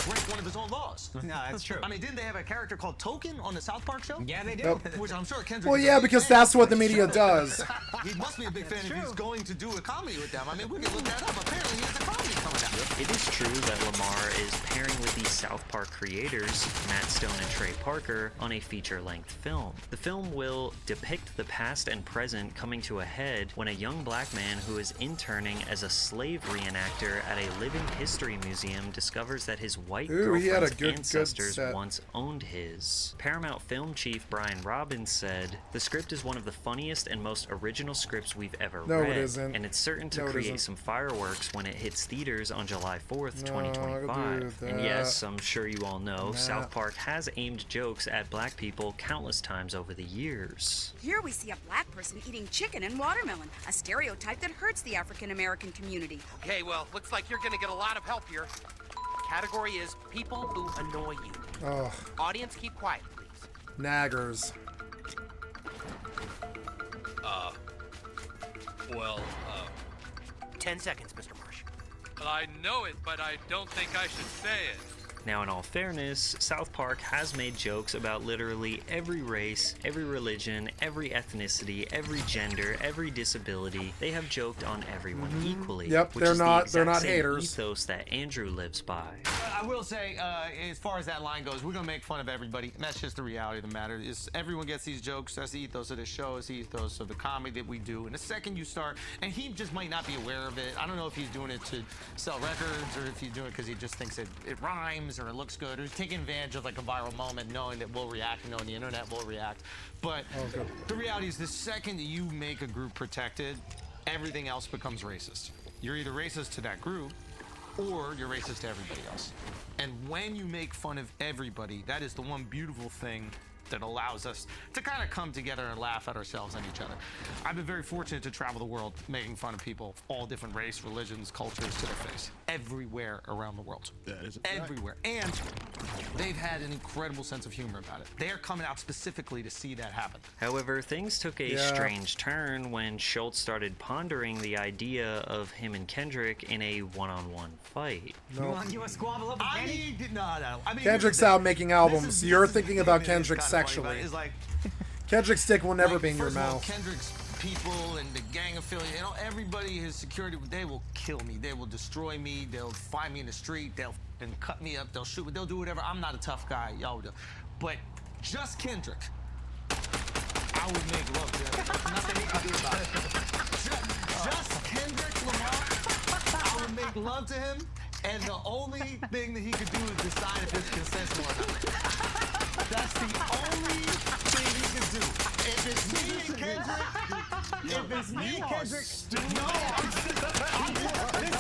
break one of his own laws. No, that's true. I mean, didn't they have a character called Token on the South Park show? Yeah, they do. Yep. Which I'm sure Kendrick Well, is yeah, a big because fan. that's what the media does. He must be a big fan if he's going to do a comedy with them. I mean, we can look that up. Apparently, he has a comedy coming out. It is true that Lamar is pairing with the South Park creators, Matt Stone and Trey Parker, on a feature-length film. The film will depict the past and present coming to a head when a young black man who is interning as a slave reenactor at a living history museum discovers that his white Ooh, he had a girlfriend's good ancestors set. once owned his. Paramount film chief Brian Robbins said, "The script is one of the funniest and most original scripts we've ever No, it read, isn't. and it's certain to No, it create isn't. some fireworks when it hits theaters on July 4th, No, I agree 2025. with And that. yes, I'm sure you all know, Nah. South Park has aimed jokes at black people countless times over the years. Here we see a black person eating chicken and watermelon, a stereotype that hurts the African American community. Okay, well, looks like you're gonna get a lot of help here. Category is people who annoy you. Ugh. Audience, keep quiet, please. Naggers. Well, 10 seconds, Mr. Marsh. Well, I know it, but I don't think I should say it. Now, in all fairness, South Park has made jokes about literally every race, every religion, every ethnicity, every gender, every disability. They have joked on everyone equally. Yep, which they're is not- the they're exact not same haters. ethos that Andrew lives by. I will say, as far as that line goes, we're gonna make fun of everybody, and that's just the reality of the matter. Is everyone gets these jokes? That's the ethos of the show. It's the ethos of the comedy that we do. And the second you start, and he just might not be aware of it. I don't know if he's doing it to sell records or if he's doing it because he just thinks it rhymes or it looks good, or he's taking advantage of like a viral moment, knowing that we'll react, knowing the internet will react. But the reality is, the second that you make a group protected, everything else becomes racist. You're either racist to that group, or you're racist to everybody else. And when you make fun of everybody, that is the one beautiful thing that allows us to kind of come together and laugh at ourselves and each other. I've been very fortunate to travel the world making fun of people of all different race, religions, cultures to their face. Everywhere around the world. That is a fact. Everywhere. And they've had an incredible sense of humor about it. They're coming out specifically to see that happen. However, things took a strange turn when Schultz started pondering the idea of him and Kendrick in a one-on-one fight. You want to squabble up with Kenny? No. I mean, Kendrick's out making albums. You're thinking about Kendrick sexually. It's like Kendrick's dick will never like, be in your first of all, mouth. Kendrick's people and the gang affiliate, everybody, his security, they will kill me. They will destroy me. They'll find me in the street. They'll f***ing cut me up. They'll shoot me. They'll do whatever. I'm not a tough guy. Y'all do. But just Kendrick, I would make love to him. Nothing he can do about it. Just Kendrick Lamar, I would make love to him, and the only thing that he could do is decide if it's consensual or not. That's the only thing he can do. If it's me and Kendrick, this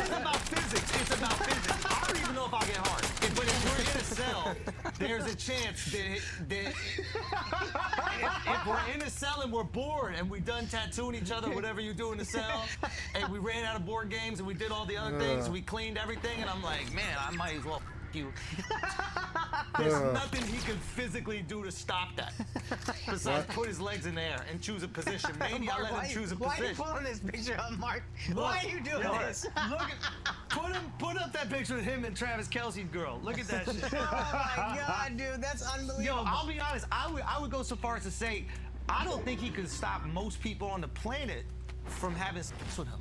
is about physics. It's about physics. I don't even know if I'll get hard. But if we're in a cell, there's a chance that if we're in a cell and we're bored and we done tattooing each other, whatever you do in the cell, and we ran out of board games and we did all the other things, we cleaned everything, and I'm like, man, I might as well f*** you. There's nothing he can physically do to stop that. Besides put his legs in the air and choose a position. Maybe I'll let him choose a Why are you position. pulling this picture up, Mark? Why are you doing this? Look at, put up that picture of him and Travis Kelce's girl. Look at that shit. Oh my god, dude, that's unbelievable. Yo, I'll be honest, I would go so far as to say, I don't think he could stop most people on the planet from having sex with him.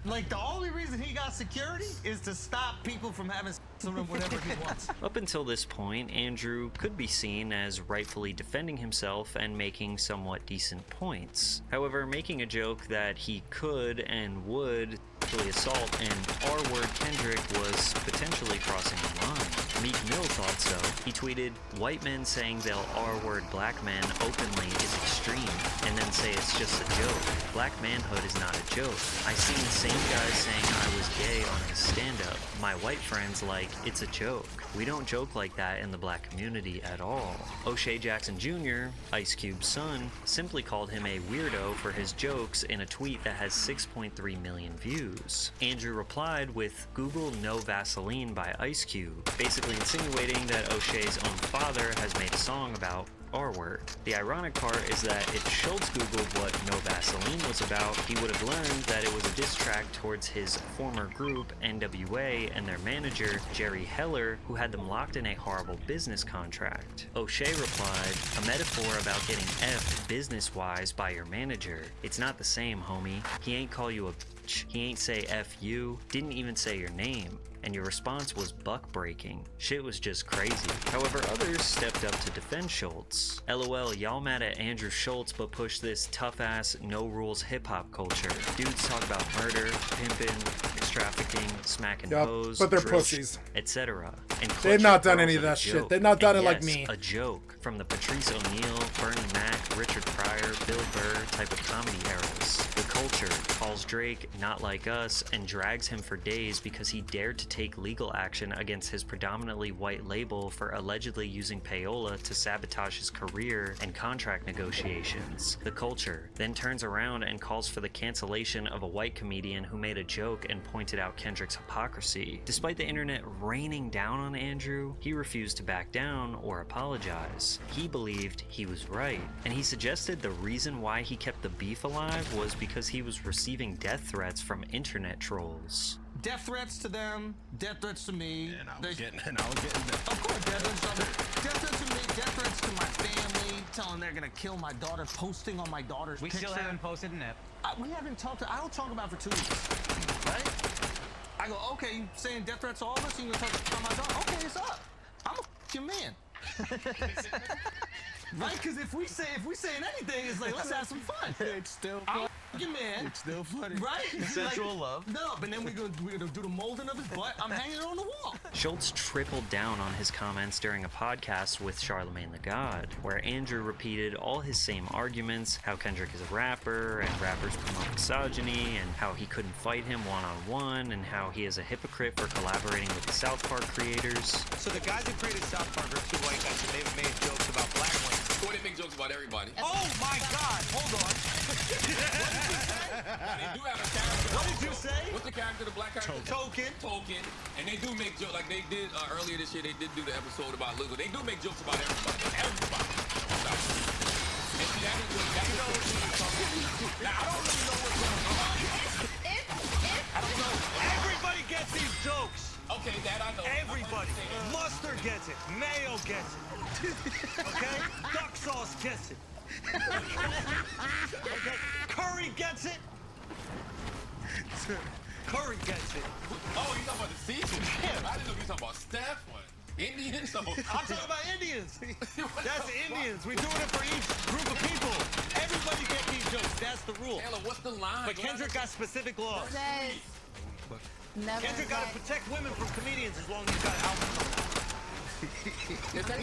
Like, the only reason he got security is to stop people from having sex with him whenever he wants. Up until this point, Andrew could be seen as rightfully defending himself and making somewhat decent points. However, making a joke that he could and would sexually assault an R-word Kendrick was potentially crossing the line. Meek Mill thought so. He tweeted, "White men saying they'll R-word black men openly is extreme, and then say it's just a joke. Black manhood is not a joke. I seen the same guy saying I was gay on his stand-up. My white friends like, it's a joke. We don't joke like that in the black community at all." O'Shea Jackson Jr., Ice Cube's son, simply called him a weirdo for his jokes in a tweet that has 6.3 million views. Andrew replied with "Google No Vaseline" by Ice Cube, basically insinuating that O'Shea's own father has made a song about R-word. The ironic part is that if Schultz Googled what No Vaseline was about, he would have learned that it was a diss track towards his former group, NWA, and their manager, Jerry Heller, who had them locked in a horrible business contract. O'Shea replied, "A metaphor about getting effed business-wise by your manager. It's not the same, homie. He ain't call you a bitch. He ain't say F you, didn't even say your name. and your response was buck-breaking. Shit was just crazy. However, others stepped up to defend Schultz. LOL, y'all mad at Andrew Schultz but push this tough-ass, no-rules hip-hop culture. Dudes talk about murder, pimping, trafficking, smacking hoes, but they're drill, pussies. etc. And They've not done Clutch any of Girls that a shit. joke. They've not done And it like yes, me. a joke from the Patrice O'Neal, Bernie Mac, Richard Pryor, Bill Burr type of comedy eras. The culture calls Drake not like us and drags him for days because he dared to take legal action against his predominantly white label for allegedly using payola to sabotage his career and contract negotiations. The culture then turns around and calls for the cancellation of a white comedian who made a joke and pointed out Kendrick's hypocrisy. Despite the internet raining down on Andrew, he refused to back down or apologize. He believed he was right, and he suggested the reason why he kept the beef alive was because he was receiving death threats from internet trolls. Death threats to them, death threats to me. And I was getting that. Of course, death threats to me, death threats to my family, telling they're gonna kill my daughter, posting on my daughter's We picture. still haven't posted in it. We haven't talked. I don't talk about it for 2 weeks, right? I go, okay, you saying death threats to all of us? You gonna talk about my daughter? Okay, it's up. I'm your man. Right? Because if we saying anything, it's like let's have some fun. It's still fun. I'm your man. It's still funny. Right? Consensual Like, love. No, but then we're gonna do the molding of his butt. I'm hanging it on the wall. Schultz tripled down on his comments during a podcast with Charlemagne the God, where Andrew repeated all his same arguments, how Kendrick is a rapper, and rappers promote misogyny, and how he couldn't fight him one-on-one, and how he is a hypocrite for collaborating with the South Park creators. So the guys who created South Park are two white guys, and they've made jokes about black women. Or they make jokes about everybody. Oh my God! Hold on. They do have a character. What did you say? What's the character, the black character? Token. And they do make jokes, like they did earlier this year, they did do the episode about Lizzo. They do make jokes about everybody. Everybody. And see, that is what, now, I don't really know what's going on. I don't know. Everybody gets these jokes. Okay, that I know. Everybody. Mustard gets it. Mayo gets it. Okay? Duck sauce gets it. Okay? Curry gets it. Curry gets it. Oh, you talking about the season? Yeah. I didn't know you talking about Steph or Indians. I'm talking about Indians. That's Indians. We're doing it for each group of people. Everybody gets these jokes. That's the rule. Taylor, what's the line? But Kendrick got specific laws. Kendrick got to protect women from comedians as long as he's got outfits on. Listen,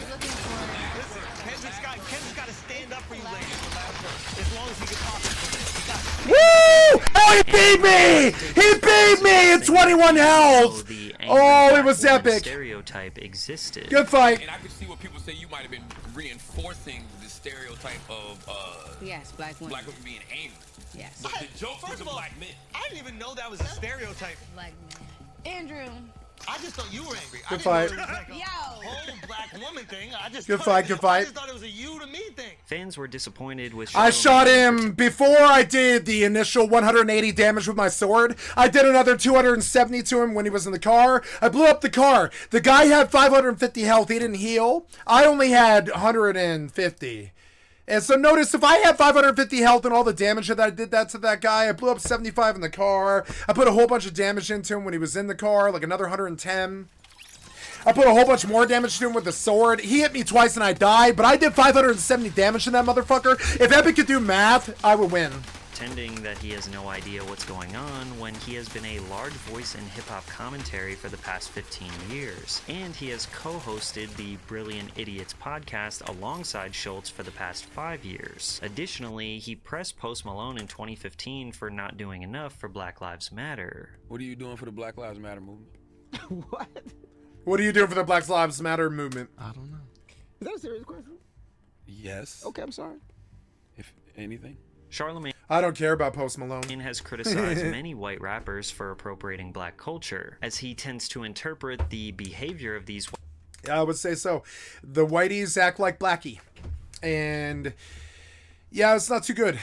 Kendrick's got to stand up for you ladies. As long as he can possibly. Woo! Oh, he beat me! He beat me at 21 health! Oh, it was epic. Stereotype existed. Good fight. And I could see what people say you might have been reinforcing the stereotype of yes, black women. Black women being angry. Yes. But the joke was a black men. I didn't even know that was a stereotype. Black men. Andrew. I just thought you were angry. Good I fight. didn't know it was like a whole black woman thing. I just Good thought fight, good fight. I just thought it was a you to me thing. Fans were disappointed with I shot him before I did the initial 180 damage with my sword. I did another 270 to him when he was in the car. I blew up the car. The guy had 550 health. He didn't heal. I only had 150. And so notice if I had 550 health and all the damage that I did that to that guy, I blew up 75 in the car. I put a whole bunch of damage into him when he was in the car, like another 110. I put a whole bunch more damage to him with the sword. He hit me twice and I died, but I did 570 damage to that motherfucker. If Epic could do math, I would win. Pretending that he has no idea what's going on when he has been a large voice in hip-hop commentary for the past 15 years, and he has co-hosted the Brilliant Idiots podcast alongside Schultz for the past 5 years. Additionally, he pressed Post Malone in 2015 for not doing enough for Black Lives Matter. What are you doing for the Black Lives Matter movement? What are you doing for the Black Lives Matter movement? I don't know. Is that a serious question? Yes. Okay, I'm sorry. If anything. Charlemagne I don't care about Post Malone. has criticized many white rappers for appropriating black culture, as he tends to interpret the behavior of these. Yeah, I would say so. The whiteys act like blackie. And yeah, it's not too good.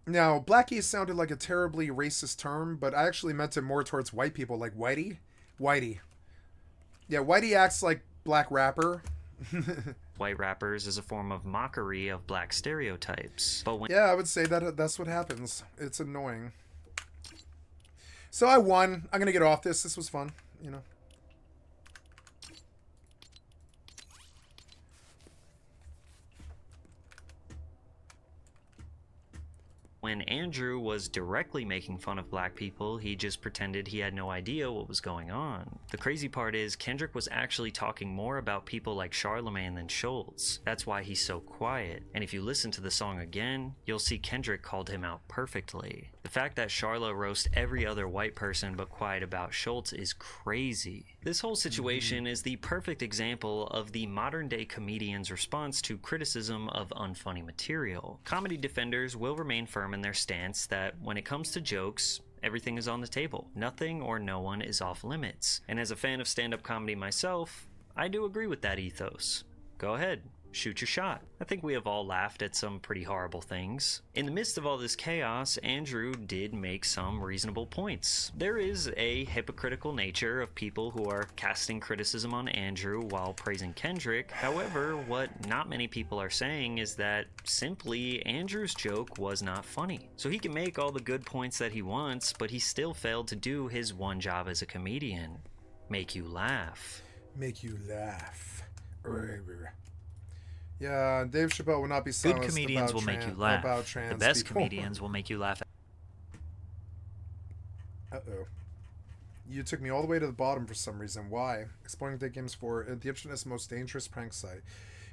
Now, blackie sounded like a terribly racist term, but I actually meant it more towards white people, like whitey. Whitey. Yeah, whitey acts like black rapper. White rappers is a form of mockery of black stereotypes. But when Yeah, I would say that that's what happens. It's annoying. So I won. I'm gonna get off this. This was fun, you know. When Andrew was directly making fun of black people, he just pretended he had no idea what was going on. The crazy part is, Kendrick was actually talking more about people like Charlemagne than Schultz. That's why he's so quiet. And if you listen to the song again, you'll see Kendrick called him out perfectly. The fact that Charla roasts every other white person but quiet about Schultz is crazy. This whole situation is the perfect example of the modern day comedian's response to criticism of unfunny material. Comedy defenders will remain firm in their stance that when it comes to jokes, everything is on the table. Nothing or no one is off limits. And as a fan of stand-up comedy myself, I do agree with that ethos. Go ahead. Shoot your shot. I think we have all laughed at some pretty horrible things. In the midst of all this chaos, Andrew did make some reasonable points. There is a hypocritical nature of people who are casting criticism on Andrew while praising Kendrick. However, what not many people are saying is that simply Andrew's joke was not funny. So he can make all the good points that he wants, but he still failed to do his one job as a comedian. Make you laugh. Make you laugh. Yeah, Dave Chappelle will not be silenced. Good comedians will make you laugh. About trans the best people. comedians will make you laugh. Uh-oh. You took me all the way to the bottom for some reason. Why? Exploring Dick Games for the internet's most dangerous prank site.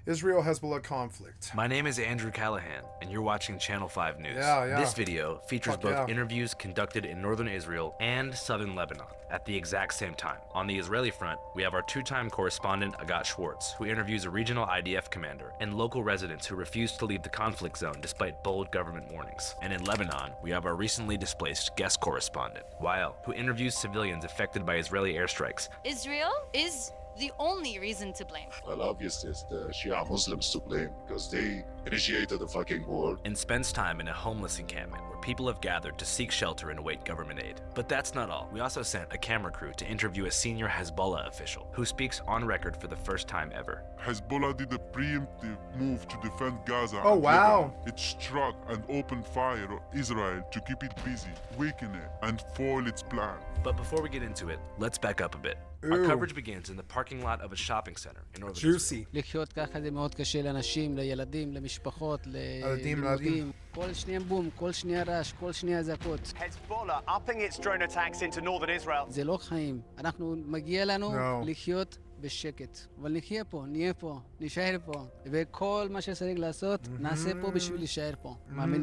Israel-Hezbollah conflict. My name is Andrew Callahan, and you're watching Channel 5 News. Yeah. This video features both interviews conducted in northern Israel and southern Lebanon at the exact same time. On the Israeli front, we have our two-time correspondent Agat Schwartz, who interviews a regional IDF commander and local residents who refuse to leave the conflict zone despite bold government warnings. And in Lebanon, we have our recently displaced guest correspondent, Wael, who interviews civilians affected by Israeli airstrikes. Israel is the only reason to blame. Well, obviously it's the Shia Muslims to blame because they initiated the fucking war. And spends time in a homeless encampment where people have gathered to seek shelter and await government aid. But that's not all. We also sent a camera crew to interview a senior Hezbollah official who speaks on record for the first time ever. Hezbollah did a preemptive move to defend Gaza. Oh, and wow. Lebanon. It struck and opened fire on Israel to keep it busy, weaken it, and foil its plan. But before we get into it, let's back up a bit. Our coverage begins in the parking lot of a shopping center in northern Juicy. לחיות ככה זה מאוד קשה לאנשים, לילדים, למשפחות, ללימודים. כל שנייה בום, כל שנייה רעש, כל שנייה זעקות. Hezbollah upping its drone attacks into northern Israel. זה לא חיים. אנחנו, מגיע לנו לחיות בשקט. אבל נחיה פה, נהיה פה, נשאר פה. וכל מה שצריך לעשות, נעשה פה בשביל להישאר פה. מאמין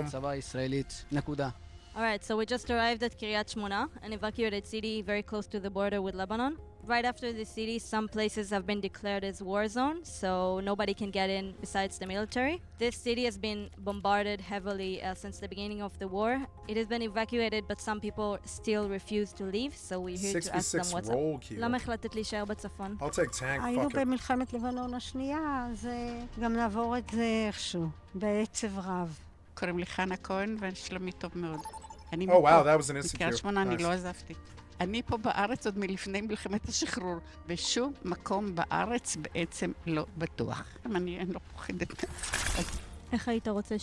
בצבא הישראלית. נקודה. Alright, so we just arrived at Kiryat Shmona, an evacuated city very close to the border with Lebanon. Right after the city, some places have been declared as war zone, so nobody can get in besides the military. This city has been bombarded heavily since the beginning of the war. It has been evacuated, but some people still refuse to leave, so we're here to ask them what's up. למה החלטת להישאר בצפון? I'll take tank, היינו במלחמת לבנון השנייה, אז גם נעבור את זה איכשהו, בעצב רב. קוראים לי חנה כהן ואני שלומי טוב מאוד. Oh wow, that was an insecure. בקריית שמונה אני לא עזבתי. אני פה בארץ עוד מלפני מלחמת השחרור, ושום מקום בארץ בעצם לא בטוח. אני לא פוחדת. איך היית רוצה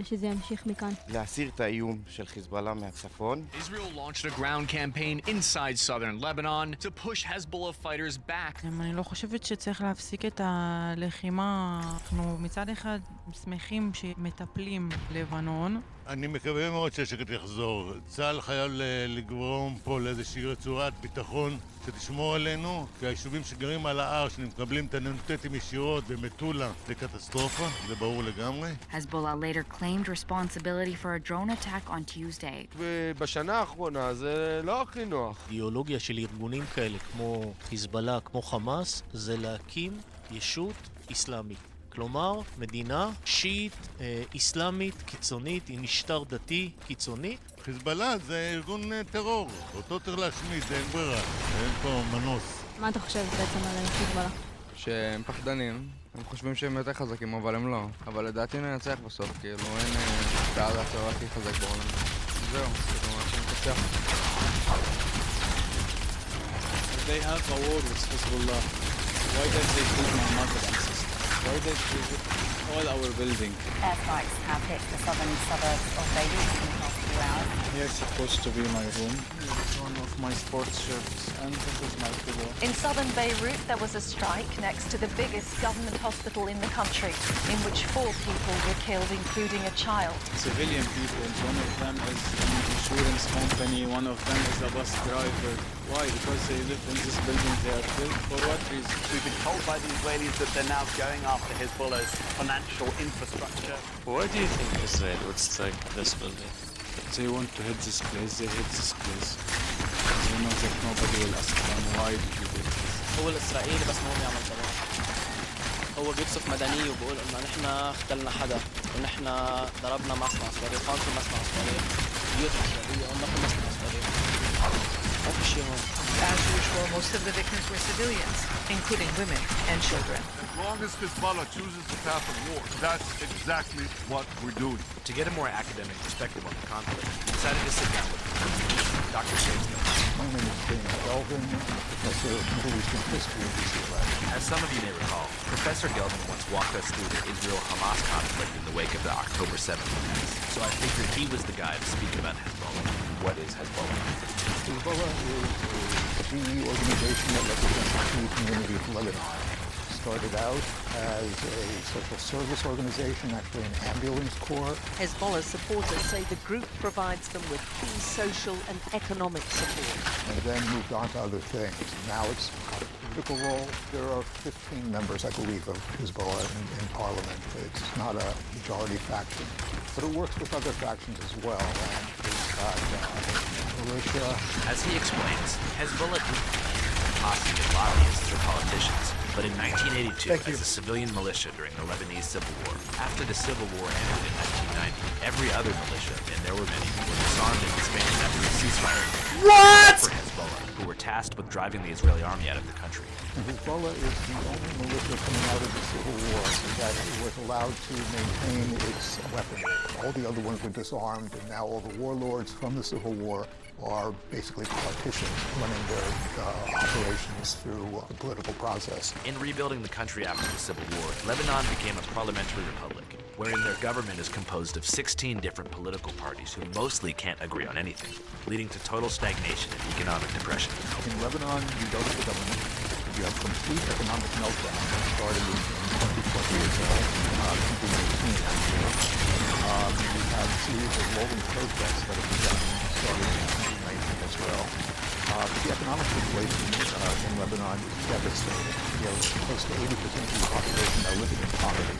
שזה ימשיך מכאן? להסיר את האיום של חיזבאללה מהצפון. Israel launched a ground campaign inside southern Lebanon to push Hezbollah fighters back. אני לא חושבת שצריך להפסיק את הלחימה. אנחנו מצד אחד שמחים שמטפלים לבנון. אני מקווה מאוד שהשקט יחזור. צה"ל חייב לגרום פה לאיזושהי רצועת ביטחון שתשמור עלינו, כי היישובים שגרים על ההר, שמקבלים את הנ"טים ישירות במטולה, זה קטסטרופה, זה ברור לגמרי. Hezbollah later claimed responsibility for a drone attack on Tuesday. ובשנה האחרונה זה לא הכי נוח. אידיאולוגיה של ארגונים כאלה כמו חיזבאללה, כמו חמאס, זה להקים ישות אסלאמית. כלומר, מדינה שיעית, אסלאמית, קיצונית, עם משטר דתי קיצוני. חיזבאללה זה ארגון טרור, אותו צריך להשמיד, אין ברירה, אין פה מנוס. מה אתה חושב בעצם על חיזבאללה? שהם פחדנים, הם חושבים שהם יותר חזקים, אבל הם לא. אבל לדעתי ננצח בסוף, כאילו אין צעד הצבא הכי חזק בעולם. זהו, זה ממש ננצח. They have a war with Hezbollah. Why don't they put Muhammad access? Why don't they put all our buildings? Airstrikes have hit the southern suburbs of Beirut in the past few hours. Here's supposed to be my room. This is one of my sports shirts, and this is my pillow. In southern Beirut, there was a strike next to the biggest government hospital in the country, in which 4 people were killed, including a child. Civilian people. One of them is an insurance company. One of them is a bus driver. Why? Because they live in this building. They are killed. For what reason? We've been told by the Israelis that they're now going after Hezbollah's financial infrastructure. Why do you think Israel would strike this building? They want to hit this place. They hit this place. They know that nobody will ask them why did you do this. هو الإسرائيلي بس مو بيعمل صلاح. هو بيقصف مدني وبقول إنه نحن اختلنا حدا ونحن ضربنا مصنع صواريخ، هون في مصنع صواريخ، بيوت عشوائية، هون ما في مصنع صواريخ. ما في شيء هون. As usual, most of the victims were civilians, including women and children. As long as Hezbollah chooses the path of war, that's exactly what we're doing. To get a more academic perspective on the conflict, we decided to sit down with Dr. Shakespeare. My name is Dana Gelvin, professor of Middle Eastern history at UCLA. As some of you may recall, Professor Gelvin once walked us through the Israel-Hamas conflict in the wake of the October 7th attacks. So I figured he was the guy to speak about Hezbollah. What is Hezbollah? Hezbollah is a Sunni organization that represents the Sunni community of Lebanon. Started out as a social service organization, actually an ambulance corps. Hezbollah supporters say the group provides them with key social and economic support. And then moved on to other things. Now it's got a political role. There are 15 members, I believe, of Hezbollah in parliament. It's not a majority faction, but it works with other factions as well. And it's got militia. As he explains, Hezbollah didn't possibly lobbyists or politicians, but in 1982 as a civilian militia during the Lebanese Civil War. After the Civil War ended in 1990, every other militia, and there were many, were disarmed and disbanded after a ceasefire for Hezbollah, who were tasked with driving the Israeli army out of the country. And Hezbollah is the only militia coming out of the Civil War that was allowed to maintain its weaponry. All the other ones were disarmed, and now all the warlords from the Civil War are basically politicians running their operations through the political process. In rebuilding the country after the Civil War, Lebanon became a parliamentary republic, wherein their government is composed of 16 different political parties who mostly can't agree on anything, leading to total stagnation and economic depression. In Lebanon, you go to the government, you have complete economic meltdown that started in 2020 or so, 2019 actually. You have a series of rolling protests that have begun starting in 2019 as well. The economic situation in Lebanon is devastating. You know, close to 80% of the population are living in poverty.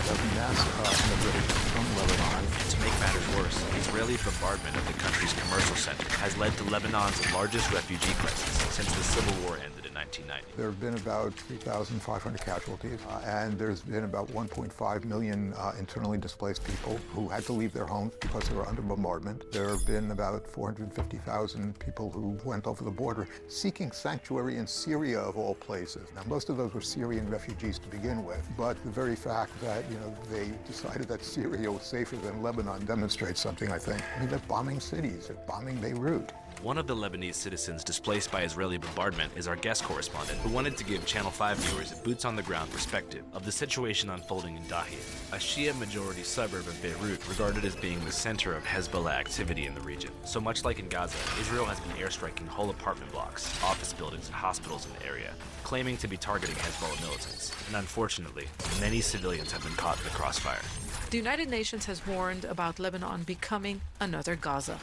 There's mass immigration from Lebanon. And to make matters worse, Israeli bombardment of the country's commercial center has led to Lebanon's largest refugee crisis since the Civil War ended in 1990. There have been about 3,500 casualties, and there's been about 1.5 million internally displaced people who had to leave their homes because they were under bombardment. There have been about 450,000 people who went over the border seeking sanctuary in Syria, of all places. Now, most of those were Syrian refugees to begin with, but the very fact that, they decided that Syria was safer than Lebanon demonstrates something, I think. I mean, they're bombing cities, they're bombing Beirut. One of the Lebanese citizens displaced by Israeli bombardment is our guest correspondent, who wanted to give Channel 5 viewers a boots-on-the-ground perspective of the situation unfolding in Dahieh, a Shia-majority suburb of Beirut regarded as being the center of Hezbollah activity in the region. So much like in Gaza, Israel has been airstriking whole apartment blocks, office buildings, and hospitals in the area, claiming to be targeting Hezbollah militants. And unfortunately, many civilians have been caught in the crossfire. The United Nations has warned about Lebanon becoming another Gaza.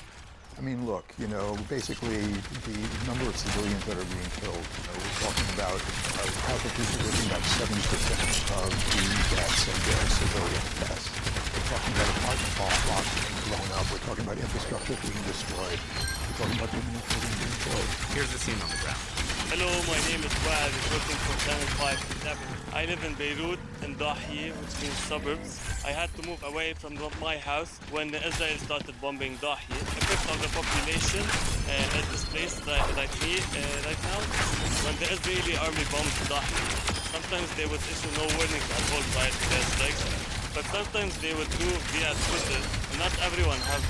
I mean, look, basically the number of civilians that are being killed, we're talking about casualties are about 70% of the deaths and their civilian deaths. We're talking about apartment blocks being blown up. We're talking about infrastructure being destroyed. We're talking about women and children being killed. Here's the scene on the ground. Hello, my name is Brad, reporting from Channel 5. I live in Beirut, in Dahieh, which means suburbs. I had to move away from my house when Israel started bombing Dahieh. A fifth of the population is displaced like me right now. When the Israeli army bombed Dahieh, sometimes they would issue no warning at all prior to their strikes. But sometimes they would do via Twitter. Not everyone have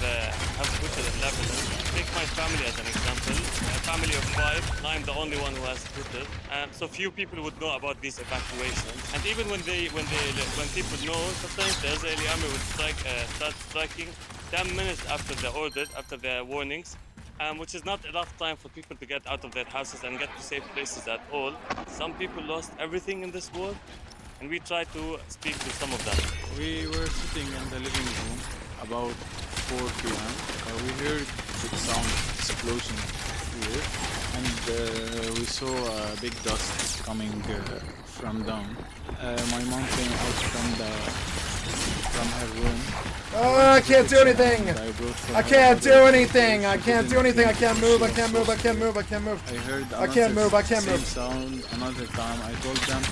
Twitter in Lebanon. Take my family as an example. A family of 5. I'm the only one who has Twitter. So few people would know about these evacuations. And even when people know, sometimes the Israeli army would start striking 10 minutes after the order, after the warnings, which is not enough time for people to get out of their houses and get to safe places at all. Some people lost everything in this war, and we tried to speak to some of them. We were sitting in the living room about 4 p.m. We heard the sound explosion here, and we saw a big dust coming from down. My mom came out from her room. Oh, I can't do anything! I can't do anything! I can't do anything! I can't move! I can't move! I can't move! I can't move! I heard I can't move! I can't move! Sound another time. I told them,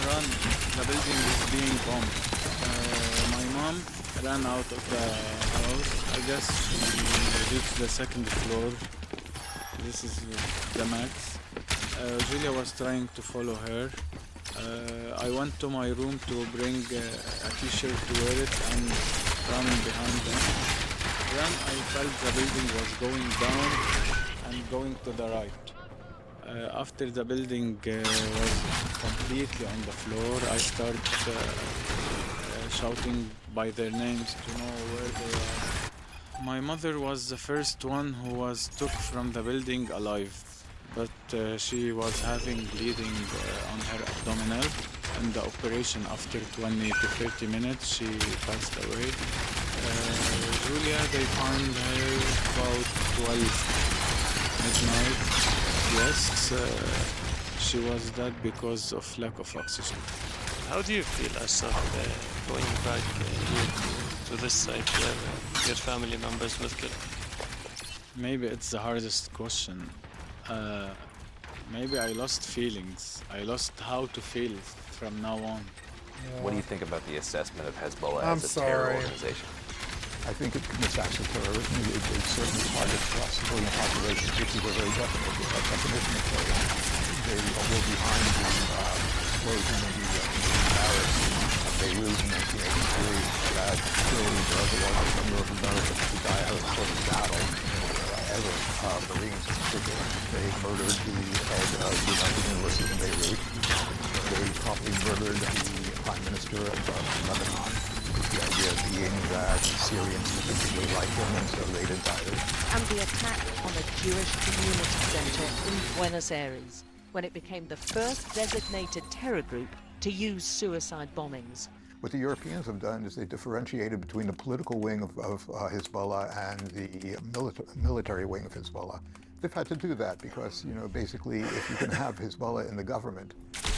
run! The building is being bombed. My mom ran out of the house. I guess she reached the second floor. This is the max. Julia was trying to follow her. I went to my room to bring a t-shirt to wear it and run behind them. Then I felt the building was going down and going to the right. After the building was completely on the floor, I started shouting by their names to know where they are. My mother was the first one who was took from the building alive. But she was having bleeding on her abdominal. In the operation, after 20 to 30 minutes, she passed away. Julia, they found her about 12 midnight. Yes, she was dead because of lack of oxygen. How do you feel, Asaf, going back here to this site where your family members were killed? Maybe it's the hardest question. Maybe I lost feelings. I lost how to feel from now on. What do you think about the assessment of Hezbollah as a terror organization? I think it commits acts of terrorism. It certainly targets civilian populations, which is a very definite definition of terrorism. They were behind the explosion of the barracks of Beirut in 1983. That killed the largest number of Americans to die out of the battle. Marines in particular. They murdered the head of the United University in Beirut. They probably murdered the Prime Minister of Lebanon, with the idea being that Syrians particularly liked him, and so they decided. And the attack on a Jewish community center in Buenos Aires, when it became the first designated terror group to use suicide bombings. What the Europeans have done is they differentiated between the political wing of Hezbollah and the military wing of Hezbollah. They've had to do that because, basically, if you can have Hezbollah in the government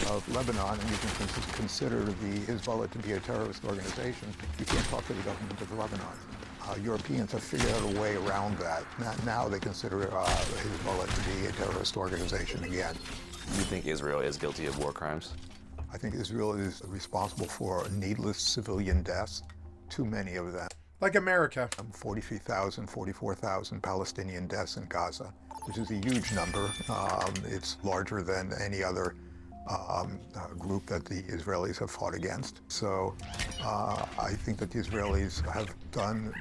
of Lebanon and you can consider the Hezbollah to be a terrorist organization, you can't talk to the government of Lebanon. Europeans have figured out a way around that. Now they consider Hezbollah to be a terrorist organization again. Do you think Israel is guilty of war crimes? I think Israel is responsible for needless civilian deaths, too many of them. Like America. 43,000, 44,000 Palestinian deaths in Gaza, which is a huge number. It's larger than any other group that the Israelis have fought against. So I think that the Israelis have done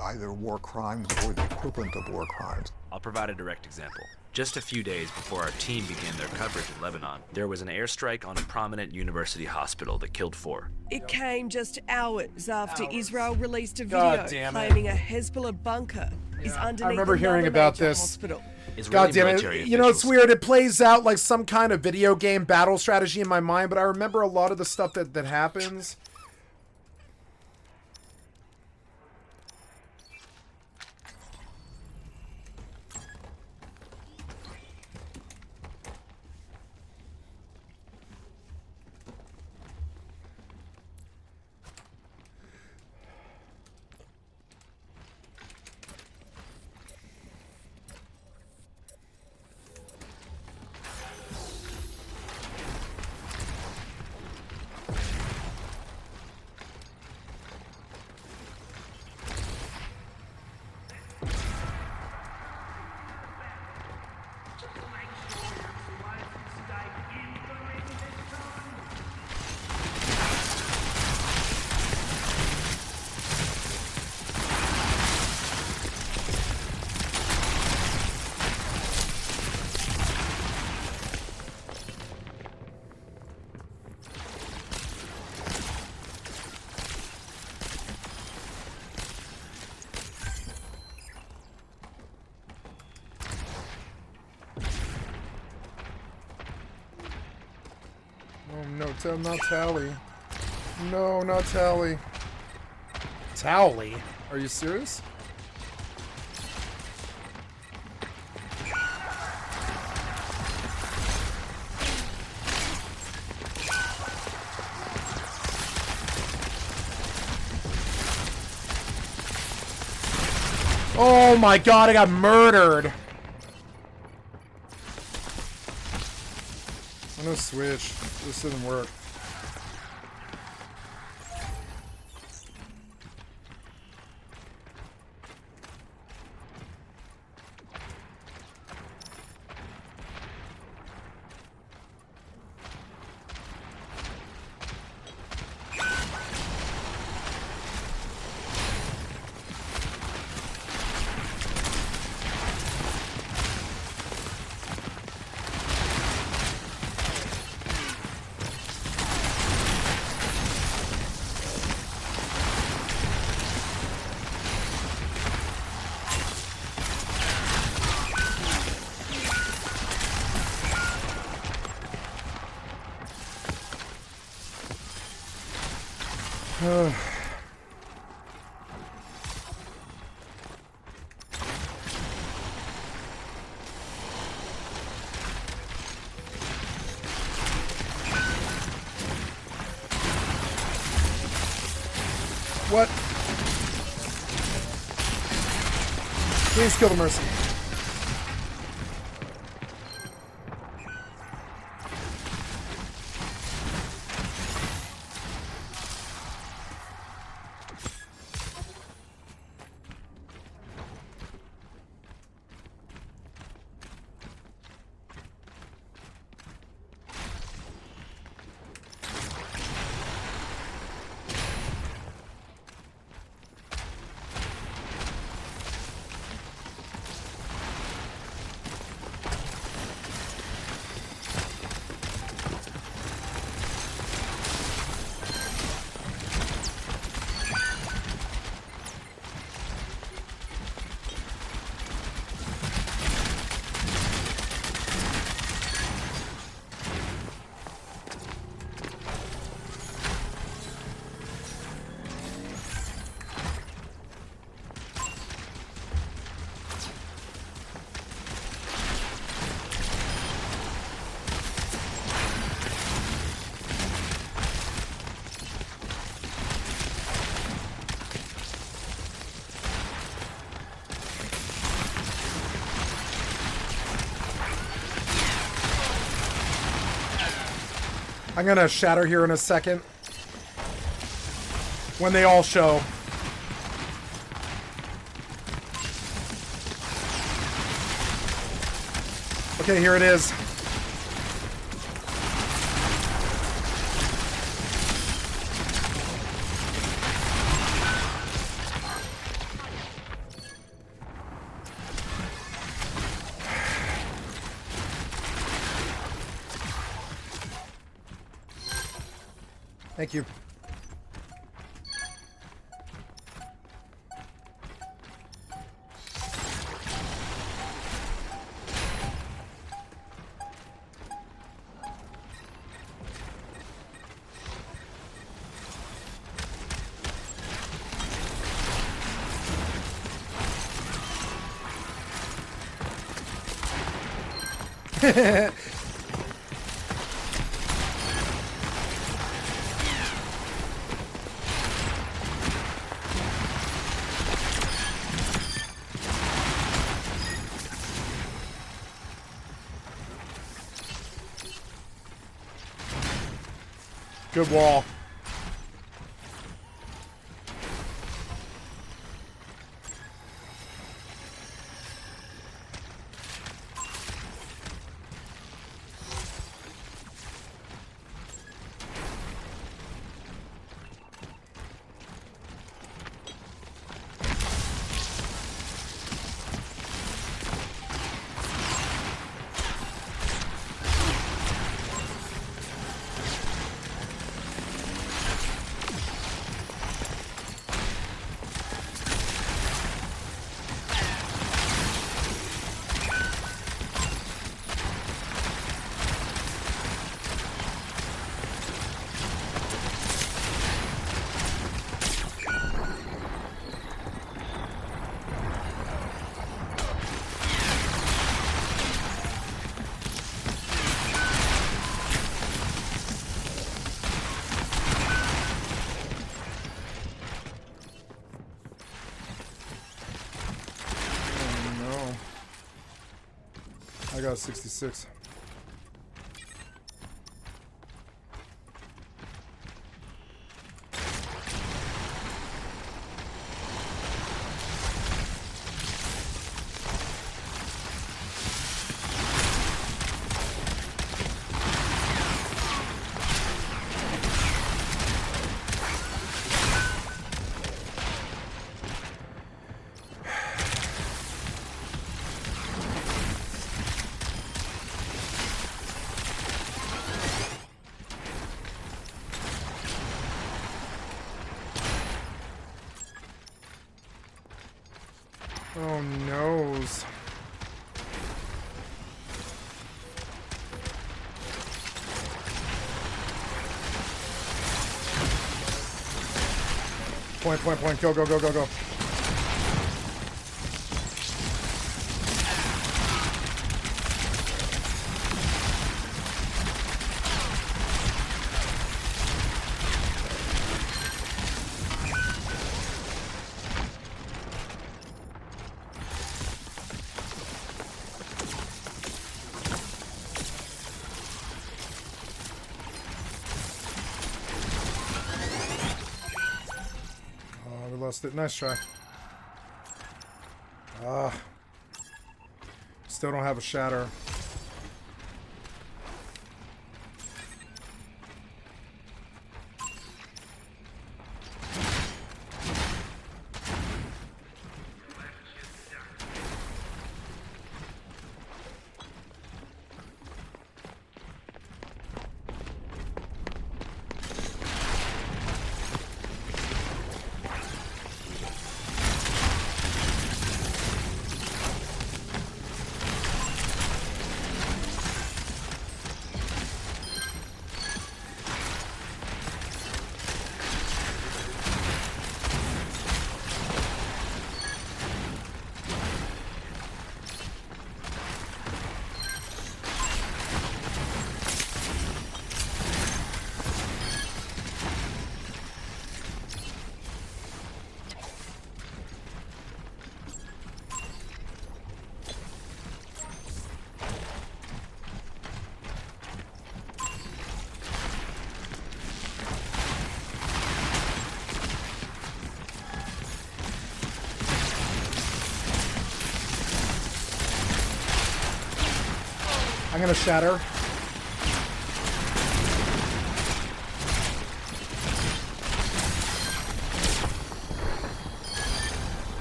either war crimes or the equivalent of war crimes. I'll provide a direct example. Just a few days before our team began their coverage in Lebanon, there was an airstrike on a prominent university hospital that killed 4. It came just hours after Israel released a video claiming a Hezbollah bunker is underneath. I remember hearing about this. Hospital. God damn it. It's weird. It plays out like some kind of video game battle strategy in my mind, but I remember a lot of the stuff that happens. Not Tally. No, not Tally. Tally? Are you serious? Oh my god, I got murdered! I'm gonna switch. This didn't work. What? Please kill the Mercy. I'm gonna shatter here in a second. When they all show. Okay, here it is. Thank you. Good wall. I got 66. Oh, noes. Point. Go. Nice try. Still don't have a shatter. I'm gonna shatter.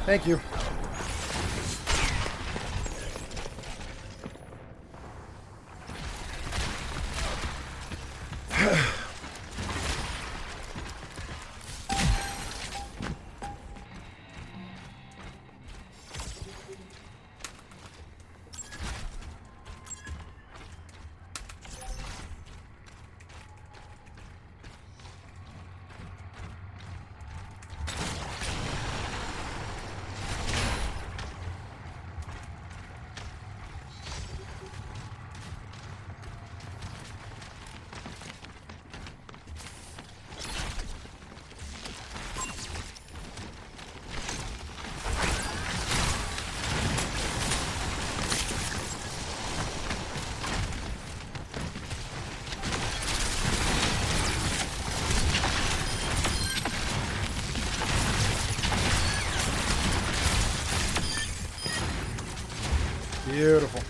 Thank you. Beautiful.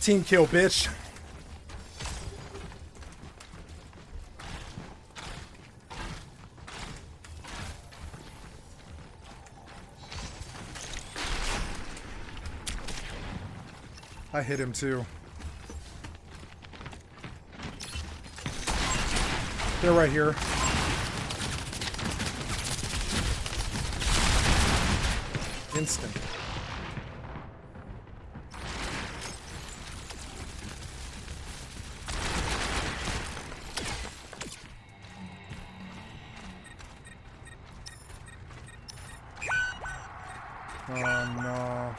Team kill, bitch. I hit him too. They're right here. Instant. Oh no.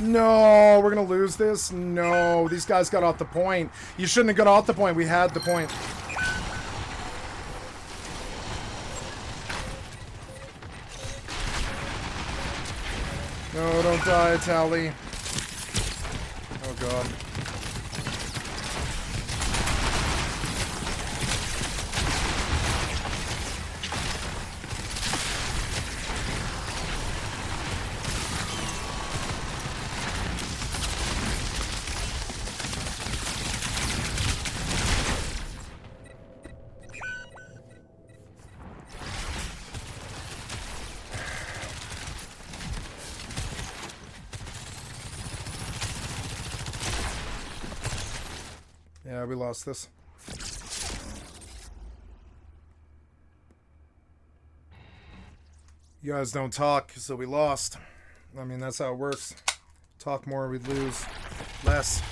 No, we're gonna lose this. No, these guys got off the point. You shouldn't have got off the point. We had the point. No, don't die, Tally. Oh god. Yeah, we lost this. You guys don't talk, so we lost. I mean, that's how it works. Talk more, we'd lose. Less.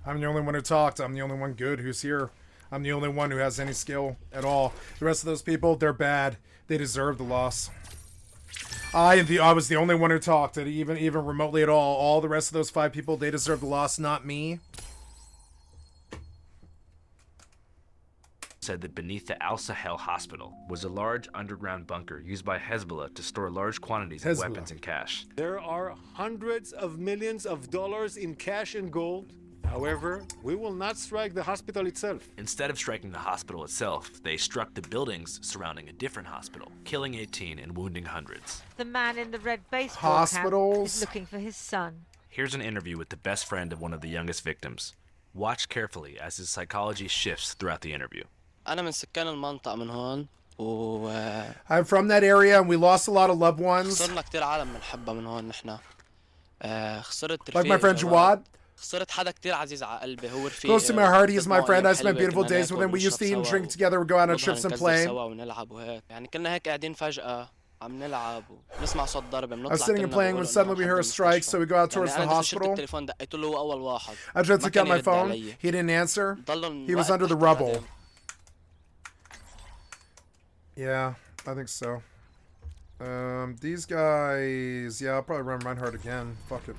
I'm the only one who talked. I'm the only one good who's here. I'm the only one who has any skill at all. The rest of those people, they're bad. They deserve the loss. I was the only one who talked, even remotely at all. All the rest of those 5 people, they deserve the loss, not me. Said that beneath the Al-Sahel hospital was a large underground bunker used by Hezbollah to store large quantities of weapons and cash. There are hundreds of millions of dollars in cash and gold. However, we will not strike the hospital itself. Instead of striking the hospital itself, they struck the buildings surrounding a different hospital, killing 18 and wounding hundreds. The man in the red baseball cap is looking for his son. Here's an interview with the best friend of one of the youngest victims. Watch carefully as his psychology shifts throughout the interview. أنا من سكان المنطقة من هون I'm from that area and we lost a lot of loved ones. خسرنا كتير عالم بنحبها من هون نحنا. خسرت Like my friend Jawad. خسرت حدا كتير عزيز على قلبي هو رفيقي. Close to my heart, he is my friend. I spent beautiful days with him. We used to eat and drink together. We go out on trips and play. سوا ونلعب وهيك. يعني كنا هيك قاعدين فجأة عم نلعب ونسمع صوت ضرب بنطلع. I was sitting and playing when suddenly we heard a strike, so we go out towards the hospital. التليفون دقيت له أول واحد. I tried to get my phone. He didn't answer. He was under the rubble. Yeah, I think so. These guys, yeah, I'll probably run Reinhardt again. Fuck it.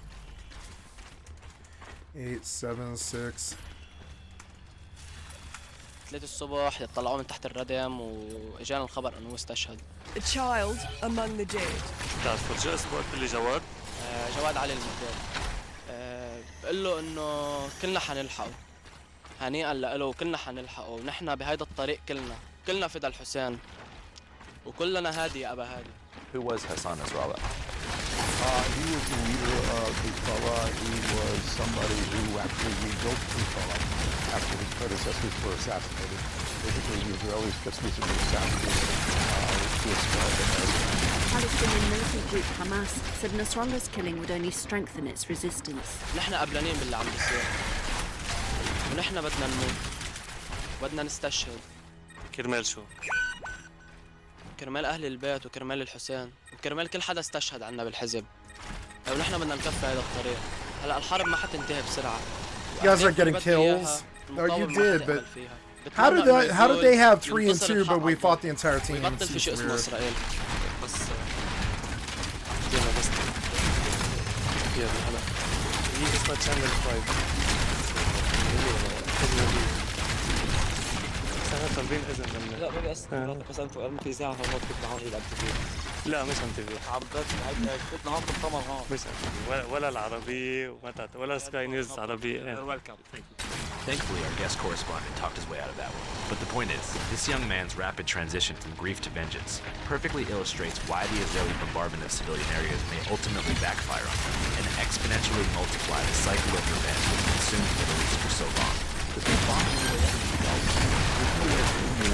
8, 7, 6. 3 الصبح يطلعوه من تحت الردم واجانا الخبر انه هو استشهد. A child among the dead. تعرف شو اسمه قلت لي جواد؟ جواد علي المقداد. بقول له انه كلنا حنلحقه. هنيئا له كلنا حنلحقه ونحن بهيدا الطريق كلنا فدا الحسين. وكلنا هادي يا ابا هادي. Who was Hassan Nasrallah? He was the leader of Hezbollah. He was somebody who actually rebuilt Hezbollah after his predecessors were assassinated. Basically, the Israelis just recently assassinated to expel the Americans. Palestinian militant group Hamas said Nasrallah's killing would only strengthen its resistance. نحن قبلانين باللي عم بيصير. ونحن بدنا نموت. بدنا نستشهد. كرمال شو؟ كرمال أهل البيت وكرمال الحسين وكرمال كل حدا استشهد عنا بالحزب. ونحن بدنا نكفي هذا الطريق. هلا الحرب ما حتنتهي بسرعة. You guys are getting kills. No, you did, but how did they have 3 and 2, but we fought the entire team? يبطل في شيء اسمه إسرائيل. بس يلا هلا. هي اسمها channel 5. تمرين اذن من لا ما بس انتوا في ساعه فما كنت معهم يلعب تي في. لا مش ام تي في. عبدت كنت نهار بالطمر هون. مش ولا العربيه ولا سكاي نيوز عربيه. Thankfully, our guest correspondent talked his way out of that one. But the point is, this young man's rapid transition from grief to vengeance perfectly illustrates why the Israeli bombardment of civilian areas may ultimately backfire on them and exponentially multiply the cycle of revenge that consumed the Middle East for so long. The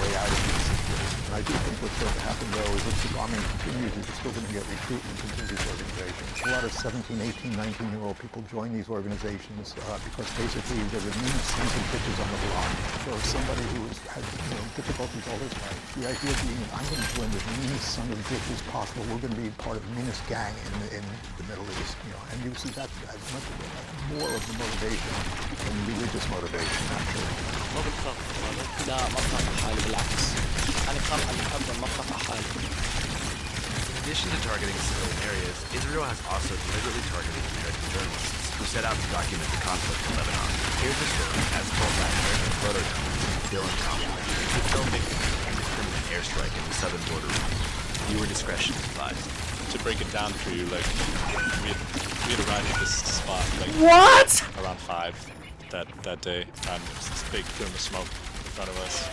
way out of these situations. And I do think what's going to happen, though, is if the bombing continues, you're still going to get recruitment into these organizations. A lot of 17, 18, 19-year-old people join these organizations because basically they're the meanest sons of bitches on the block. So somebody who has had difficulties all his life, the idea being, I'm going to join the meanest son of bitches possible. We're going to be part of the meanest gang in the Middle East, and you see that as much more of the motivation than religious motivation, actually. ما بتخاف لا ما بخاف على حالي بالعكس أنا بخاف على الحب ما بخاف على حالي. In addition to targeting civilian areas, Israel has also deliberately targeted American journalists. set out to document the conflict in Lebanon. Here's the story as told by American photojournalist Dylan Thompson, who filmed the indiscriminate airstrike in the southern border region. Viewer discretion is advised. To break it down for you, like, we had arrived at this spot, like, what? Around 5 that day, and there was this big plume of smoke in front of us.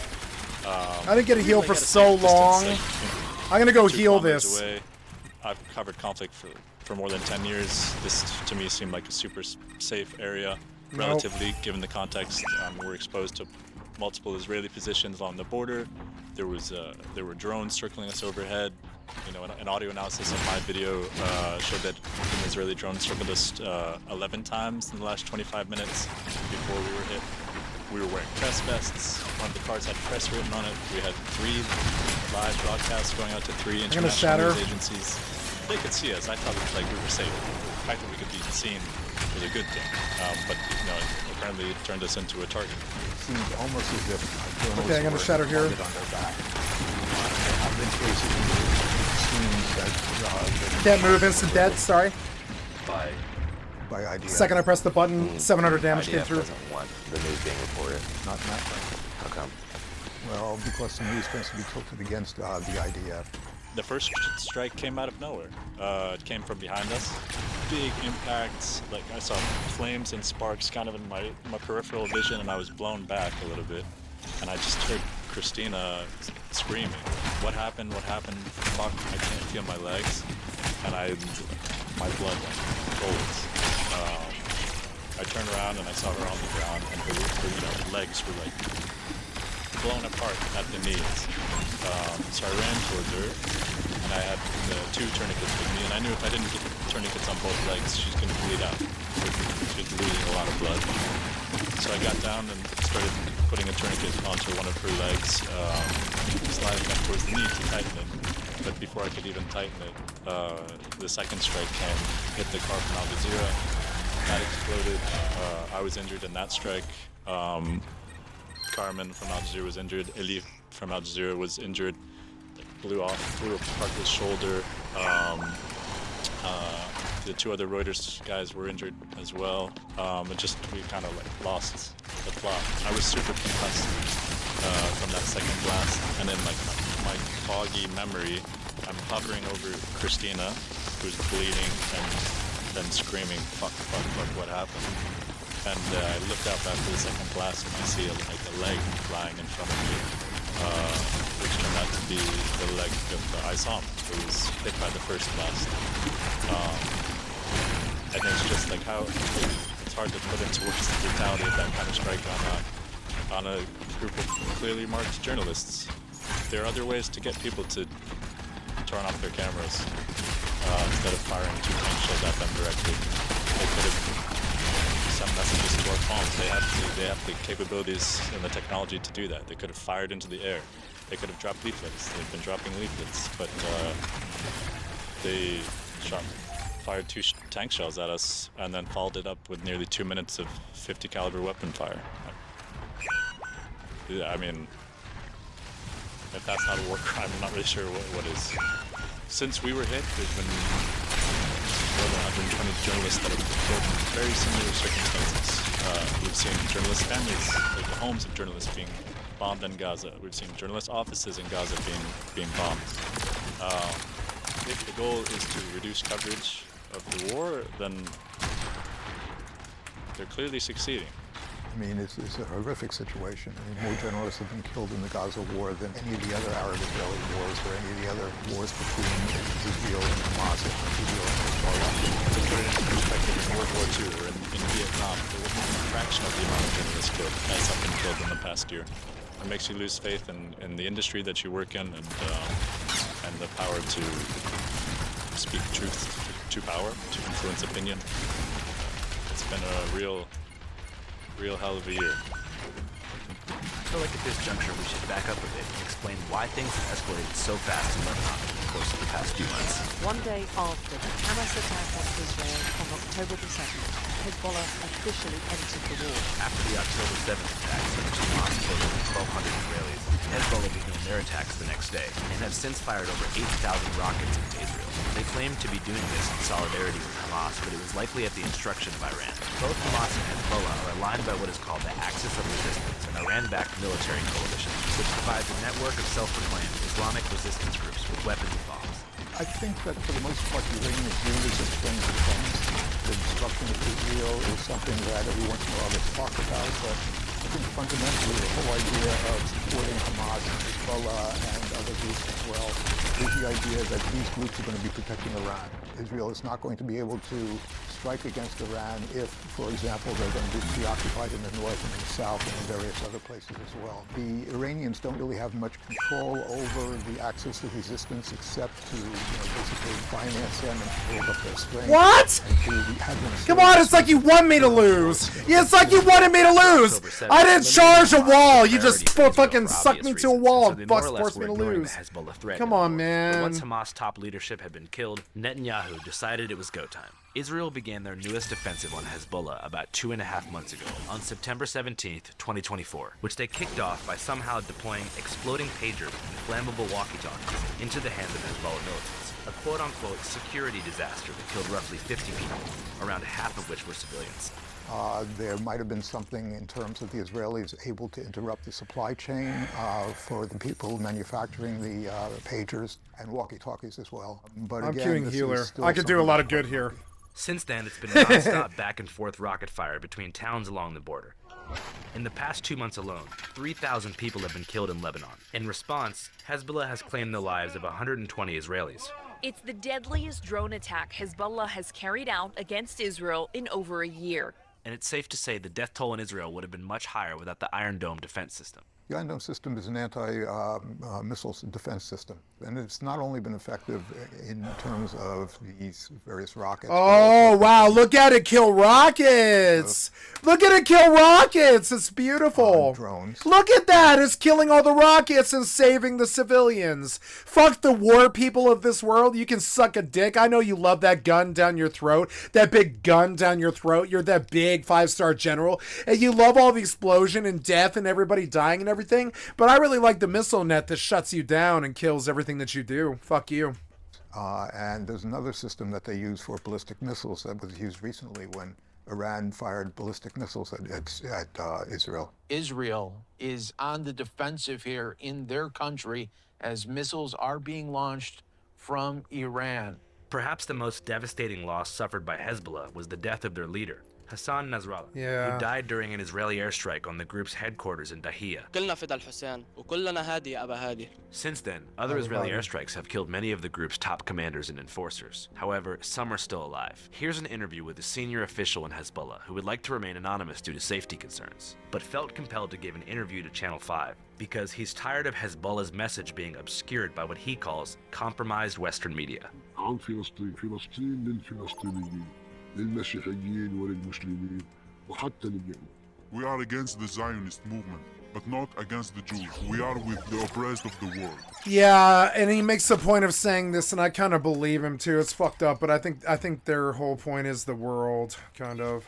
I didn't get a heal for so long. I'm gonna go heal this. Away. I've covered conflict for more than 10 years. This, to me, seemed like a super safe area, relatively, given the context. We're exposed to multiple Israeli positions along the border. There were drones circling us overhead. You know, an audio analysis of my video showed that an Israeli drone circled us 11 times in the last 25 minutes before we were hit. We were wearing press vests. One of the cars had press written on it. We had 3 live broadcasts going out to 3 international news agencies. They could see us. I thought it was like we were safe. The fact that we could be seen was a good thing. But you know, apparently it turned us into a target. It seemed almost as if okay, I'm gonna shatter here. On their back. I've been cases that can't move, instant dead, sorry. By IDF. Second I pressed the button, 700 damage came through. Doesn't want the news being reported. Not in that way. How come? Well, because the news tends to be tilted against the IDF. The first strike came out of nowhere. It came from behind us. Big impacts, like I saw flames and sparks kind of in my peripheral vision, and I was blown back a little bit. And I just heard Christina screaming, "What happened? What happened? Fuck, I can't feel my legs." And my blood went cold. I turned around and I saw her on the ground, and her legs were like blown apart at the knees. So I ran towards her, and I had the 2 tourniquets with me, and I knew if I didn't get tourniquets on both legs, she's going to bleed out. She's losing a lot of blood. So I got down and started putting a tourniquet onto one of her legs, sliding up towards the knee to tighten it. But before I could even tighten it, the second strike came, hit the car from Alldayerrydaybaby. That exploded. I was injured in that strike. Carmen from Alldayerrydaybaby was injured. Elif from Alldayerrydaybaby was injured. Blew apart his shoulder. The 2 other Reuters guys were injured as well. We kind of like lost the plot. I was super concussed from that second blast, and then like my foggy memory, I'm hovering over Christina, who's bleeding and then screaming, "Fuck, fuck, fuck, what happened?" And I look up after the second blast and I see a leg lying in front of me, which turned out to be the leg of Isam, who was hit by the first blast. And it's just like it's hard to put into words the brutality of that kind of strike on a group of clearly marked journalists. There are other ways to get people to turn off their cameras instead of firing 2 tank shells at them directly. They could have sent messages to our phones. They have the capabilities and the technology to do that. They could have fired into the air. They could have dropped leaflets. They've been dropping leaflets, but they fired 2 tank shells at us and then followed it up with nearly 2 minutes of 50 caliber weapon fire. I mean, if that's not a war crime, I'm not really sure what is. Since we were hit, there's been more than 120 journalists that have been killed in very similar circumstances. We've seen journalist families, like the homes of journalists being bombed in Gaza. We've seen journalist offices in Gaza being bombed. If the goal is to reduce coverage of the war, then they're clearly succeeding. I mean, it's a horrific situation. I mean, more journalists have been killed in the Gaza war than any of the other Arab-Israeli wars or any of the other wars between Israel and Hamas and Israel and Hezbollah. To put it into perspective, in World War II or in Vietnam, there wasn't a fraction of the amount of journalists killed as have been killed in the past year. It makes you lose faith in the industry that you work in and the power to speak truth to power, to influence opinion. It's been a real hell of a year. I feel like at this juncture we should back up a bit and explain why things have escalated so fast in Lebanon in the course of the past few months. One day after the Hamas attack on Israel on October the 2nd, Hezbollah officially entered the war. After the October 7th attacks, in which Hamas killed over 1,200 Israelis, Hezbollah began their attacks the next day and have since fired over 8,000 rockets into Israel. They claim to be doing this in solidarity with Hamas. Hamas, but it was likely at the instruction of Iran. Both Hamas and Hezbollah are aligned by what is called the Axis of Resistance, an Iran-backed military coalition, which provides a network of self-proclaimed Islamic resistance groups with weapons and bombs. I think that for the most part, the Iranians view this as friends of defense. The destruction of Israel is something that every once in a while gets talked about, but I think fundamentally the whole idea of supporting Hamas and Hezbollah and other groups as well is the idea that these groups are going to be protecting Iran. Israel is not going to be able to strike against Iran if, for example, they're going to be preoccupied in the north and in the south and in various other places as well. The Iranians don't really have much control over the axis of resistance except to basically finance them and build up their strength. What? Come on, it's like you want me to lose. Yeah, it's like you wanted me to lose. I didn't charge a wall. You just fucking sucked me to a wall and forced me to lose. Come on, man. But once Hamas top leadership had been killed, Netanyahu decided it was go time. Israel began their newest offensive on Hezbollah about 2.5 months ago, on September 17th, 2024, which they kicked off by somehow deploying exploding pagers and flammable walkie-talkies into the hands of Hezbollah militants. A quote-unquote security disaster that killed roughly 50 people, around half of which were civilians. There might have been something in terms of the Israelis able to interrupt the supply chain for the people manufacturing the pagers and walkie-talkies as well. But I'm again, queuing healer. I could do a lot of good here. Since then, it's been non-stop back-and-forth rocket fire between towns along the border. In the past 2 months alone, 3,000 people have been killed in Lebanon. In response, Hezbollah has claimed the lives of 120 Israelis. It's the deadliest drone attack Hezbollah has carried out against Israel in over a year. And it's safe to say the death toll in Israel would have been much higher without the Iron Dome defense system. The Iron Dome system is an anti-missile defense system, and it's not only been effective in terms of these various rockets. Oh, wow, look at it kill rockets! Look at it kill rockets! It's beautiful. Drones. Look at that! It's killing all the rockets and saving the civilians. Fuck the war people of this world. You can suck a dick. I know you love that gun down your throat. That big gun down your throat. You're that big 5-star general. And you love all the explosion and death and everybody dying and everything. But I really like the missile net that shuts you down and kills everything that you do. Fuck you. And there's another system that they use for ballistic missiles that was used recently when Iran fired ballistic missiles at Israel. Israel is on the defensive here in their country as missiles are being launched from Iran. Perhaps the most devastating loss suffered by Hezbollah was the death of their leader, Hassan Nasrallah, who died during an Israeli airstrike on the group's headquarters in Dahiyya. Since then, other Israeli airstrikes have killed many of the group's top commanders and enforcers. However, some are still alive. Here's an interview with a senior official in Hezbollah who would like to remain anonymous due to safety concerns, but felt compelled to give an interview to Channel 5 because he's tired of Hezbollah's message being obscured by what he calls compromised Western media. فلسطين للفلسطينيين للمسيحيين وللمسلمين وحتى لليهود. We are against the Zionist movement, but not against the Jews. We are with the oppressed of the world. Yeah, and he makes a point of saying this, and I kind of believe him too. It's fucked up, but I think their whole point is the world, kind of.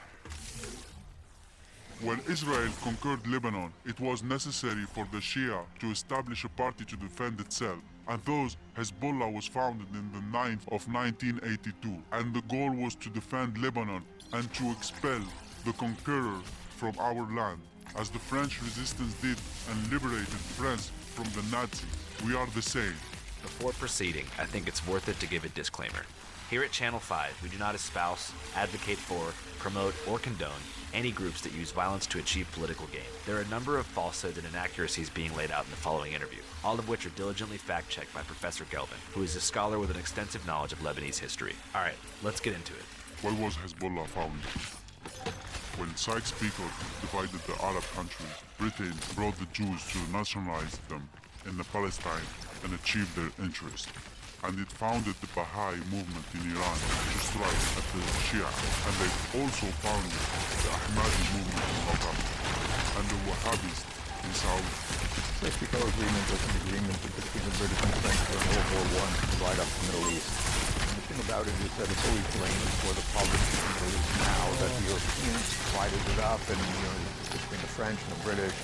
When Israel conquered Lebanon, it was necessary for the Shia to establish a party to defend itself. And thus, Hezbollah was founded in the 9th of 1982. And the goal was to defend Lebanon and to expel the conqueror from our land, as the French resistance did and liberated France from the Nazis. We are the same. Before proceeding, I think it's worth it to give a disclaimer. Here at Channel 5, we do not espouse, advocate for, promote, or condone any groups that use violence to achieve political gain. There are a number of falsehoods and inaccuracies being laid out in the following interview, all of which are diligently fact-checked by Professor Gelvin, who is a scholar with an extensive knowledge of Lebanese history. All right, let's get into it. Why was Hezbollah founded? When Sykes-Picot divided the Arab countries, Britain brought the Jews to nationalize them in Palestine and achieve their interests. And it founded the Baha'i movement in Iran to strike at the Shia. And they also founded the Ahmadi movement in Lebanon and the Wahhabis in Saudi. The Sykes-Picot Agreement was an agreement between the British and French during World War I to divide up the Middle East. And the thing about it is that it's always blamed for the problems in the Middle East now that the Europeans divided it up and between the French and the British,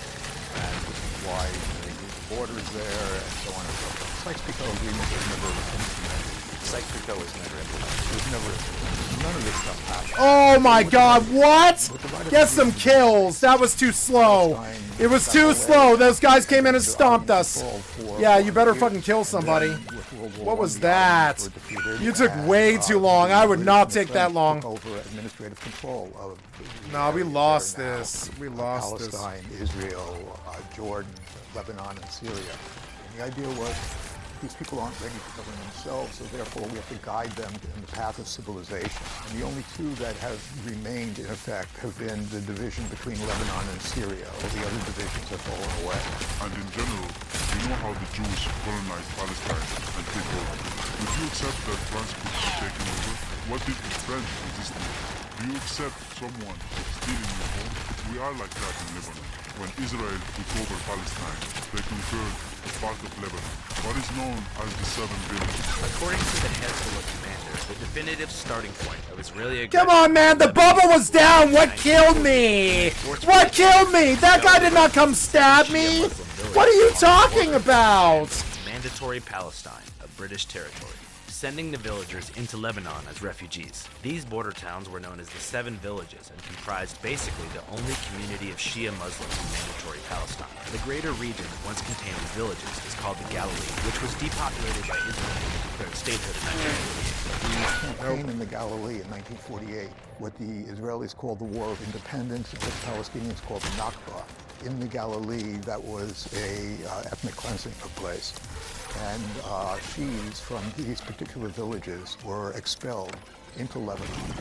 and this is why they moved the borders there and so on and so forth. The Sykes-Picot Agreement was never implemented. Sykes-Picot was never implemented. There's never, none of this stuff happened. Oh my god, what? Get some kills. That was too slow. It was too slow. Those guys came in and stomped us. Yeah, you better fucking kill somebody. What was that? You took way too long. I would not take that long. Over administrative control of no, we lost this. We lost this. Palestine, Israel, Jordan, Lebanon, and Syria. And the idea was these people aren't ready to govern themselves, so therefore we have to guide them in the path of civilization. And the only two that have remained in effect have been the division between Lebanon and Syria. All the other divisions have fallen away. And in general, you know how the Jews colonized Palestine and take over. Would you accept that France could be taken over? What did the French resist? Do you accept someone stealing your home? We are like that in Lebanon. When Israel took over Palestine, they conquered a part of Lebanon, what is known as the Seven Villages. According to the Hezbollah commander, the definitive starting point of Israeli aggression... Come on, man, the bubble was down! What killed me? What killed me? That guy did not come stab me! What are you talking about? Mandatory Palestine, a British territory, sending the villagers into Lebanon as refugees. These border towns were known as the Seven Villages and comprised basically the only community of Shia Muslims in mandatory Palestine. The greater region that once contained these villages is called the Galilee, which was depopulated by Israel and declared statehood in 1948. The campaign in the Galilee in 1948, what the Israelis called the War of Independence, what the Palestinians called the Nakba. In the Galilee, that was a ethnic cleansing took place. And Shias from these particular villages were expelled into Lebanon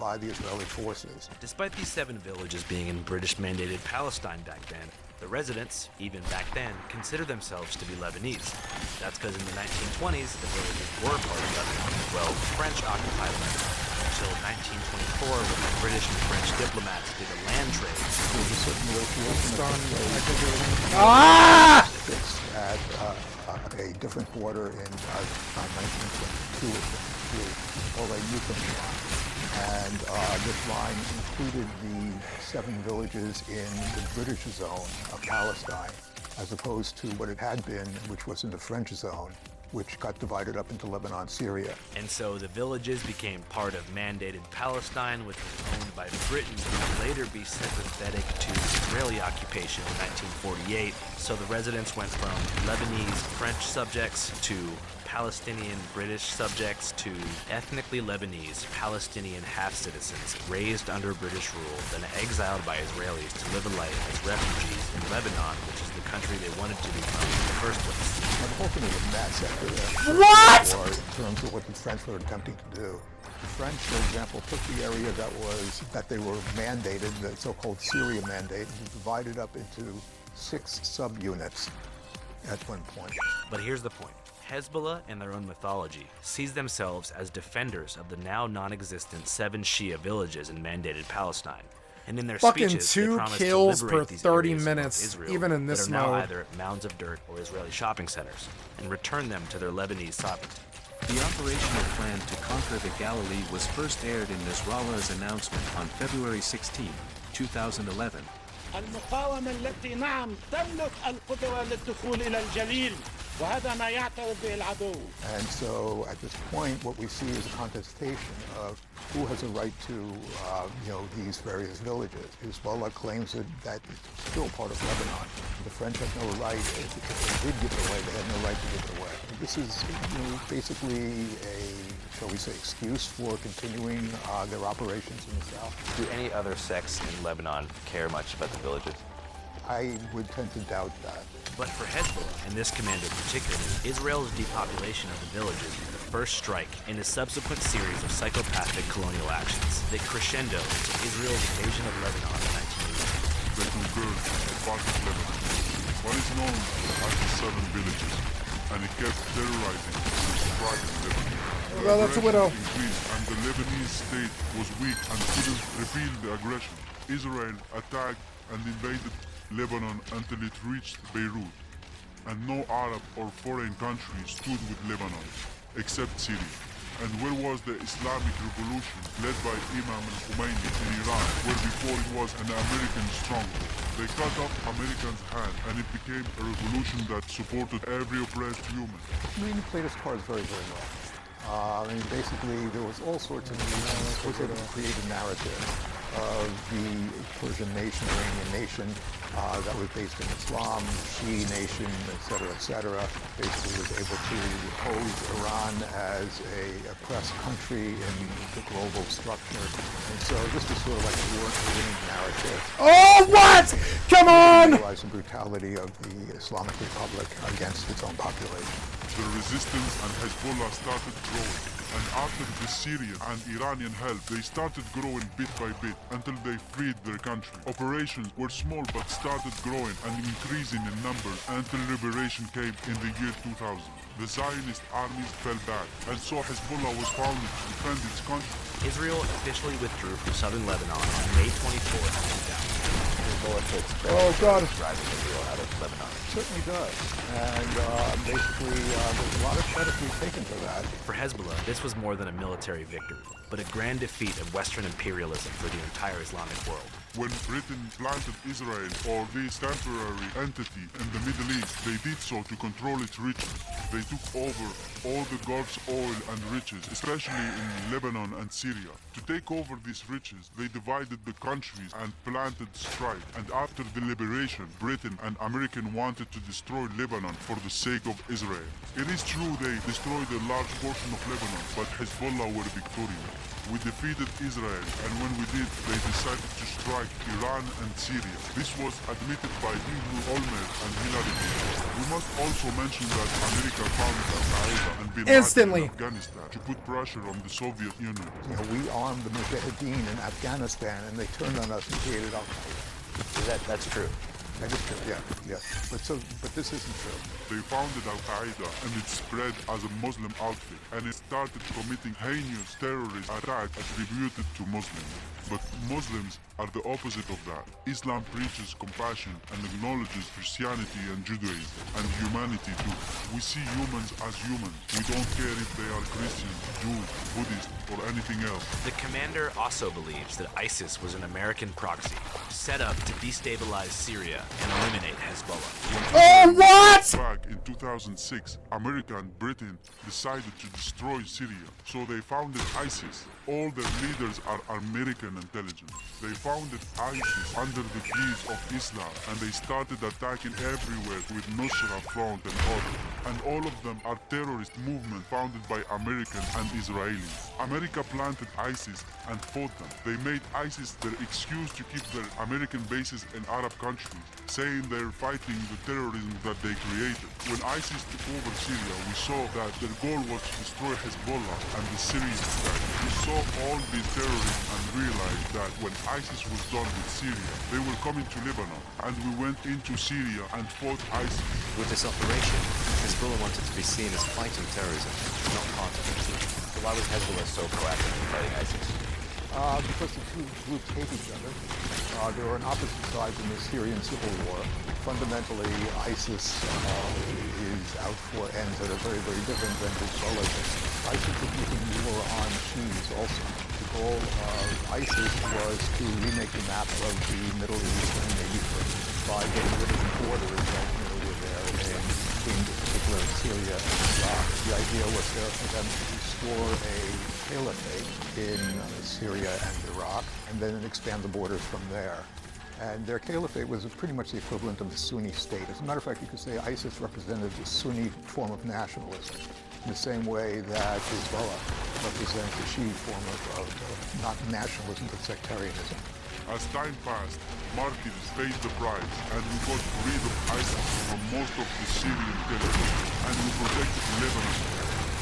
by the Israeli forces. Despite these 7 villages being in British-mandated Palestine back then, the residents, even back then, considered themselves to be Lebanese. That's because in the 1920s, the villages were part of Lebanon. Well, French occupied Lebanon until 1924, when the British and French diplomats did a land trade. There was a certain at a different border in 1922, called a Yukon line. And this line included the 7 villages in the British zone of Palestine, as opposed to what it had been, which was in the French zone, which got divided up into Lebanon, Syria. And so the villages became part of mandated Palestine, which was owned by Britain, who would later be sympathetic to Israeli occupation in 1948. So the residents went from Lebanese French subjects to Palestinian British subjects to ethnically Lebanese Palestinian half-citizens raised under British rule, then exiled by Israelis to live a life as refugees in Lebanon, which is the country they wanted to be from in the first place. Now, the whole thing was a mess after that. What? In terms of what the French were attempting to do. The French, for example, took the area that they were mandated, the so-called Syria mandate, and divided up into 6 subunits at one point. But here's the point. Hezbollah, in their own mythology, sees themselves as defenders of the now non-existent 7 Shia villages in mandated Palestine. And in their fucking speeches, 2 they promise kills to per liberate these 30 areas from minutes, Israel even in this that are now mode. either mounds of dirt or Israeli shopping centers, and return them to their Lebanese sovereignty. The operational plan to conquer the Galilee was first aired in Nasrallah's announcement on February 16, 2011. المقاومة التي نعم تملك القدرة للدخول إلى الجليل وهذا ما يعترف به العدو. And so at this point, what we see is a contestation of who has a right to, these various villages. Hezbollah claims that it's still part of Lebanon. The French have no right, if they did give it away, they had no right to give it away. This is basically a, shall we say, excuse for continuing their operations in the south. Do any other sects in Lebanon care much about the villages? I would tend to doubt that. But for Hezbollah, and this commander particularly, Israel's depopulation of the villages was the first strike in a subsequent series of psychopathic colonial actions that crescendo into Israel's invasion of Lebanon in 1980. They conquered a part of Lebanon, what is known as the 7 villages, and it kept terrorizing and surprising Lebanon. Well, that's a widow. Increased, and the Lebanese state was weak and couldn't repeal the aggression. Israel attacked and invaded Lebanon until it reached Beirut, and no Arab or foreign country stood with Lebanon, except Syria. And where was the Islamic Revolution led by Imam al-Khomeini in Iran, where before it was an American stronghold? They cut off Americans' hand, and it became a revolution that supported every oppressed human. I mean, he played his cards very, very well. Basically, there was all sorts of means. I was able to create a narrative of the Persian nation, Iranian nation, that was based in Islam, Shi'i nation, etc., basically was able to pose Iran as a oppressed country in the global structure. And so this was sort of like a war-winning narrative. Oh, what? Come on! Realize the brutality of the Islamic Republic against its own population. The resistance and Hezbollah started growing. And after the Syrian and Iranian help, they started growing bit by bit until they freed their country. Operations were small but started growing and increasing in numbers until liberation came in the year 2000. The Zionist armies fell back, and so Hezbollah was founded to defend its country. Israel officially withdrew from southern Lebanon on May 24th, 2000. Oh, God. Driving Israel out of Lebanon. It certainly does. And basically, there's a lot of credit to be taken for that. For Hezbollah, this was more than a military victory, but a grand defeat of Western imperialism for the entire Islamic world. When Britain planted Israel, or this temporary entity in the Middle East, they did so to control its riches. They took over all the Gulf's oil and riches, especially in Lebanon and Syria. To take over these riches, they divided the countries and planted strife. And after the liberation, Britain and America wanted to destroy Lebanon for the sake of Israel. It is true they destroyed a large portion of Lebanon, but Hezbollah were victorious. We defeated Israel, and when we did, they decided to strike Iran and Syria. This was admitted by Andrew Olmert and Hillary Clinton. We must also mention that America founded Al-Qaeda and Bin Laden in Afghanistan to put pressure on the Soviet Union. We armed the Mujahideen in Afghanistan, and they turned on us and created Al-Qaeda. That's true. That is true, yeah. But this isn't true. They founded Al-Qaeda and it spread as a Muslim outfit, and it started committing heinous terrorist attacks attributed to Muslims. But Muslims are the opposite of that. Islam preaches compassion and acknowledges Christianity and Judaism, and humanity too. We see humans as humans. We don't care if they are Christian, Jew, Buddhist, or anything else. The commander also believes that ISIS was an American proxy, set up to destabilize Syria and eliminate Hezbollah. Oh, what? Back in 2006, America and Britain decided to destroy Syria, so they founded ISIS. All their leaders are American intelligence. They founded ISIS under the guise of Islam, and they started attacking everywhere with Nusra Front and others. And all of them are terrorist movements founded by Americans and Israelis. America planted ISIS and fought them. They made ISIS their excuse to keep their American bases in Arab countries, saying they're fighting the terrorism that they created. When ISIS took over Syria, we saw that their goal was to destroy Hezbollah and the Syrian state. We saw all these terrorists and realized that when ISIS was done with Syria, they were coming to Lebanon, and we went into Syria and fought ISIS. With this operation, Hezbollah wanted to be seen as fighting terrorism, not part of it. So why was Hezbollah so proactive in fighting ISIS? Because the two groups hate each other. They were on opposite sides in the Syrian civil war. Fundamentally, ISIS is out for ends that are very, very different than Hezbollah is. ISIS is making war on Shi'is also. The goal of ISIS was to remake the map of the Middle East and maybe by getting rid of the borders that were there in particular Syria and Iraq. The idea was there for them to restore a caliphate in Syria and Iraq, and then expand the borders from there. And their caliphate was pretty much the equivalent of the Sunni state. As a matter of fact, you could say ISIS represented the Sunni form of nationalism, in the same way that Hezbollah represents the Shi'i form of not nationalism, but sectarianism. As time passed, martyrs paid the price, and we got rid of ISIS from most of the Syrian territory, and we protected Lebanon.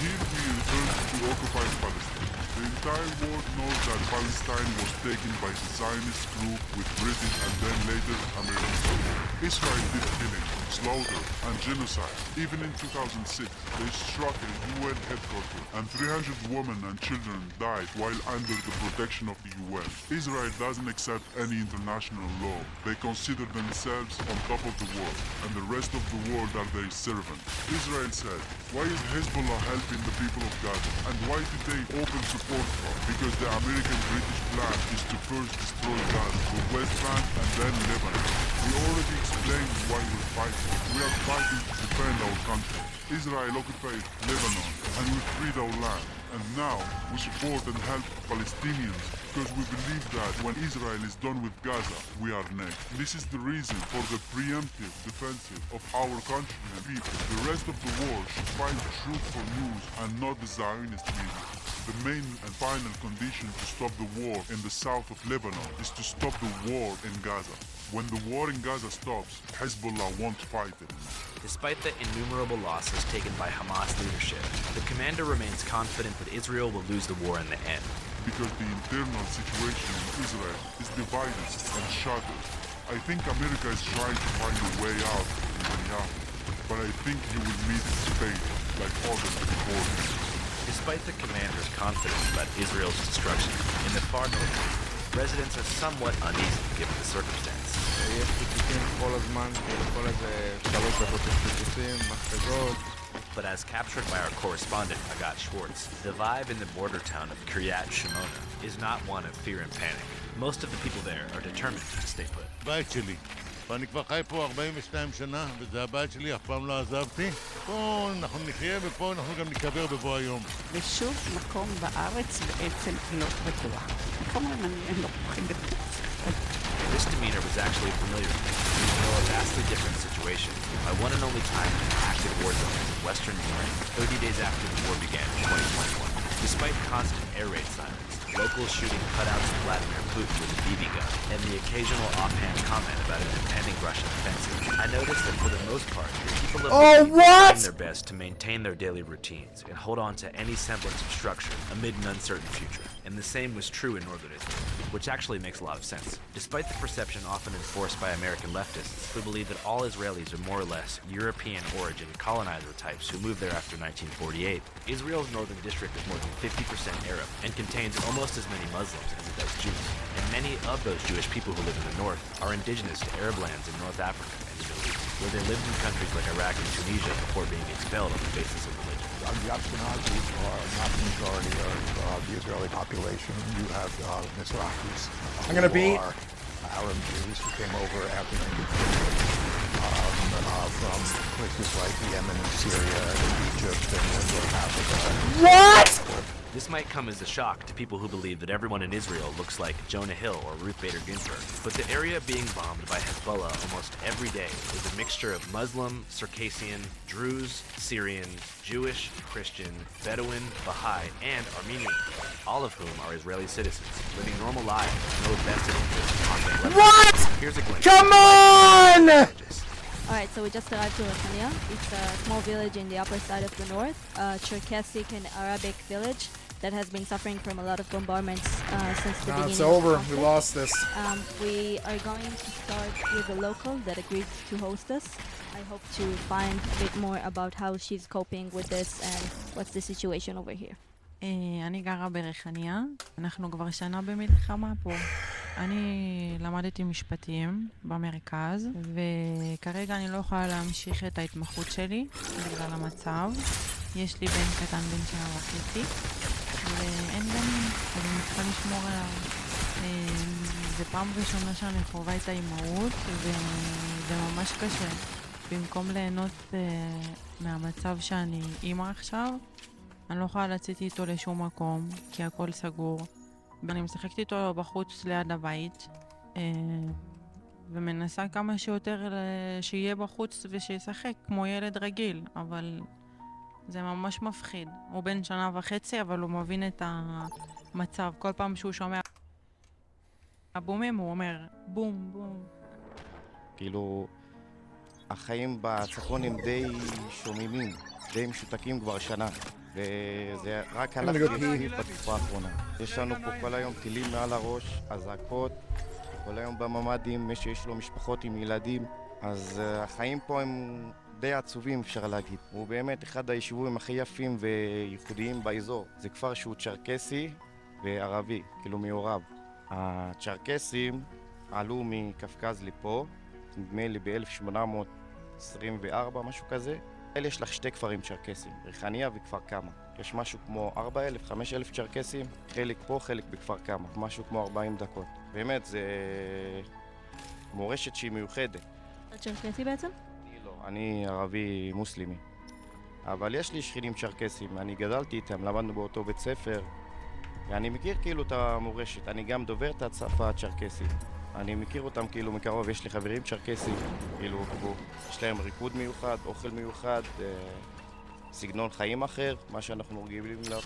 Here we returned to occupied Palestine. The entire world knows that Palestine was taken by the Zionist group with British and then later American support. Israel did killing, slaughter, and genocide. Even in 2006, they struck a UN headquarters, and 300 women and children died while under the protection of the UN. Israel doesn't accept any international law. They consider themselves on top of the world, and the rest of the world are their servants. Israel said, why is Hezbollah helping the people of Gaza, and why did they open support forceful because the American-British plan is to first destroy Gaza, the West Bank, and then Lebanon. We already explained why we're fighting. We are fighting to defend our country. Israel occupied Lebanon, and we freed our land. And now we support and help Palestinians because we believe that when Israel is done with Gaza, we are next. This is the reason for the preemptive defensive of our country and people. The rest of the war should find truthful news and not the Zionist media. The main and final condition to stop the war in the south of Lebanon is to stop the war in Gaza. When the war in Gaza stops, Hezbollah won't fight it. Despite the innumerable losses taken by Hamas leadership, the commander remains confident that Israel will lose the war in the end. Because the internal situation in Israel is divided and shattered. I think America is trying to find a way out of Netanyahu, but I think he will meet his fate like others before him. Despite the commander's confidence about Israel's destruction, in the far north, residents are somewhat uneasy given the circumstance. But as captured by our correspondent, Agat Schwartz, the vibe in the border town of Kiryat Shimona is not one of fear and panic. Most of the people there are determined to stay put. ואני כבר חי פה 42 שנה, וזה הבית שלי, אף פעם לא עזבתי. פה אנחנו נחיה ופה אנחנו גם נקבר בבוא היום. ושוב מקום בארץ בעצם לא בטוח. מקום מעניין, לא פוחים בטוח. This demeanor was actually familiar to me, even though a vastly different situation. My one and only time in an active war zone in western Ukraine, 30 days after the war began in 2021. Despite constant air raid sirens, locals shooting cutouts of Vladimir Putin with a BB gun, and the occasional offhand comment about an impending Russian offensive, I noticed that for the most part, the people of the city were doing their best to maintain their daily routines and hold on to any semblance of structure amid an uncertain future. And the same was true in northern Israel, which actually makes a lot of sense. Despite the perception often enforced by American leftists who believe that all Israelis are more or less European origin colonizer types who moved there after 1948, Israel's northern district is more than 50% Arab and contains almost as many Muslims as it does Jews. And many of those Jewish people who live in the north are indigenous to Arab lands in North Africa and the Middle East, where they lived in countries like Iraq and Tunisia before being expelled on the basis of religion. The Ashkenazis are not the majority of the Israeli population. You have Mizrahis, I'm gonna be Arab Jews who came over after 1948 from places like Yemen and Syria and Egypt and North Africa. What? This might come as a shock to people who believe that everyone in Israel looks like Jonah Hill or Ruth Bader Ginsburg, but the area being bombed by Hezbollah almost every day is a mixture of Muslim, Circassian, Druze, Syrian, Jewish, Christian, Bedouin, Baha'i, and Armenian, all of whom are Israeli citizens, living normal lives with no vested interest in conflict. What? Here's a glimpse. Come on! Alright, so we just arrived to Rechania. It's a small village in the upper side of the north, a Cherkessic and Arabic village that has been suffering from a lot of bombardments since the beginning. It's over. We lost this. We are going to start with a local that agreed to host us. I hope to find a bit more about how she's coping with this and what's the situation over here. אני גרה בריחניה, אנחנו כבר שנה במלחמה פה. אני למדתי משפטים במרכז, וכרגע אני לא יכולה להמשיך את ההתמחות שלי בגלל המצב. יש לי בן קטן בן שנה וחצי, ואין בנים, אז אני צריכה לשמור עליו. זה פעם ראשונה שאני חווה את האימהות, וזה ממש קשה. במקום ליהנות מהמצב שאני אימא עכשיו, אני לא יכולה לצאת איתו לשום מקום, כי הכל סגור. אני משחקת איתו בחוץ ליד הבית, ומנסה כמה שיותר שיהיה בחוץ ושישחק כמו ילד רגיל, אבל זה ממש מפחיד. הוא בן שנה וחצי, אבל הוא מבין את המצב. כל פעם שהוא שומע הבומים, הוא אומר בום, בום. כאילו, החיים בצפון הם די שוממים, די משותקים כבר שנה. וזה רק הלך להחריף בתקופה האחרונה. יש לנו פה כל היום טילים מעל הראש, אזעקות, כל היום בממ"דים, מי שיש לו משפחות עם ילדים, אז החיים פה הם די עצובים אפשר להגיד. הוא באמת אחד היישובים הכי יפים וייחודיים באזור. זה כפר שהוא צ'רקסי וערבי, כאילו מעורב. הצ'רקסים עלו מקפקז לפה, נדמה לי ב-1824, משהו כזה. יש לך שתי כפרים צ'רקסים, ריחניה וכפר קמה. יש משהו כמו 4,000, 5,000 צ'רקסים, חלק פה, חלק בכפר קמא, משהו כמו 40 דקות. באמת, זה מורשת שהיא מיוחדת. אתה צ'רקסי בעצם? אני לא, אני ערבי מוסלמי. אבל יש לי שכנים צ'רקסים, אני גדלתי איתם, למדנו באותו בית ספר, ואני מכיר כאילו את המורשת, אני גם דובר את השפה הצ'רקסית. אני מכיר אותם כאילו מקרוב, יש לי חברים צ'רקסים, כאילו יש להם ריקוד מיוחד, אוכל מיוחד, סגנון חיים אחר, מה שאנחנו רגילים אליו.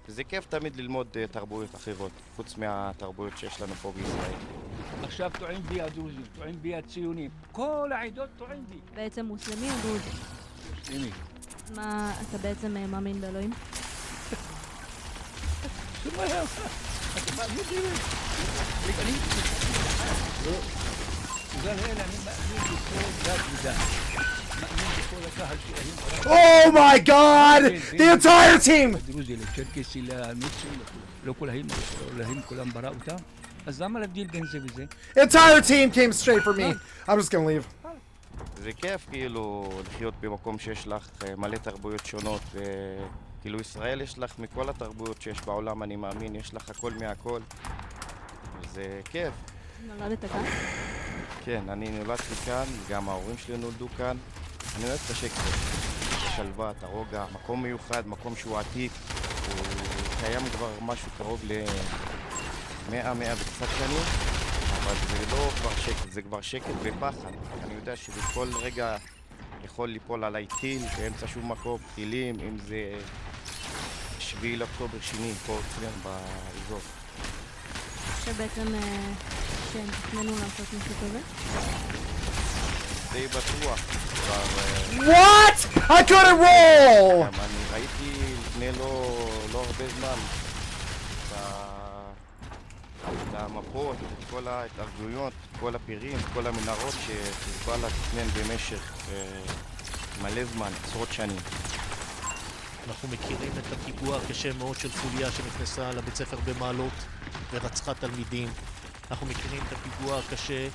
וזה כיף תמיד ללמוד תרבויות אחרות, חוץ מהתרבויות שיש לנו פה בישראל. עכשיו טוען בי הדרוזים, טוען בי הציונים, כל העדות טוען בי. בעצם מוסלמי או דרוזי? מוסלמי. מה, אתה בעצם מאמין באלוהים? אתה מאמין באלוהים? בגלל אלה אני מאמין בכל דת ודת. מאמין בכל הקהל שלהם. Oh my god! The entire team! דרוזי לצ'רקסי לנוצרי, לא כל להם כולם ברא אותם. אז למה להבדיל בין זה וזה? Entire team came straight for me. I'm just gonna leave. זה כיף כאילו לחיות במקום שיש לך מלא תרבויות שונות, וכאילו ישראל יש לך מכל התרבויות שיש בעולם, אני מאמין, יש לך הכל מהכל. זה כיף. נולדת כאן? כן, אני נולדתי כאן, גם ההורים שלי נולדו כאן. אני אוהב את השקט, את השלווה, את הרוגע, מקום מיוחד, מקום שהוא עתיק. הוא קיים כבר משהו קרוב ל-100 וקצת שנים, אבל זה לא כבר שקט, זה כבר שקט ופחד. אני יודע שבכל רגע יכול ליפול עליי טיל באמצע שום מקום, טילים, אם זה 7 לאוקטובר שני, פה אצלנו באזור. שבעצם שהם תכננו לעשות משהו כזה? די בטוח. What? I couldn't roll! אני ראיתי לפני לא הרבה זמן את המפות, את כל ההתארגנויות, כל הפירים, כל המנהרות שחיזבאללה תכנן במשך מלא זמן, עשרות שנים. אנחנו מכירים את הפיגוע הקשה מאוד של חוליה שנכנסה לבית ספר במעלות ורצחה תלמידים. אנחנו מכירים את הפיגוע הקשה,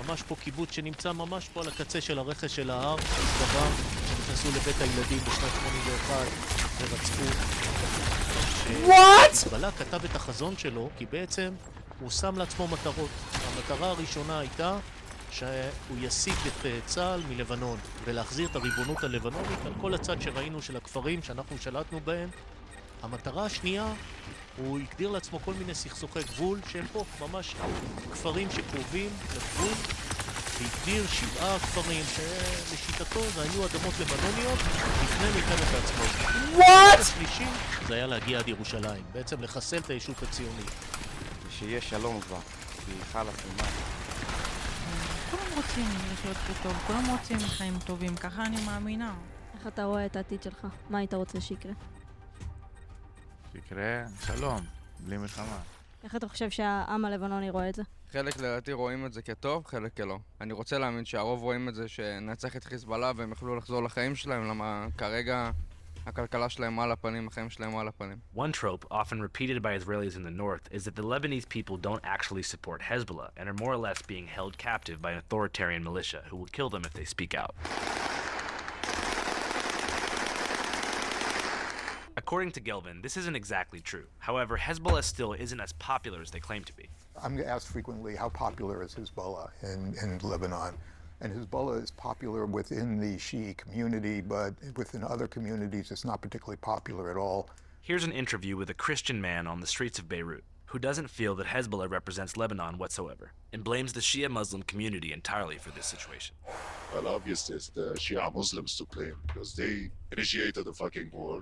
ממש פה קיבוץ שנמצא ממש פה על הקצה של הרכס של ההר, דבר שנכנסו לבית הילדים בשנת 81 ורצחו. What? חיזבאללה כתב את החזון שלו כי בעצם הוא שם לעצמו מטרות. המטרה הראשונה הייתה שהוא יסיג את צה"ל מלבנון ולהחזיר את הריבונות הלבנונית על כל הצד שראינו של הכפרים שאנחנו שלטנו בהם. המטרה השנייה, הוא הגדיר לעצמו כל מיני סכסוכי גבול שהם פה ממש כפרים שקרובים לגבול, והגדיר 7 כפרים שלשיטתו זה היו אדמות לבנוניות לפני מלחמת העצמאות. What? השלישי זה היה להגיע עד ירושלים, בעצם לחסל את הישות הציונית. ושיהיה שלום כבר, כי חלאס ממה. כולם רוצים לחיות טוב, כולם רוצים חיים טובים, ככה אני מאמינה. איך אתה רואה את העתיד שלך? מה היית רוצה שיקרה? שיקרה שלום, בלי מלחמה. איך אתה חושב שהעם הלבנוני רואה את זה? חלק לדעתי רואים את זה כטוב, חלק כלא. אני רוצה להאמין שהרוב רואים את זה שנצח את חיזבאללה והם יוכלו לחזור לחיים שלהם, למה כרגע הכלכלה שלהם על הפנים, החיים שלהם על הפנים. One trope often repeated by Israelis in the north is that the Lebanese people don't actually support Hezbollah and are more or less being held captive by an authoritarian militia who will kill them if they speak out. According to Gelvin, this isn't exactly true. However, Hezbollah still isn't as popular as they claim to be. I'm asked frequently how popular is Hezbollah in Lebanon. And Hezbollah is popular within the Shi'i community, but within other communities it's not particularly popular at all. Here's an interview with a Christian man on the streets of Beirut who doesn't feel that Hezbollah represents Lebanon whatsoever and blames the Shia Muslim community entirely for this situation. Well, obviously it's the Shia Muslims to blame because they initiated the fucking war.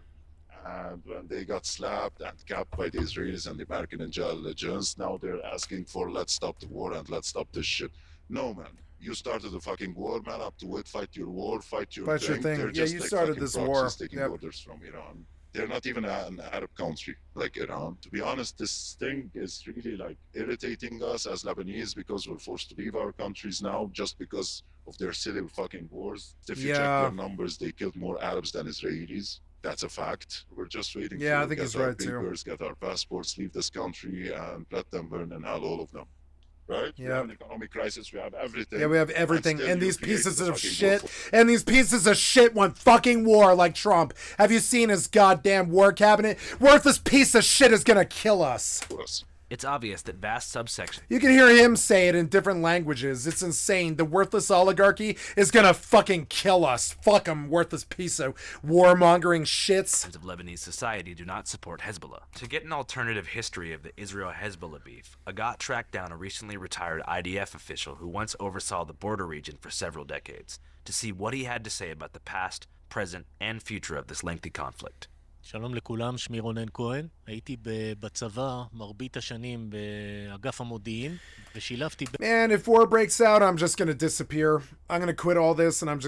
And when they got slapped and capped by the Israelis and the American intelligence, now they're asking for let's stop the war and let's stop this shit. No, man. You started the fucking war, man, up to it, fight your war, fight your thing. They're Yeah, just you like started fucking this proxies war. taking Yep. orders from Iran. They're not even an Arab country like Iran. To be honest, this thing is really like irritating us as Lebanese because we're forced to leave our countries now just because of their silly fucking wars. If you check their numbers, they killed more Arabs than Israelis. That's a fact. We're just waiting I to think get he's our right too. papers, get our passports, leave this country, and let them burn in hell, all of them. right? We Yeah. have an economic crisis. We have everything. Yeah, we have everything. still And you these create pieces the of fucking shit. war. And these pieces of shit want fucking war like Trump. Have you seen his goddamn war cabinet? Worthless piece of shit is gonna kill us. It's obvious that vast subsections You can hear him say it in different languages. It's insane. The worthless oligarchy is gonna fucking kill us. Fuck him, worthless piece of warmongering shits. of Lebanese society do not support Hezbollah. To get an alternative history of the Israel-Hezbollah beef, Agat tracked down a recently retired IDF official who once oversaw the border region for several decades to see what he had to say about the past, present, and future of this lengthy conflict. שלום לכולם, שמי רונן כהן. הייתי בצבא מרבית השנים באגף המודיעין, ושילבתי... Man, if war breaks out, I'm just gonna disappear. I'm gonna quit all this, and I'm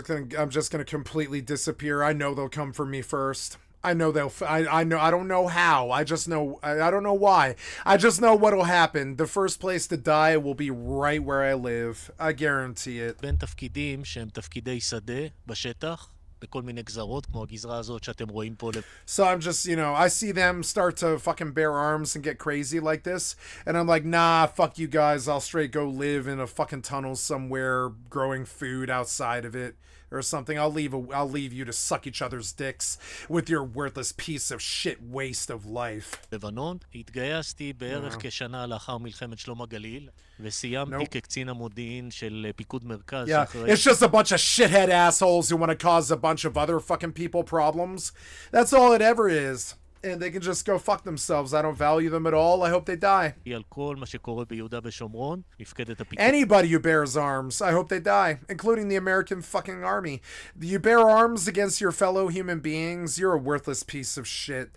just gonna completely disappear. I know they'll come for me first. I know they'll... I know... I don't know how. I just know... I don't know why. I just know what'll happen. The first place to die will be right where I live. I guarantee it. בין תפקידים שהם תפקידי שדה בשטח, בכל מיני גזרות, כמו הגזרה הזאת שאתם רואים פה. So I'm just, I see them start to fucking bear arms and get crazy like this, and I'm like, nah, fuck you guys, I'll straight go live in a fucking tunnel somewhere, growing food outside of it, or something. I'll leave you to suck each other's dicks with your worthless piece of shit waste of life. לבנון, התגייסתי בערך כשנה לאחר מלחמת שלום הגליל, וסיימתי כקצין המודיעין של פיקוד מרכז. Yeah, it's just a bunch of shithead assholes who want to cause a bunch of other fucking people problems. That's all it ever is. And they can just go fuck themselves. I don't value them at all. I hope they die. על כל מה שקורה ביהודה ושומרון, מפקדת הפיקוד. Anybody who bears arms, I hope they die, including the American fucking army. You bear arms against your fellow human beings, you're a worthless piece of shit.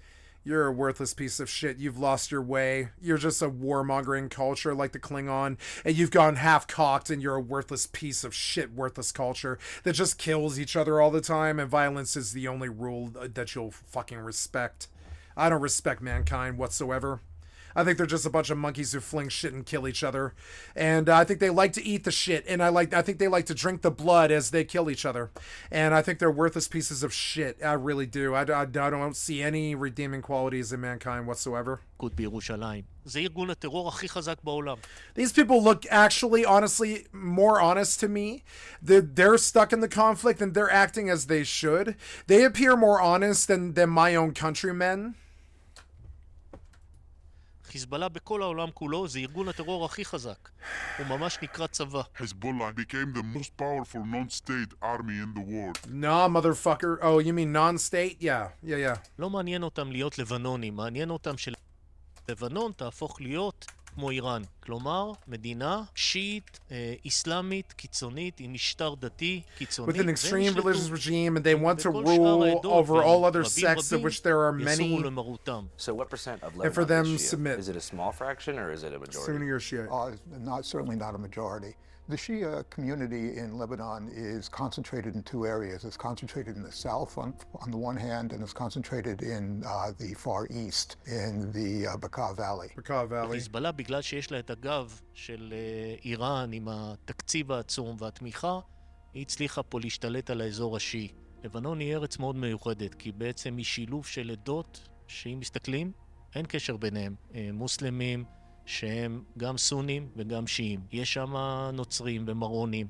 You're a worthless piece of shit. You've lost your way. You're just a warmongering culture like the Klingon, and you've gone half-cocked, and you're a worthless piece of shit, worthless culture that just kills each other all the time, and violence is the only rule that you'll fucking respect. I don't respect mankind whatsoever. I think they're just a bunch of monkeys who fling shit and kill each other. And I think they like to eat the shit. And I think they like to drink the blood as they kill each other. And I think they're worthless pieces of shit. I really do. I don't see any redeeming qualities in mankind whatsoever. זה ארגון הטרור הכי חזק בעולם. These people look actually, honestly, more honest to me. They're stuck in the conflict and they're acting as they should. They appear more honest than my own countrymen. חיזבאללה בכל העולם כולו זה ארגון הטרור הכי חזק. הוא ממש נקרא צבא. Hezbollah became the most powerful non-state army in the world. Nah, motherfucker. Oh, you mean non-state? Yeah. לא מעניין אותם להיות לבנונים, מעניין אותם שלבנון תהפוך להיות כמו איראן. כלומר, מדינה שיעית, איסלאמית, קיצונית, עם משטר דתי, קיצוני. With an extreme religious regime, and they want to rule over all other sects, of which there are many. So what percent of And for Lebanon them is Shia? submit. Is it a small fraction or is it a majority? Sunni or Shia? Certainly not a majority. The Shia community in Lebanon is concentrated in two areas. It's concentrated in the south on the one hand, and it's concentrated in the far east, in the Bekaa Valley. חיזבאללה, בגלל שיש לה את הגב של איראן עם התקציב העצום והתמיכה, היא הצליחה פה להשתלט על האזור השיעי. לבנון היא ארץ מאוד מיוחדת, כי בעצם היא שילוב של עדות שאם מסתכלים, אין קשר ביניהם. מוסלמים, שהם גם סונים וגם שיעים. יש שם נוצרים ומרונים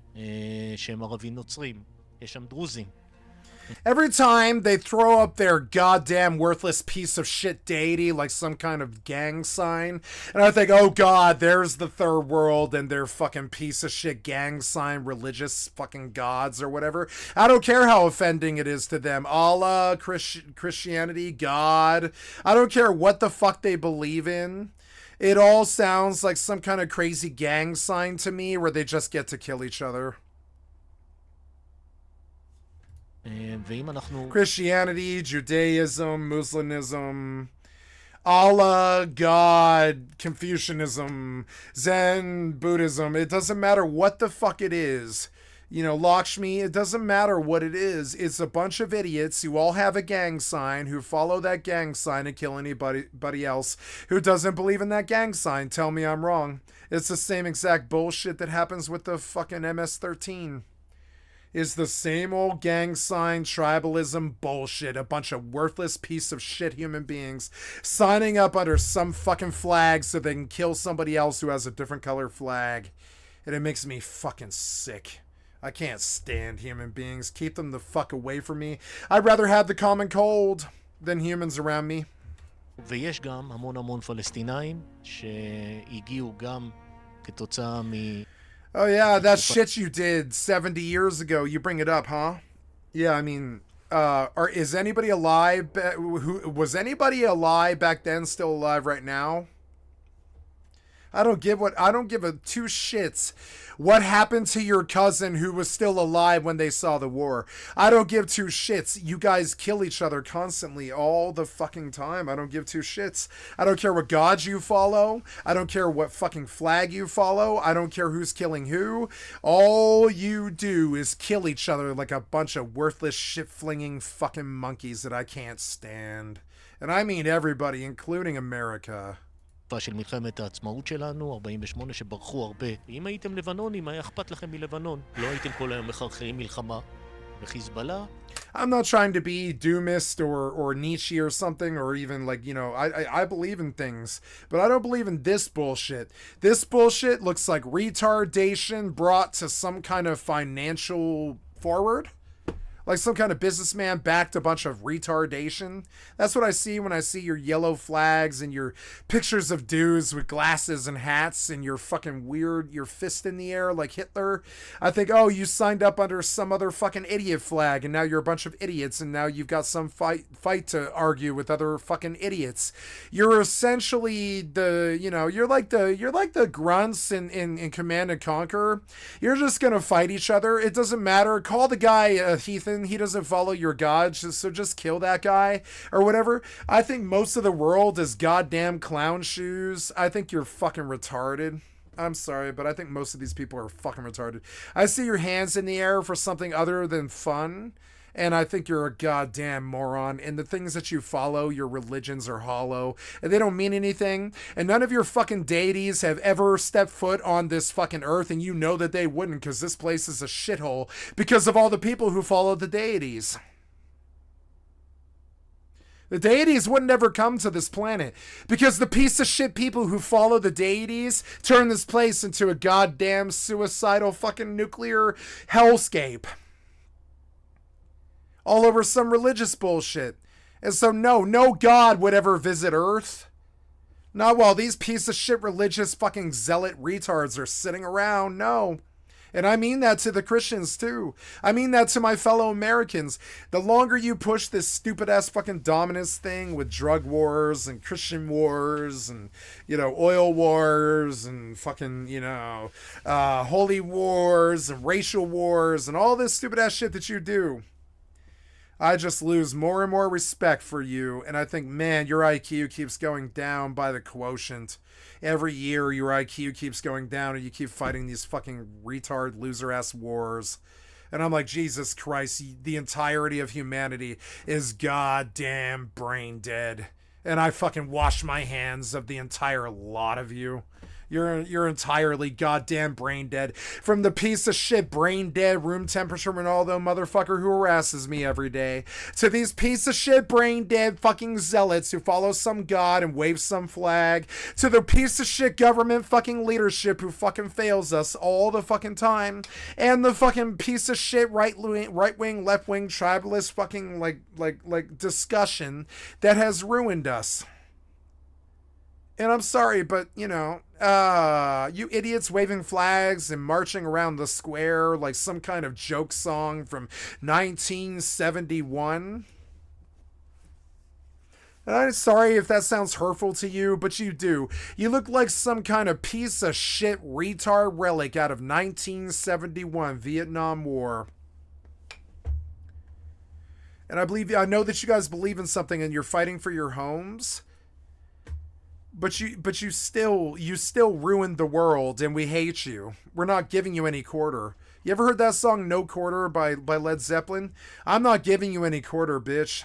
שהם ערבים נוצרים. יש שם דרוזים. Every time they throw up their goddamn worthless piece of shit deity like some kind of gang sign, and I think, oh god, there's the third world and their fucking piece of shit gang sign religious fucking gods or whatever. I don't care how offending it is to them. Allah, Christianity, God. I don't care what the fuck they believe in. It all sounds like some kind of crazy gang sign to me where they just get to kill each other. Christianity, Judaism, Muslimism, Allah, God, Confucianism, Zen, Buddhism. It doesn't matter what the fuck it is. Lakshmi, it doesn't matter what it is. It's a bunch of idiots who all have a gang sign, who follow that gang sign and kill anybody else who doesn't believe in that gang sign. Tell me I'm wrong. It's the same exact bullshit that happens with the fucking MS-13. is the same old gang sign tribalism bullshit. A bunch of worthless piece of shit human beings signing up under some fucking flag so they can kill somebody else who has a different color flag. And it makes me fucking sick. I can't stand human beings. Keep them the fuck away from me. I'd rather have the common cold than humans around me. ויש גם המון פלסטינאים שהגיעו גם כתוצאה מ... Oh yeah, that shit you did 70 years ago. You bring it up, huh? Yeah, I mean, is anybody alive? Was anybody alive back then still alive right now? I don't give a two shits what happened to your cousin who was still alive when they saw the war. I don't give two shits. You guys kill each other constantly all the fucking time. I don't give two shits. I don't care what gods you follow. I don't care what fucking flag you follow. I don't care who's killing who. All you do is kill each other like a bunch of worthless shit-flinging fucking monkeys that I can't stand. And I mean everybody, including America. של מלחמת העצמאות שלנו, 48 שברחו הרבה. אם הייתם לבנונים, היה אכפת לכם מלבנון. לא הייתם כל היום מחרחרים מלחמה. וחיזבאללה... I'm not trying to be doomist or Nietzsche or something, or even like, you know, I believe in things, but I don't believe in this bullshit. This bullshit looks like retardation brought to some kind of financial forward. Like some kind of businessman backed a bunch of retardation. That's what I see when I see your yellow flags and your pictures of dudes with glasses and hats and your fucking weird, your fist in the air like Hitler. I think, oh, you signed up under some other fucking idiot flag and now you're a bunch of idiots and now you've got some fight to argue with other fucking idiots. You're essentially the, you know, you're like the grunts in Command and Conquer. You're just gonna fight each other. It doesn't matter. Call the guy Heathen. He doesn't follow your God, so just kill that guy or whatever. I think most of the world is goddamn clown shoes. I think you're fucking retarded. I'm sorry, but I think most of these people are fucking retarded. I see your hands in the air for something other than fun, and I think you're a goddamn moron. And the things that you follow, your religions are hollow, and they don't mean anything. And none of your fucking deities have ever stepped foot on this fucking earth, and you know that they wouldn't, because this place is a shithole because of all the people who follow the deities. The deities wouldn't ever come to this planet because the piece of shit people who follow the deities turn this place into a goddamn suicidal fucking nuclear hellscape. All over some religious bullshit. And so no God would ever visit Earth. Not while these piece of shit religious fucking zealot retards are sitting around, no. And I mean that to the Christians too. I mean that to my fellow Americans. The longer you push this stupid ass fucking dominance thing with drug wars and Christian wars and, you know, oil wars and fucking, you know, holy wars and racial wars and all this stupid ass shit that you do, I just lose more and more respect for you. And I think, man, your IQ keeps going down by the quotient. Every year your IQ keeps going down and you keep fighting these fucking retard loser ass wars. And I'm like, Jesus Christ, the entirety of humanity is goddamn brain dead. And I fucking wash my hands of the entire lot of you. You're entirely goddamn brain dead. From the piece of shit brain dead room temperature Ronaldo motherfucker who harasses me every day, to these piece of shit brain dead fucking zealots who follow some god and wave some flag, to the piece of shit government fucking leadership who fucking fails us all the fucking time, and the fucking piece of shit right wing, left wing, tribalist fucking like discussion that has ruined us. And I'm sorry, but, you know, you idiots waving flags and marching around the square like some kind of joke song from 1971. And I'm sorry if that sounds hurtful to you, but you do. You look like some kind of piece of shit retard relic out of 1971 Vietnam War. And I know that you guys believe in something and you're fighting for your homes. But you still ruined the world and we hate you. We're not giving you any quarter. You ever heard that song No Quarter by Led Zeppelin? I'm not giving you any quarter, bitch.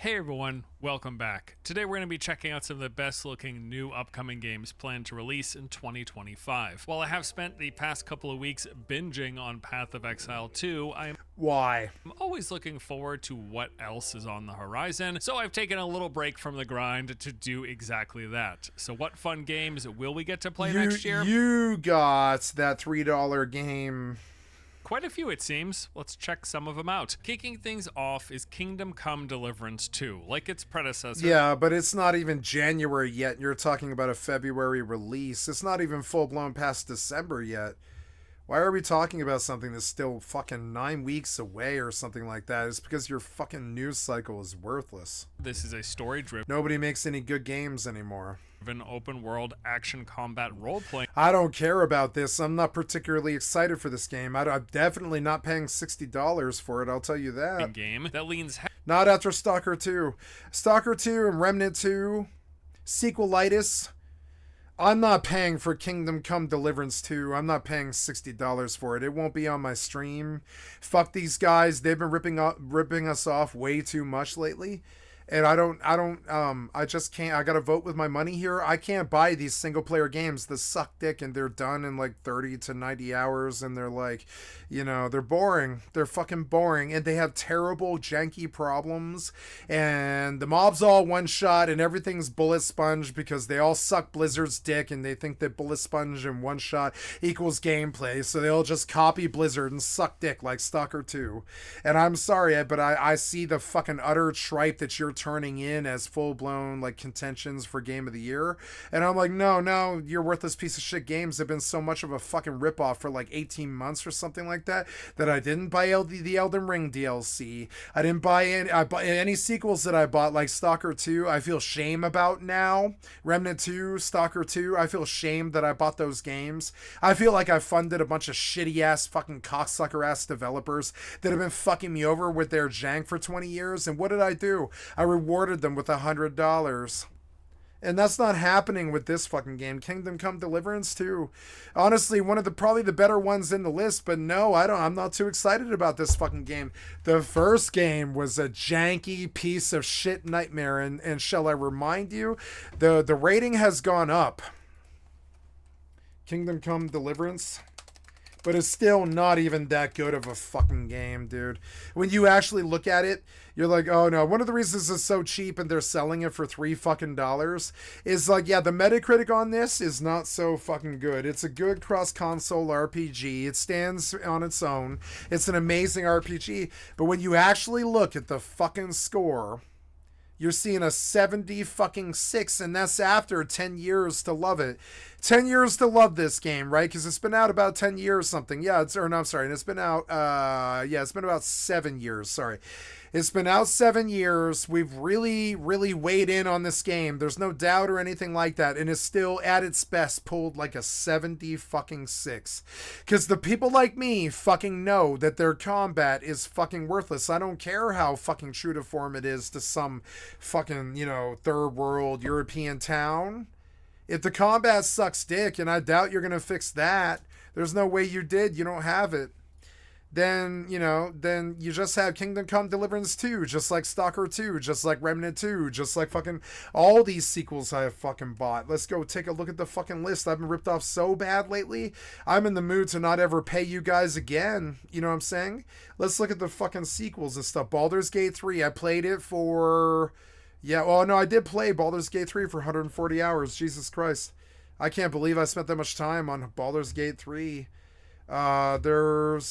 Hey everyone, welcome back. Today we're going to be checking out some of the best looking new upcoming games planned to release in 2025. While I have spent the past couple of weeks binging on Path of Exile 2, I'm always looking forward to what else is on the horizon, so I've taken a little break from the grind to do exactly that. So what fun games will we get to play next year? You got that $3 game. Quite a few, it seems. Let's check some of them out. Kicking things off is Kingdom Come Deliverance 2, like its predecessor. Yeah, but it's not even January yet. You're talking about a February release. It's not even full-blown past December yet. Why are we talking about something that's still fucking 9 weeks away or something like that? It's because your fucking news cycle is worthless. This is a story-driven... Nobody makes any good games anymore. ...an open-world action combat role-playing... I don't care about this. I'm not particularly excited for this game. I'm definitely not paying $60 for it, I'll tell you that. ...game that leans... Not after Stalker 2. Stalker 2 and Remnant 2, Sequelitis... I'm not paying for Kingdom Come Deliverance 2. I'm not paying $60 for it. It won't be on my stream. Fuck these guys. They've been ripping us off way too much lately. And I just can't. I gotta vote with my money here. I can't buy these single player games that suck dick and they're done in like 30 to 90 hours and they're like, you know, they're boring. They're fucking boring and they have terrible janky problems and the mob's all one shot and everything's bullet sponge because they all suck Blizzard's dick and they think that bullet sponge and one shot equals gameplay. So they all just copy Blizzard and suck dick like Stalker 2. And I'm sorry, but I see the fucking utter tripe that you're turning in as full-blown like contentions for game of the year, and I'm like, no, your worthless piece of shit games have been so much of a fucking ripoff for like 18 months or something like that I didn't buy the Elden Ring DLC. I didn't buy any sequels that I bought, like Stalker 2 I feel shame about now. Remnant 2, Stalker 2, I feel shame that I bought those games. I feel like I funded a bunch of shitty ass fucking cocksucker ass developers that have been fucking me over with their jank for 20 years, and what did I do? I rewarded them with $100. And that's not happening with this fucking game. Kingdom Come Deliverance 2. Honestly, one of the probably the better ones in the list, but no, I'm not too excited about this fucking game. The first game was a janky piece of shit nightmare, and shall I remind you, the rating has gone up. Kingdom Come Deliverance. But it's still not even that good of a fucking game, dude. When you actually look at it, you're like, oh no. One of the reasons it's so cheap and they're selling it for $3 fucking is like, yeah, the Metacritic on this is not so fucking good. It's a good cross-console RPG. It stands on its own. It's an amazing RPG. But when you actually look at the fucking score, you're seeing a 70 fucking 6, and that's after 10 years to love it. 10 years to love this game, right? Because it's been out about 10 years something. Yeah, it's been out, it's been about 7 years, sorry. It's been out 7 years. We've really, really weighed in on this game. There's no doubt or anything like that. And it's still, at its best, pulled like a 70 fucking 6. Because the people like me fucking know that their combat is fucking worthless. I don't care how fucking true to form it is to some fucking, third world European town. If the combat sucks dick, and I doubt you're going to fix that, there's no way you did. You don't have it. Then you just have Kingdom Come Deliverance 2, just like Stalker 2, just like Remnant 2, just like fucking all these sequels I have fucking bought. Let's go take a look at the fucking list. I've been ripped off so bad lately. I'm in the mood to not ever pay you guys again. You know what I'm saying? Let's look at the fucking sequels and stuff. Baldur's Gate 3, I played it for... Yeah, well, no, I did play Baldur's Gate 3 for 140 hours. Jesus Christ. I can't believe I spent that much time on Baldur's Gate 3. I didn't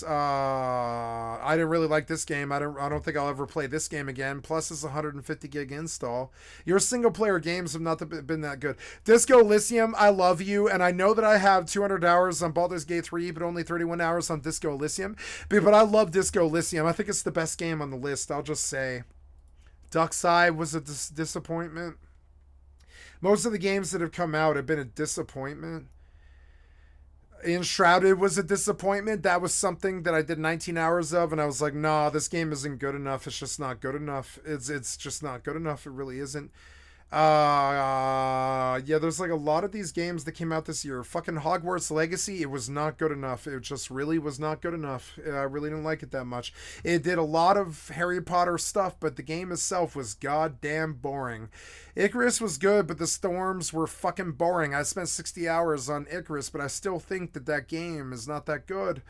really like this game. I don't think I'll ever play this game again. Plus, it's 150 gig install. Your single player games have not been that good. Disco Elysium, I love you, and I know that I have 200 hours on Baldur's Gate 3, but only 31 hours on Disco Elysium. But I love Disco Elysium. I think it's the best game on the list, I'll just say. Duck's Eye was a disappointment. Most of the games that have come out have been a disappointment. Enshrouded was a disappointment. That was something that I did 19 hours of, and I was like, nah, this game isn't good enough. It's just not good enough. It's just not good enough. It really isn't. Yeah, there's like a lot of these games that came out this year. Fucking Hogwarts Legacy, it was not good enough. It just really was not good enough. I really didn't like it that much. It did a lot of Harry Potter stuff, but the game itself was goddamn boring. Icarus was good, but the storms were fucking boring. I spent 60 hours on Icarus, but I still think that game is not that good.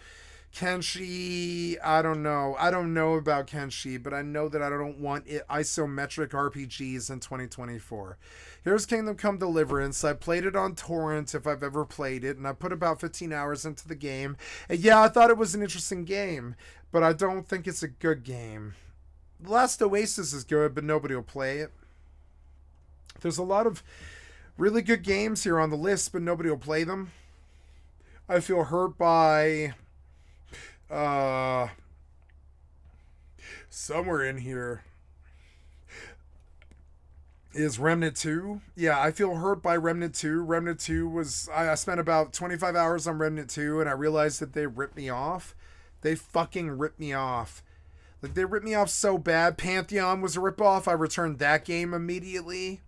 Kenshi, I don't know. I don't know about Kenshi, but I know that I don't want isometric RPGs in 2024. Here's Kingdom Come Deliverance. I played it on torrent if I've ever played it, and I put about 15 hours into the game. And yeah, I thought it was an interesting game, but I don't think it's a good game. The Last Oasis is good, but nobody will play it. There's a lot of really good games here on the list, but nobody will play them. I feel hurt by... somewhere in here is Remnant 2. Yeah, I feel hurt by Remnant 2. Remnant 2 was... I spent about 25 hours on Remnant 2, and I realized that they ripped me off. They fucking ripped me off. Like, they ripped me off so bad. Pantheon was a ripoff. I returned that game immediately.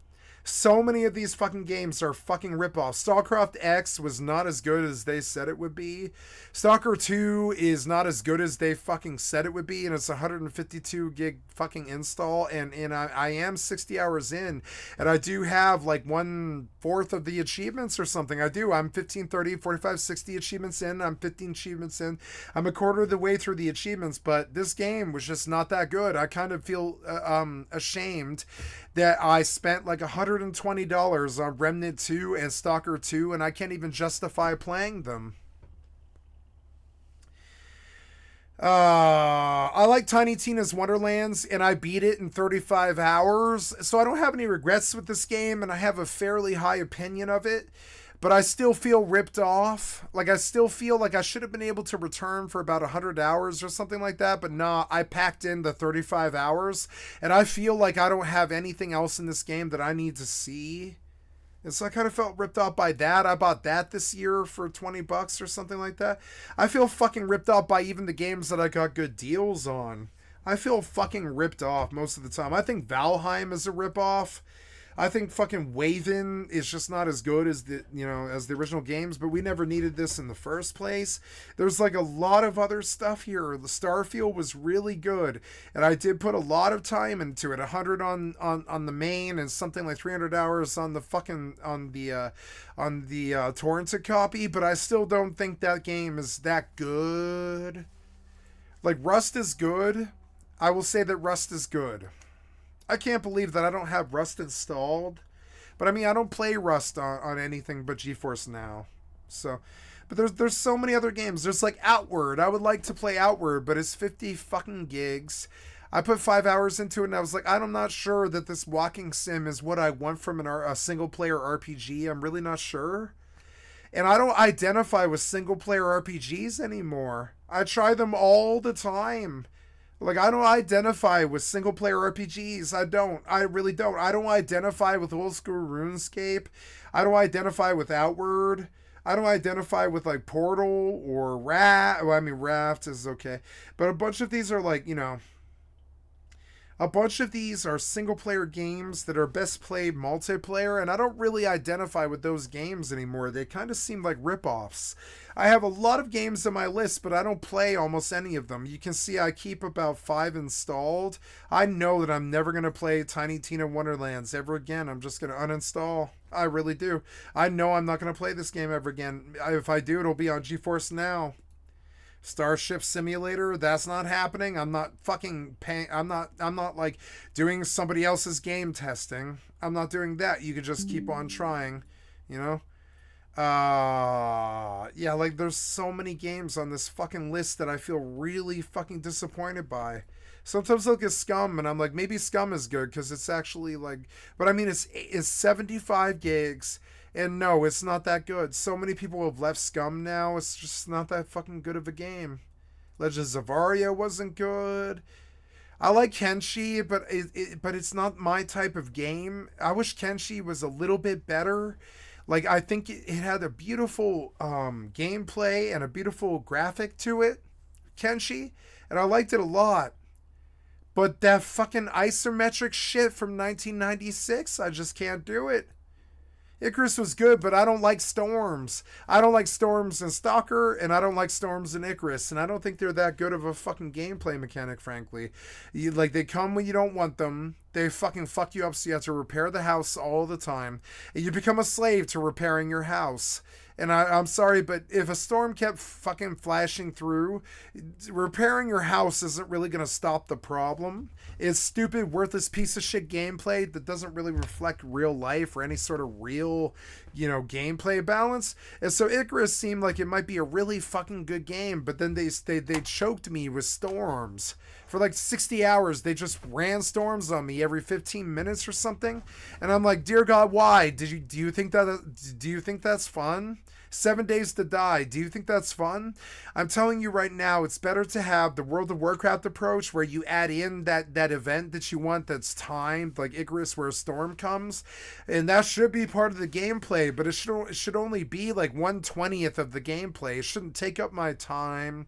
So many of these fucking games are fucking ripoffs. StarCraft X was not as good as they said it would be. Stalker 2 is not as good as they fucking said it would be, and it's 152 gig fucking install, and I am 60 hours in, and I do have like 1/4 of the achievements or something. I do. I'm 15, 30, 45, 60 achievements in. I'm 15 achievements in. I'm a quarter of the way through the achievements, but this game was just not that good. I kind of feel ashamed that I spent like $120 on Remnant 2 and Stalker 2, and I can't even justify playing them. I like Tiny Tina's Wonderlands, and I beat it in 35 hours, so I don't have any regrets with this game, and I have a fairly high opinion of it, but I still feel ripped off. Like, I still feel like I should have been able to return for about 100 hours or something like that, but nah, I packed in the 35 hours, and I feel like I don't have anything else in this game that I need to see. And so I kind of felt ripped off by that. I bought that this year for $20 or something like that. I feel fucking ripped off by even the games that I got good deals on. I feel fucking ripped off most of the time. I think Valheim is a ripoff. I think fucking Waven is just not as good as the original games, but we never needed this in the first place. There's like a lot of other stuff here. The Starfield was really good, and I did put a lot of time into it. 100 on the main and something like 300 hours on the fucking on the torrented copy, but I still don't think that game is that good. Like, Rust is good. I will say that Rust is good. I can't believe that I don't have Rust installed. But I mean, I don't play Rust on anything but GeForce Now. So, but there's so many other games. There's like Outward. I would like to play Outward, but it's 50 fucking gigs. I put 5 hours into it, and I was like, I'm not sure that this walking sim is what I want from a single-player RPG. I'm really not sure. And I don't identify with single-player RPGs anymore. I try them all the time. Like, I don't identify with single-player RPGs. I don't. I really don't. I don't identify with old-school RuneScape. I don't identify with Outward. I don't identify with, like, Portal or Raft. Well, I mean, Raft is okay. But a bunch of these are, like, a bunch of these are single-player games that are best played multiplayer, and I don't really identify with those games anymore. They kind of seem like rip-offs. I have a lot of games on my list, but I don't play almost any of them. You can see I keep about 5 installed. I know that I'm never going to play Tiny Tina Wonderlands ever again. I'm just going to uninstall. I really do. I know I'm not going to play this game ever again. If I do, it'll be on GeForce Now. Starship Simulator, that's not happening. I'm not fucking paying. I'm not like doing somebody else's game testing. I'm not doing that. You could just keep on trying, yeah, like, there's so many games on this fucking list that I feel really fucking disappointed by. Sometimes I look at Scum and I'm like, maybe Scum is good because it's actually like, but I mean, it's 75 gigs. And no, it's not that good. So many people have left Scum now. It's just not that fucking good of a game. Legends of Aria wasn't good. I like Kenshi, but it's not my type of game. I wish Kenshi was a little bit better. Like, I think it had a beautiful gameplay and a beautiful graphic to it, Kenshi, and I liked it a lot. But that fucking isometric shit from 1996, I just can't do it. Icarus was good, but I don't like storms. I don't like storms in Stalker, and I don't like storms in Icarus, and I don't think they're that good of a fucking gameplay mechanic, frankly. They come when you don't want them. They fucking fuck you up, so you have to repair the house all the time. And you become a slave to repairing your house. And I'm sorry, but if a storm kept fucking flashing through, repairing your house isn't really going to stop the problem. It's stupid, worthless piece of shit gameplay that doesn't really reflect real life or any sort of real, gameplay balance. And so Icarus seemed like it might be a really fucking good game, but then they choked me with storms. For like 60 hours, they just ran storms on me every 15 minutes or something. And I'm like, dear God, why? Do you think that's fun? 7 Days to Die. Do you think that's fun? I'm telling you right now, it's better to have the World of Warcraft approach where you add in that event that you want that's timed, like Icarus where a storm comes. And that should be part of the gameplay, but it should only be like 1/20th of the gameplay. It shouldn't take up my time.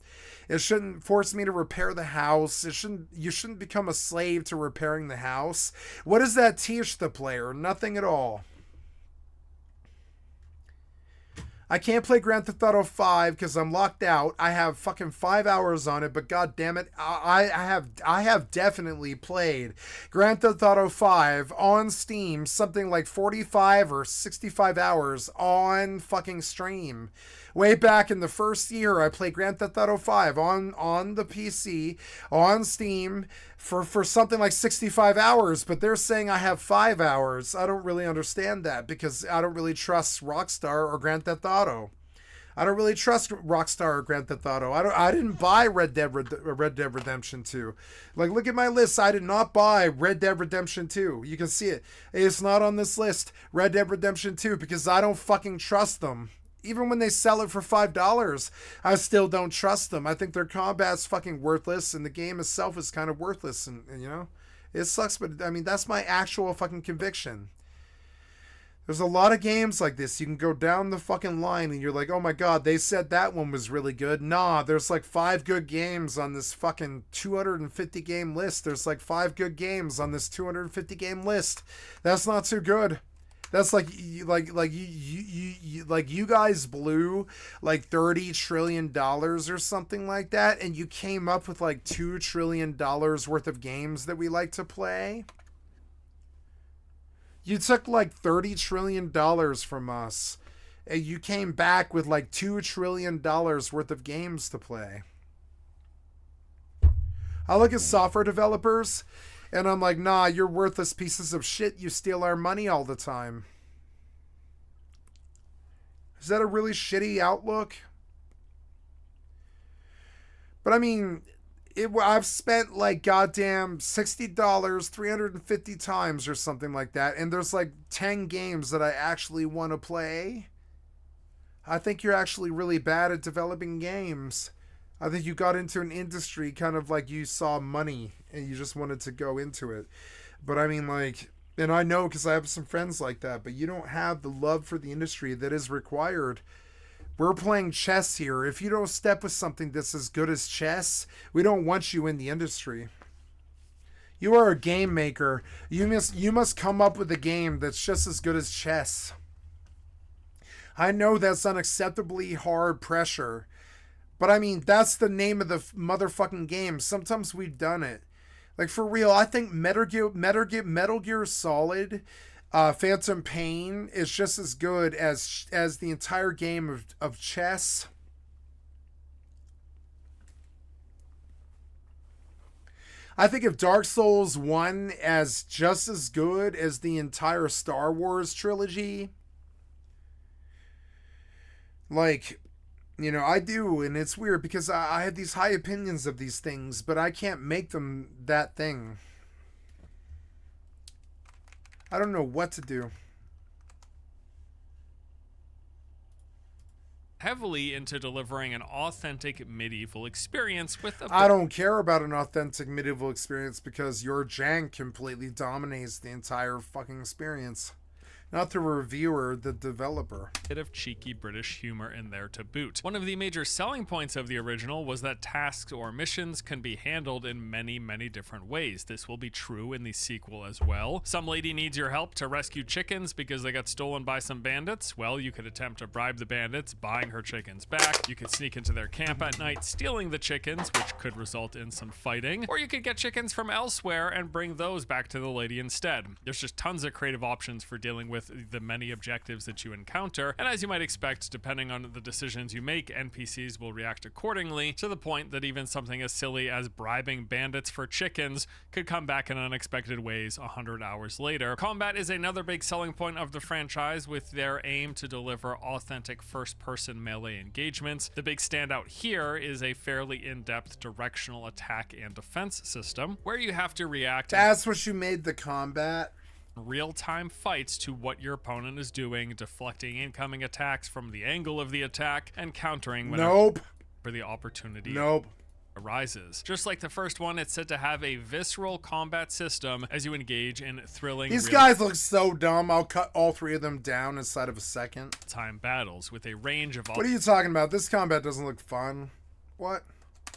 It shouldn't force me to repair the house. You shouldn't become a slave to repairing the house. What does that teach the player? Nothing at all. I can't play Grand Theft Auto 5 because I'm locked out. I have fucking 5 hours on it, but god damn it, I have definitely played Grand Theft Auto 5 on Steam, something like 45 or 65 hours on fucking stream. Way back in the first year, I played Grand Theft Auto 5 on the PC, on Steam, for something like 65 hours, but they're saying I have 5 hours. I don't really understand that because I don't really trust Rockstar or Grand Theft Auto. I don't really trust Rockstar or Grand Theft Auto. I didn't buy Red Dead Redemption 2. Like, look at my list. I did not buy Red Dead Redemption 2. You can see it. It's not on this list, Red Dead Redemption 2, because I don't fucking trust them. Even when they sell it for $5, I still don't trust them. I think their combat's fucking worthless, and the game itself is kind of worthless, and it sucks, but I mean, that's my actual fucking conviction. There's a lot of games like this. You can go down the fucking line, and you're like, oh my god, they said that one was really good. Nah, there's like 5 good games on this fucking 250 game list. There's like 5 good games on this 250 game list. That's not too good. That's like you guys blew like $30 trillion or something like that, and you came up with like $2 trillion worth of games that we like to play. You took like $30 trillion from us, and you came back with like $2 trillion worth of games to play. I look at software developers, and I'm like, nah, you're worthless pieces of shit. You steal our money all the time. Is that a really shitty outlook? But I mean, I've spent like goddamn $60 350 times or something like that, and there's like 10 games that I actually want to play. I think you're actually really bad at developing games. I think you got into an industry kind of like you saw money and you just wanted to go into it. But I mean, like, and I know because I have some friends like that, but you don't have the love for the industry that is required. We're playing chess here. If you don't step with something that's as good as chess, we don't want you in the industry. You are a game maker. You must come up with a game that's just as good as chess. I know that's unacceptably hard pressure, but I mean, that's the name of the motherfucking game. Sometimes we've done it. Like, for real, I think Metal Gear Solid, Phantom Pain is just as good as the entire game of chess. I think if Dark Souls 1 is just as good as the entire Star Wars trilogy, like, I do, and it's weird because I have these high opinions of these things, but I can't make them that thing. I don't know what to do. Heavily into delivering an authentic medieval experience with a... I don't care about an authentic medieval experience because your jank completely dominates the entire fucking experience. Not the reviewer, the developer. Bit of cheeky British humor in there to boot. One of the major selling points of the original was that tasks or missions can be handled in many, many different ways. This will be true in the sequel as well. Some lady needs your help to rescue chickens because they got stolen by some bandits. Well, you could attempt to bribe the bandits, buying her chickens back. You could sneak into their camp at night, stealing the chickens, which could result in some fighting. Or you could get chickens from elsewhere and bring those back to the lady instead. There's just tons of creative options for dealing with the many objectives that you encounter, and as you might expect, depending on the decisions you make, NPCs will react accordingly, to the point that even something as silly as bribing bandits for chickens could come back in unexpected ways 100 hours later. Combat is another big selling point of the franchise, with their aim to deliver authentic first-person melee engagements. The big standout here is a fairly in-depth directional attack and defense system, where you have to react. That's what you made the combat. Real-time fights to what your opponent is doing, deflecting incoming attacks from the angle of the attack, and countering whenever the opportunity arises. Just like the first one, it's said to have a visceral combat system as you engage in thrilling These guys look so dumb. I'll cut all three of them down inside of a second. Time battles with a range of... What are you talking about? This combat doesn't look fun. What?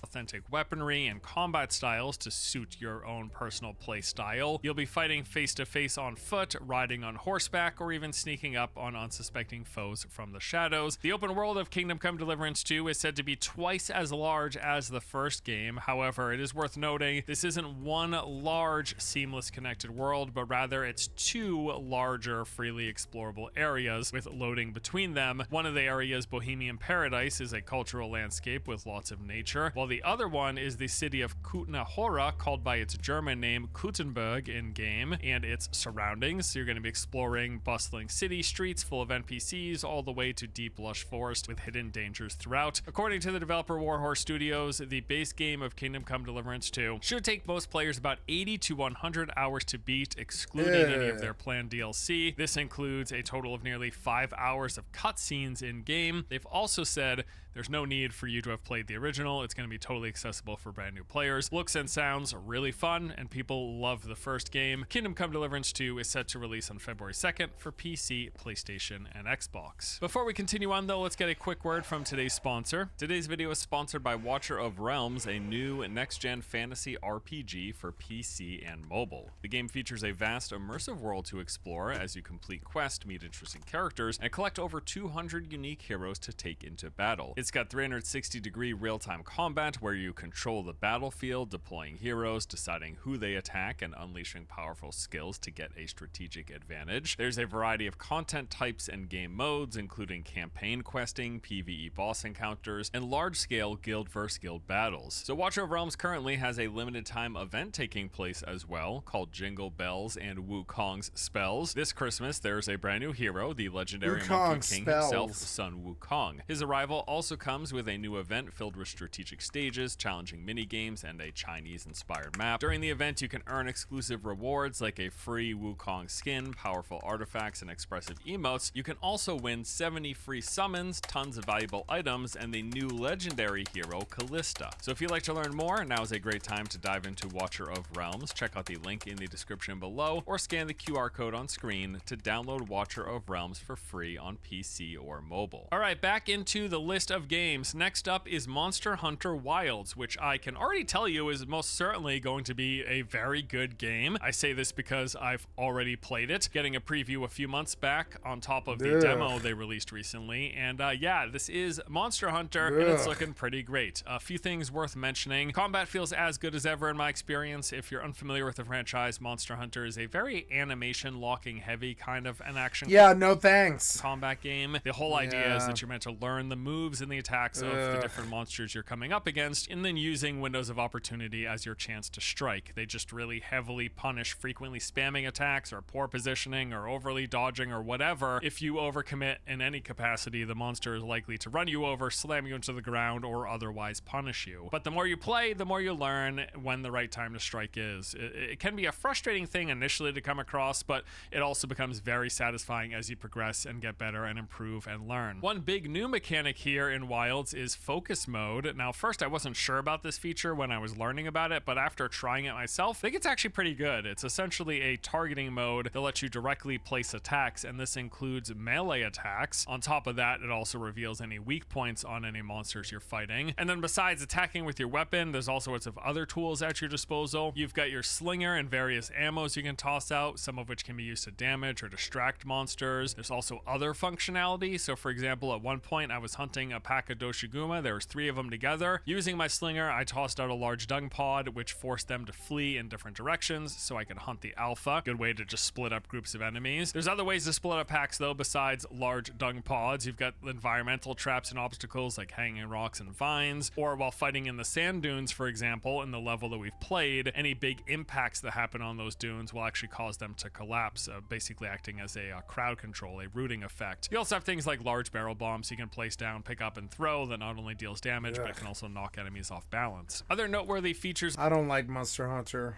Authentic weaponry and combat styles to suit your own personal play style. You'll be fighting face to face on foot, riding on horseback, or even sneaking up on unsuspecting foes from the shadows. The open world of Kingdom Come Deliverance 2 is said to be twice as large as the first game. However, it is worth noting this isn't one large, seamless connected world, but rather it's two larger, freely explorable areas with loading between them. One of the areas, Bohemian Paradise, is a cultural landscape with lots of nature, while the other one is the city of Kutna Hora, called by its German name Kutenberg in-game, and its surroundings. So you're going to be exploring bustling city streets full of NPCs, all the way to deep lush forest with hidden dangers throughout. According to the developer Warhorse Studios, the base game of Kingdom Come Deliverance 2 should take most players about 80 to 100 hours to beat, excluding any of their planned DLC. This includes a total of nearly 5 hours of cutscenes in-game. They've also said there's no need for you to have played the original. It's going to be totally accessible for brand new players. Looks and sounds really fun, and people love the first game. Kingdom Come Deliverance 2 is set to release on February 2nd for PC, PlayStation, and Xbox. Before we continue on though, let's get a quick word from today's sponsor. Today's video is sponsored by Watcher of Realms, a new next-gen fantasy RPG for PC and mobile. The game features a vast, immersive world to explore as you complete quests, meet interesting characters, and collect over 200 unique heroes to take into battle. It's got 360-degree real-time combat where you control the battlefield, deploying heroes, deciding who they attack, and unleashing powerful skills to get a strategic advantage. There's a variety of content types and game modes, including campaign questing, PvE boss encounters, and large-scale guild vs. guild battles. So Watcher of Realms currently has a limited-time event taking place as well, called Jingle Bells and Wukong's Spells. This Christmas, there's a brand new hero, the legendary Monkey King himself, Sun Wukong. His arrival also comes with a new event filled with strategic stages, challenging mini-games, and a Chinese-inspired map. During the event, you can earn exclusive rewards like a free Wukong skin, powerful artifacts, and expressive emotes. You can also win 70 free summons, tons of valuable items, and the new legendary hero, Callista. So if you'd like to learn more, now is a great time to dive into Watcher of Realms. Check out the link in the description below, or scan the QR code on screen to download Watcher of Realms for free on PC or mobile. Alright, back into the list of games. Next up is Monster Hunter Wilds, which I can already tell you is most certainly going to be a very good game. I say this because I've already played it, getting a preview a few months back on top of the demo they released recently. And yeah, this is Monster Hunter, and it's looking pretty great. A few things worth mentioning. Combat feels as good as ever in my experience. If you're unfamiliar with the franchise, Monster Hunter is a very animation locking heavy kind of an action no thanks combat game. The whole idea is that you're meant to learn the moves and the attacks of the different monsters you're coming up against, and then using windows of opportunity as your chance to strike. They just really heavily punish frequently spamming attacks or poor positioning or overly dodging or whatever. If you overcommit in any capacity, the monster is likely to run you over, slam you into the ground, or otherwise punish you. But the more you play, the more you learn when the right time to strike is. It can be a frustrating thing initially to come across, but it also becomes very satisfying as you progress and get better and improve and learn. One big new mechanic here in Wilds is Focus Mode. Now, first, I wasn't sure about this feature when I was learning about it, but after trying it myself, I think it's actually pretty good. It's essentially a targeting mode that lets you directly place attacks, and this includes melee attacks. On top of that, it also reveals any weak points on any monsters you're fighting. And then besides attacking with your weapon, there's all sorts of other tools at your disposal. You've got your slinger and various ammos you can toss out, some of which can be used to damage or distract monsters. There's also other functionality. So for example, at one point I was hunting a pack of Doshiguma. There was 3 of them together. Using my slinger, I tossed out a large dung pod, which forced them to flee in different directions so I could hunt the alpha. Good way to just split up groups of enemies. There's other ways to split up packs though besides large dung pods. You've got environmental traps and obstacles like hanging rocks and vines, or while fighting in the sand dunes, for example, in the level that we've played, any big impacts that happen on those dunes will actually cause them to collapse, basically acting as a crowd control, a rooting effect. You also have things like large barrel bombs you can place down, pick up, and throw that not only deals damage, but can also knock enemies off balance. Other noteworthy features I don't like Monster Hunter.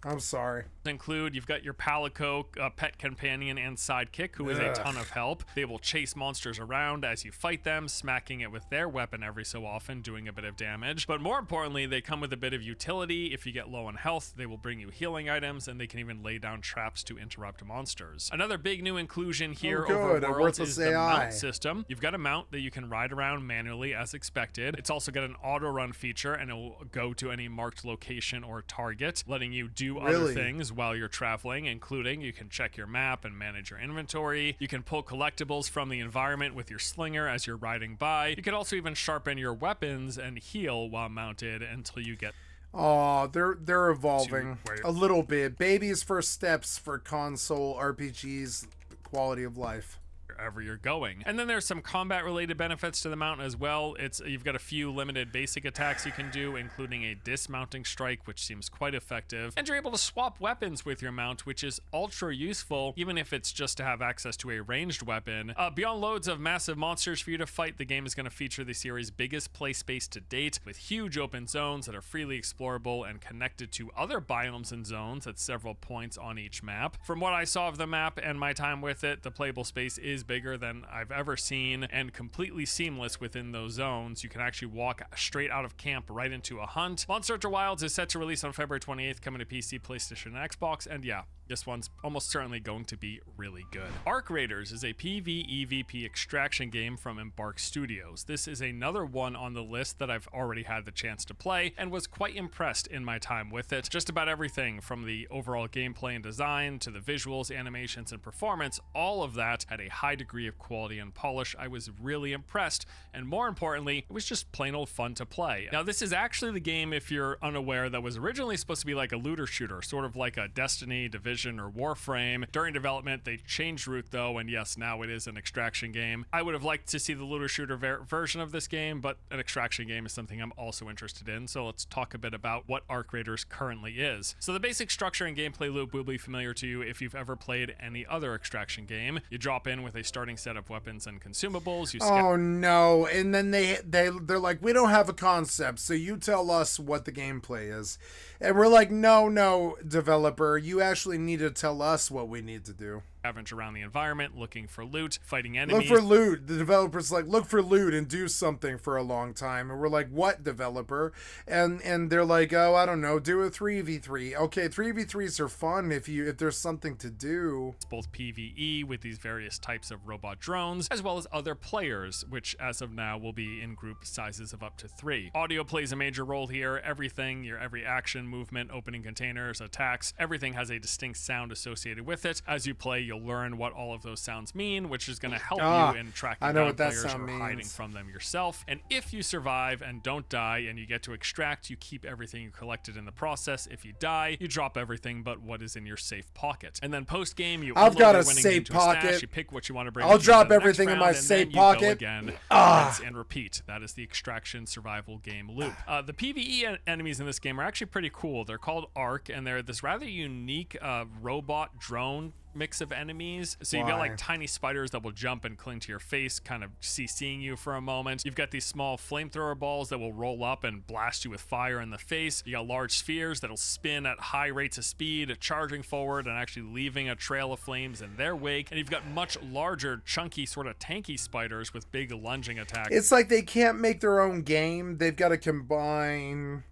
I'm sorry. Include, you've got your Palico, pet companion and sidekick, who is a ton of help. They will chase monsters around as you fight them, smacking it with their weapon every so often, doing a bit of damage. But more importantly, they come with a bit of utility. If you get low on health, they will bring you healing items, and they can even lay down traps to interrupt monsters. Another big new inclusion here over Worlds is the mount system. You've got a mount that you can ride around manually as expected. It's also got an auto run feature, and it will go to any marked location or target, letting you do other things while you're traveling, including you can check your map and manage your inventory. You can pull collectibles from the environment with your slinger as you're riding by. You can also even sharpen your weapons and heal while mounted until you get... Oh, they're evolving a little bit. Baby's first steps for console RPGs, quality of life. Wherever you're going. And then there's some combat related benefits to the mount as well. You've got a few limited basic attacks you can do, including a dismounting strike, which seems quite effective. And you're able to swap weapons with your mount, which is ultra useful, even if it's just to have access to a ranged weapon. Beyond loads of massive monsters for you to fight, the game is going to feature the series' biggest play space to date, with huge open zones that are freely explorable and connected to other biomes and zones at several points on each map. From what I saw of the map and my time with it, the playable space is bigger than I've ever seen and completely seamless within those zones. You can actually walk straight out of camp right into a hunt. Monster Hunter Wilds is set to release on February 28th, coming to PC, PlayStation, and Xbox, and yeah, this one's almost certainly going to be really good. Arc Raiders is a PvEVP extraction game from Embark Studios. This is another one on the list that I've already had the chance to play and was quite impressed in my time with it. Just about everything from the overall gameplay and design to the visuals, animations, and performance, all of that had a high degree of quality and polish. I was really impressed, and more importantly, it was just plain old fun to play. Now, this is actually the game, if you're unaware, that was originally supposed to be like a looter shooter, sort of like a Destiny, Division, or Warframe. During development, they changed route though, and yes, now it is an extraction game. I would have liked to see the looter shooter version of this game, but an extraction game is something I'm also interested in, so let's talk a bit about what Arc Raiders currently is. So the basic structure and gameplay loop will be familiar to you if you've ever played any other extraction game. You drop in with a starting set of weapons and consumables. Oh no, and then they're like, we don't have a concept, so you tell us what the gameplay is. And we're like, no, developer, you actually need to tell us what we need to do. Scavenge around the environment, looking for loot, fighting enemies. Look for loot. The developer's like, look for loot and do something for a long time. And we're like, what, developer? And they're like, oh, I don't know, do a 3v3. Okay, 3v3s are fun if there's something to do. It's both PvE with these various types of robot drones, as well as other players, which as of now will be in group sizes of up to 3. Audio plays a major role here. Everything, your every action, movement, opening containers, attacks, everything has a distinct sound associated with it. As you play, you'll learn what all of those sounns mean, which is going to help you in tracking down players who are hiding from them yourself. And if you survive and don't die and you get to extract, you keep everything you collected in the process. If you die, you drop everything but what is in your safe pocket. And then post game, you I've got a safe pocket. You pick what you want to bring. I'll drop everything in my safe pocket. Again, and repeat. That is the extraction survival game loop. The PvE enemies in this game are actually pretty cool. They're called Arc, and they're this rather unique robot drone mix of enemies. So you've got like tiny spiders that will jump and cling to your face, kind of CCing you for a moment. You've got these small flamethrower balls that will roll up and blast you with fire in the face. You got large spheres that'll spin at high rates of speed, charging forward and actually leaving a trail of flames in their wake. And you've got much larger, chunky, sort of tanky spiders with big lunging attacks. It's like they can't make their own game. They've got to combine...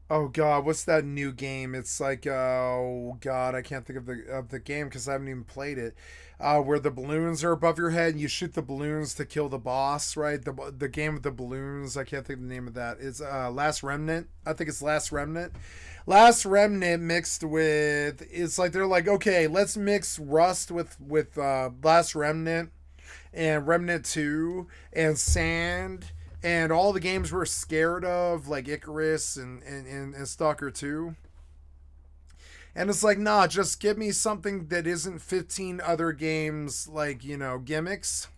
Oh god, what's that new game? It's like, oh god, I can't think of the game because I haven't even played it. Where the balloons are above your head and you shoot the balloons to kill the boss, right? The game with the balloons, I can't think of the name of that. It's Last Remnant. I think it's Last Remnant. Last Remnant mixed with, it's like they're like, okay, let's mix Rust with Last Remnant and Remnant 2 and Sand. And all the games we're scared of, like Icarus and Stalker 2. And it's like, nah, just give me something that isn't 15 other games, like, you know, gimmicks.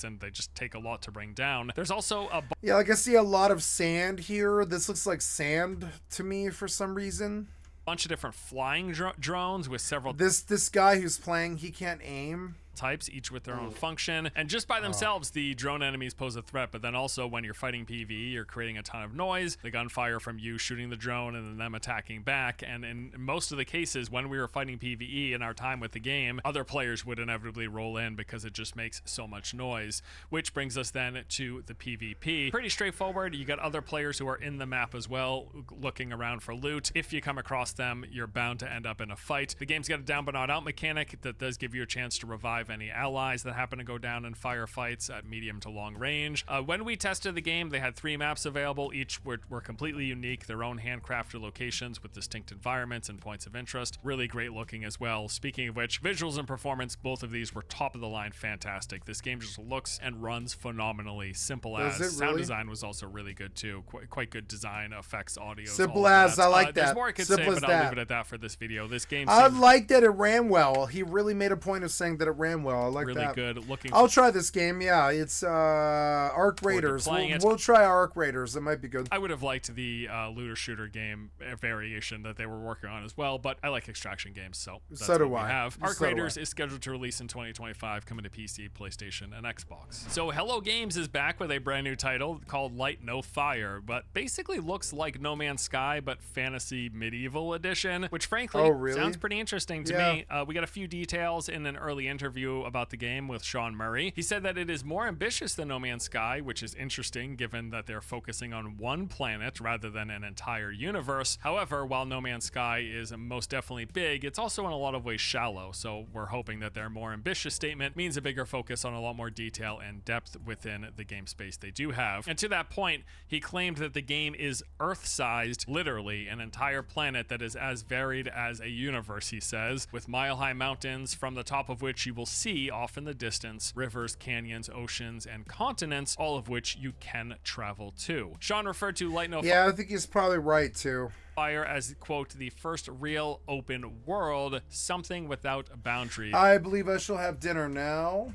And they just take a lot to bring down. There's also a... Yeah, like I see a lot of sand here. This looks like sand to me for some reason. Bunch of different flying drones with several... This guy who's playing, he can't aim. Types, each with their own function, and just by themselves the drone enemies pose a threat. But then also when you're fighting PvE, you're creating a ton of noise, the gunfire from you shooting the drone and then them attacking back. And in most of the cases when we were fighting PvE in our time with the game, other players would inevitably roll in because it just makes so much noise. Which brings us then to the PvP. Pretty straightforward. You got other players who are in the map as well, looking around for loot. If you come across them, you're bound to end up in a fight. The game's got a down but not out mechanic that does give you a chance to revive any allies that happen to go down in firefights at medium to long range. When we tested the game, they had 3 maps available. Each were completely unique, their own handcrafted locations with distinct environments and points of interest. Really great looking as well. Speaking of which, visuals and performance, both of these were top of the line fantastic. This game just looks and runs phenomenally. Simple as. Really? Sound design was also really good too. Quite good design, effects, audio. Simple as, I like that. There's more I could Simple say, but I'll leave it at that for this video. This game I like that it ran well. He really made a point of saying that it ran well. I like really that. Good. Looking. I'll try this game. Yeah, it's Arc Raiders. We'll try Arc Raiders. It might be good. I would have liked the looter shooter game variation that they were working on as well, but I like extraction games, so that's so do what I. we have. Arc Raiders is scheduled to release in 2025, coming to PC, PlayStation, and Xbox. So Hello Games is back with a brand new title called Light No Fire, but basically looks like No Man's Sky, but fantasy medieval edition, which frankly sounds pretty interesting to me. We got a few details in an early interview about the game with Sean Murray. He said that it is more ambitious than No Man's Sky, which is interesting given that they're focusing on one planet rather than an entire universe. However, while No Man's Sky is most definitely big, it's also in a lot of ways shallow, so we're hoping that their more ambitious statement means a bigger focus on a lot more detail and depth within the game space they do have. And to that point, he claimed that the game is Earth-sized, literally, an entire planet that is as varied as a universe, he says, with mile-high mountains from the top of which you will see off in the distance rivers, canyons, oceans, and continents, all of which you can travel to. Sean referred to Light No Fire. Yeah, I think he's probably right too. Fire as, quote, the first real open world, something without boundaries. I believe I shall have dinner now.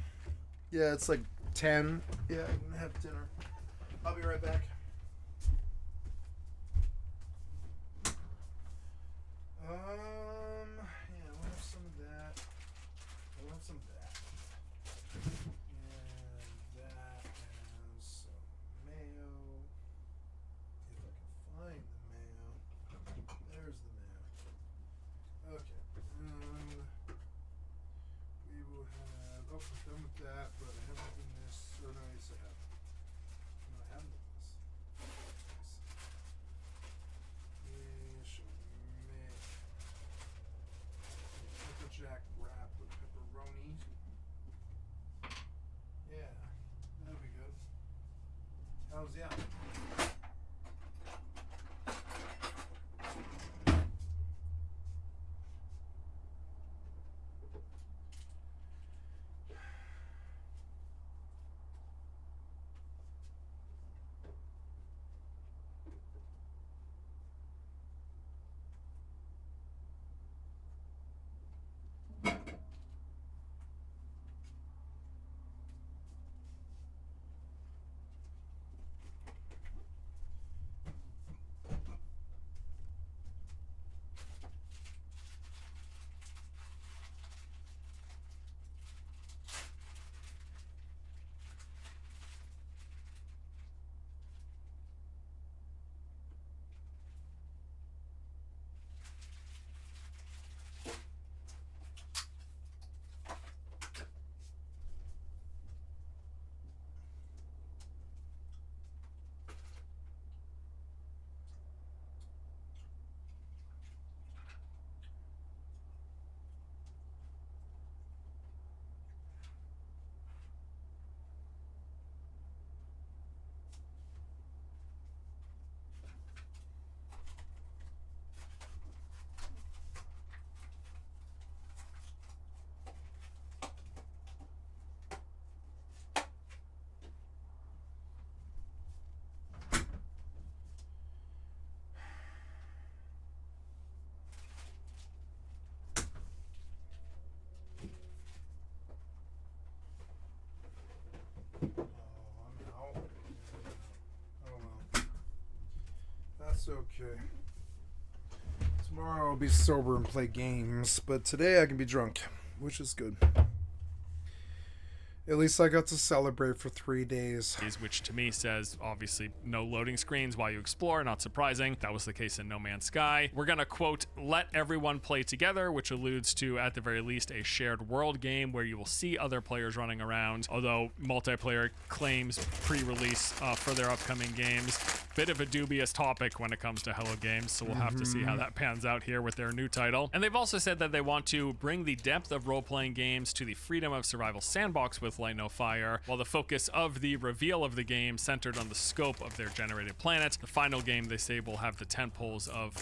Yeah, it's like 10. Yeah, I can have dinner. I'll be right back. Yeah, we'll have some of that. We'll have some of that. And that and some mayo. If I can find the mayo. There's the mayo. Okay. We will have, oh, I'm done with that, but I haven't done this. Or no, yes I have. No, I haven't done this. We shall make pepper jack wrap with pepperoni. Yeah, that'll be good. How's that? It's okay. Tomorrow I'll be sober and play games, but today I can be drunk, which is good. At least I got to celebrate for 3 days. Which to me says, obviously, no loading screens while you explore. Not surprising. That was the case in No Man's Sky. We're going to, quote, let everyone play together, which alludes to, at the very least, a shared world game where you will see other players running around, although multiplayer claims pre-release for their upcoming games. Bit of a dubious topic when it comes to Hello Games, so we'll have to see how that pans out here with their new title. And they've also said that they want to bring the depth of role-playing games to the freedom of survival sandbox with Light No Fire, while the focus of the reveal of the game centered on the scope of their generated planet. The final game, they say, will have the tentpoles of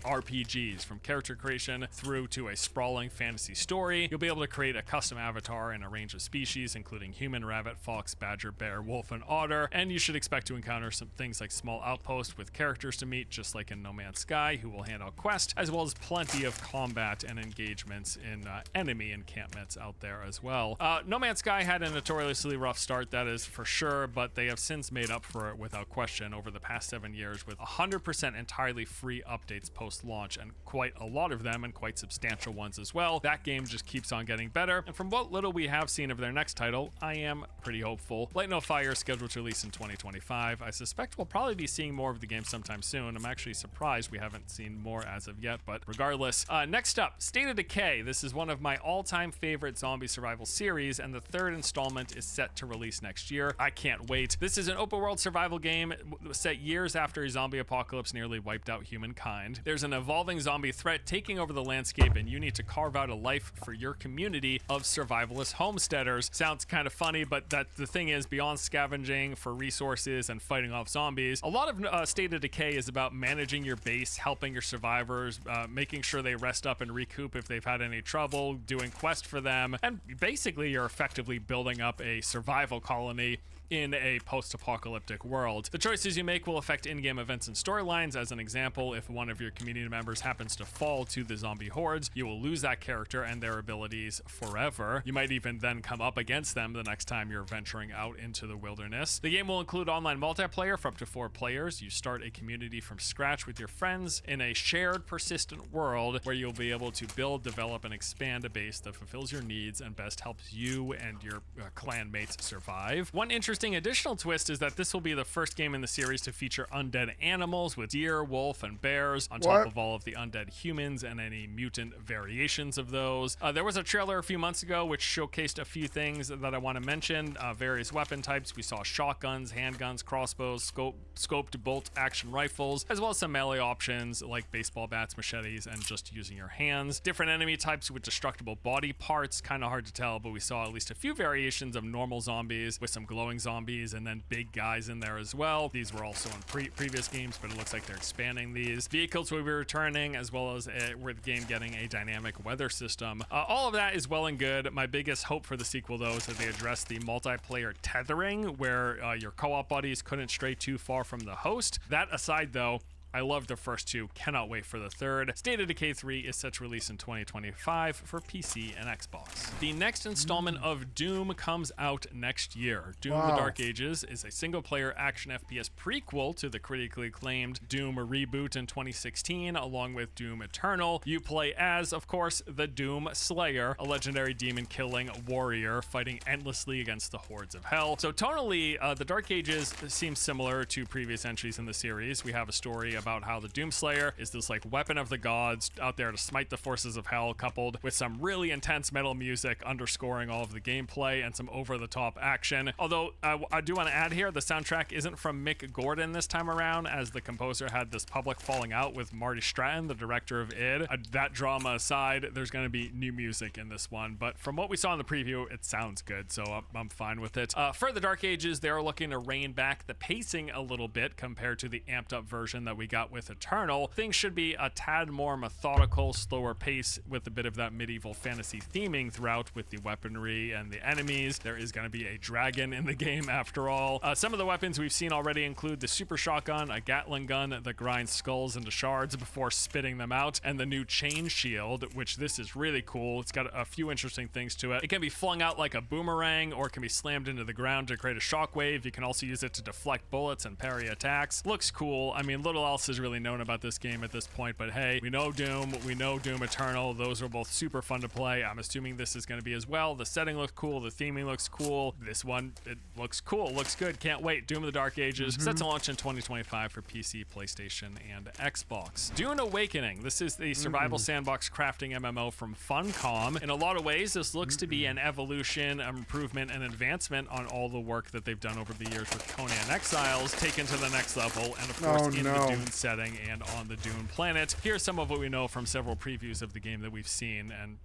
RPGs, from character creation through to a sprawling fantasy story. You'll be able to create a custom avatar in a range of species, including human, rabbit, fox, badger, bear, wolf, and otter, and you should expect to encounter some things like small outposts with characters to meet, just like in No Man's Sky, who will hand out quests, as well as plenty of combat and engagements in enemy encampments out there as well. No Man's Sky had a notoriously rough start, that is for sure, but they have since made up for it without question over the past 7 years with 100% entirely free updates post-launch, and quite a lot of them, and quite substantial ones as well. That game just keeps on getting better, and from what little we have seen of their next title, I am pretty hopeful. Light No Fire is scheduled to release in 2025. I suspect we'll probably be seeing more of the game sometime soon. I'm actually surprised we haven't seen more as of yet, but regardless. Next up, State of Decay. This is one of my all-time favorite zombie survival series, and the third installment is set to release next year. I can't wait. This is an open-world survival game set years after a zombie apocalypse nearly wiped out humankind. There's an evolving zombie threat taking over the landscape, and you need to carve out a life for your community of survivalist homesteaders. Sounds kind of funny, but the thing is, beyond scavenging for resources and fighting off zombies, a lot of State of Decay is about managing your base, helping your survivors, making sure they rest up and recoup if they've had any trouble, doing quests for them, and basically you're effectively building up a survival colony in a post-apocalyptic world. The choices you make will affect in-game events and storylines. As an example, if one of your community members happens to fall to the zombie hordes, you will lose that character and their abilities forever. You might even then come up against them the next time you're venturing out into the wilderness. The game will include online multiplayer for up to 4 players. You start a community from scratch with your friends in a shared, persistent world where you'll be able to build, develop, and expand a base that fulfills your needs and best helps you and your clan mates survive. One interesting additional twist is that this will be the first game in the series to feature undead animals with deer, wolf, and bears on top of all of the undead humans and any mutant variations of those. There was a trailer a few months ago which showcased a few things that I want to mention. Various weapon types. We saw shotguns, handguns, crossbows, scoped bolt action rifles, as well as some melee options like baseball bats, machetes, and just using your hands. Different enemy types with destructible body parts. Kind of hard to tell, but we saw at least a few variations of normal zombies with some glowing zombies and then big guys in there as well. These were also in previous games, but it looks like they're expanding these. Vehicles will be returning, as well as with the game getting a dynamic weather system. All of that is well and good. My biggest hope for the sequel, though, is that they address the multiplayer tethering, where your co-op buddies couldn't stray too far from the host. That aside, though, I love the first two, cannot wait for the third. State of Decay 3 is set to release in 2025 for PC and Xbox. The next installment of Doom comes out next year. Doom The Dark Ages is a single-player action FPS prequel to the critically acclaimed Doom reboot in 2016, along with Doom Eternal. You play as, of course, the Doom Slayer, a legendary demon-killing warrior fighting endlessly against the hordes of hell. So tonally, The Dark Ages seems similar to previous entries in the series. We have a story about how the Doomslayer is this like weapon of the gods out there to smite the forces of hell, coupled with some really intense metal music underscoring all of the gameplay and some over-the-top action. Although I do want to add here, the soundtrack isn't from Mick Gordon this time around, as the composer had this public falling out with Marty Stratton, the director of id. That drama aside, there's going to be new music in this one, but from what we saw in the preview, it sounds good, so I'm fine with it. For the Dark Ages, they're looking to rein back the pacing a little bit compared to the amped up version that we got with Eternal. Things should be a tad more methodical, slower pace with a bit of that medieval fantasy theming throughout with the weaponry and the enemies. There is going to be a dragon in the game after all. Some of the weapons we've seen already include the super shotgun, a Gatling gun that grinds skulls into shards before spitting them out, and the new chain shield, which this is really cool. It's got a few interesting things to it. It can be flung out like a boomerang, or it can be slammed into the ground to create a shockwave. You can also use it to deflect bullets and parry attacks. Looks cool. I mean, little else else is really known about this game at this point, but hey, we know Doom, we know Doom Eternal. Those are both super fun to play. I'm assuming this is going to be as well. The setting looks cool, the theming looks cool. This one, it looks cool, looks good. Can't wait. Doom of the Dark Ages, set to launch in 2025 for PC, PlayStation, and Xbox. Dune Awakening. This is the survival sandbox crafting MMO from Funcom. In a lot of ways, this looks to be an evolution, improvement, and advancement on all the work that they've done over the years with Conan Exiles, taken to the next level, and of course in the Dune setting and on the Dune planet. Here's some of what we know from several previews of the game that we've seen and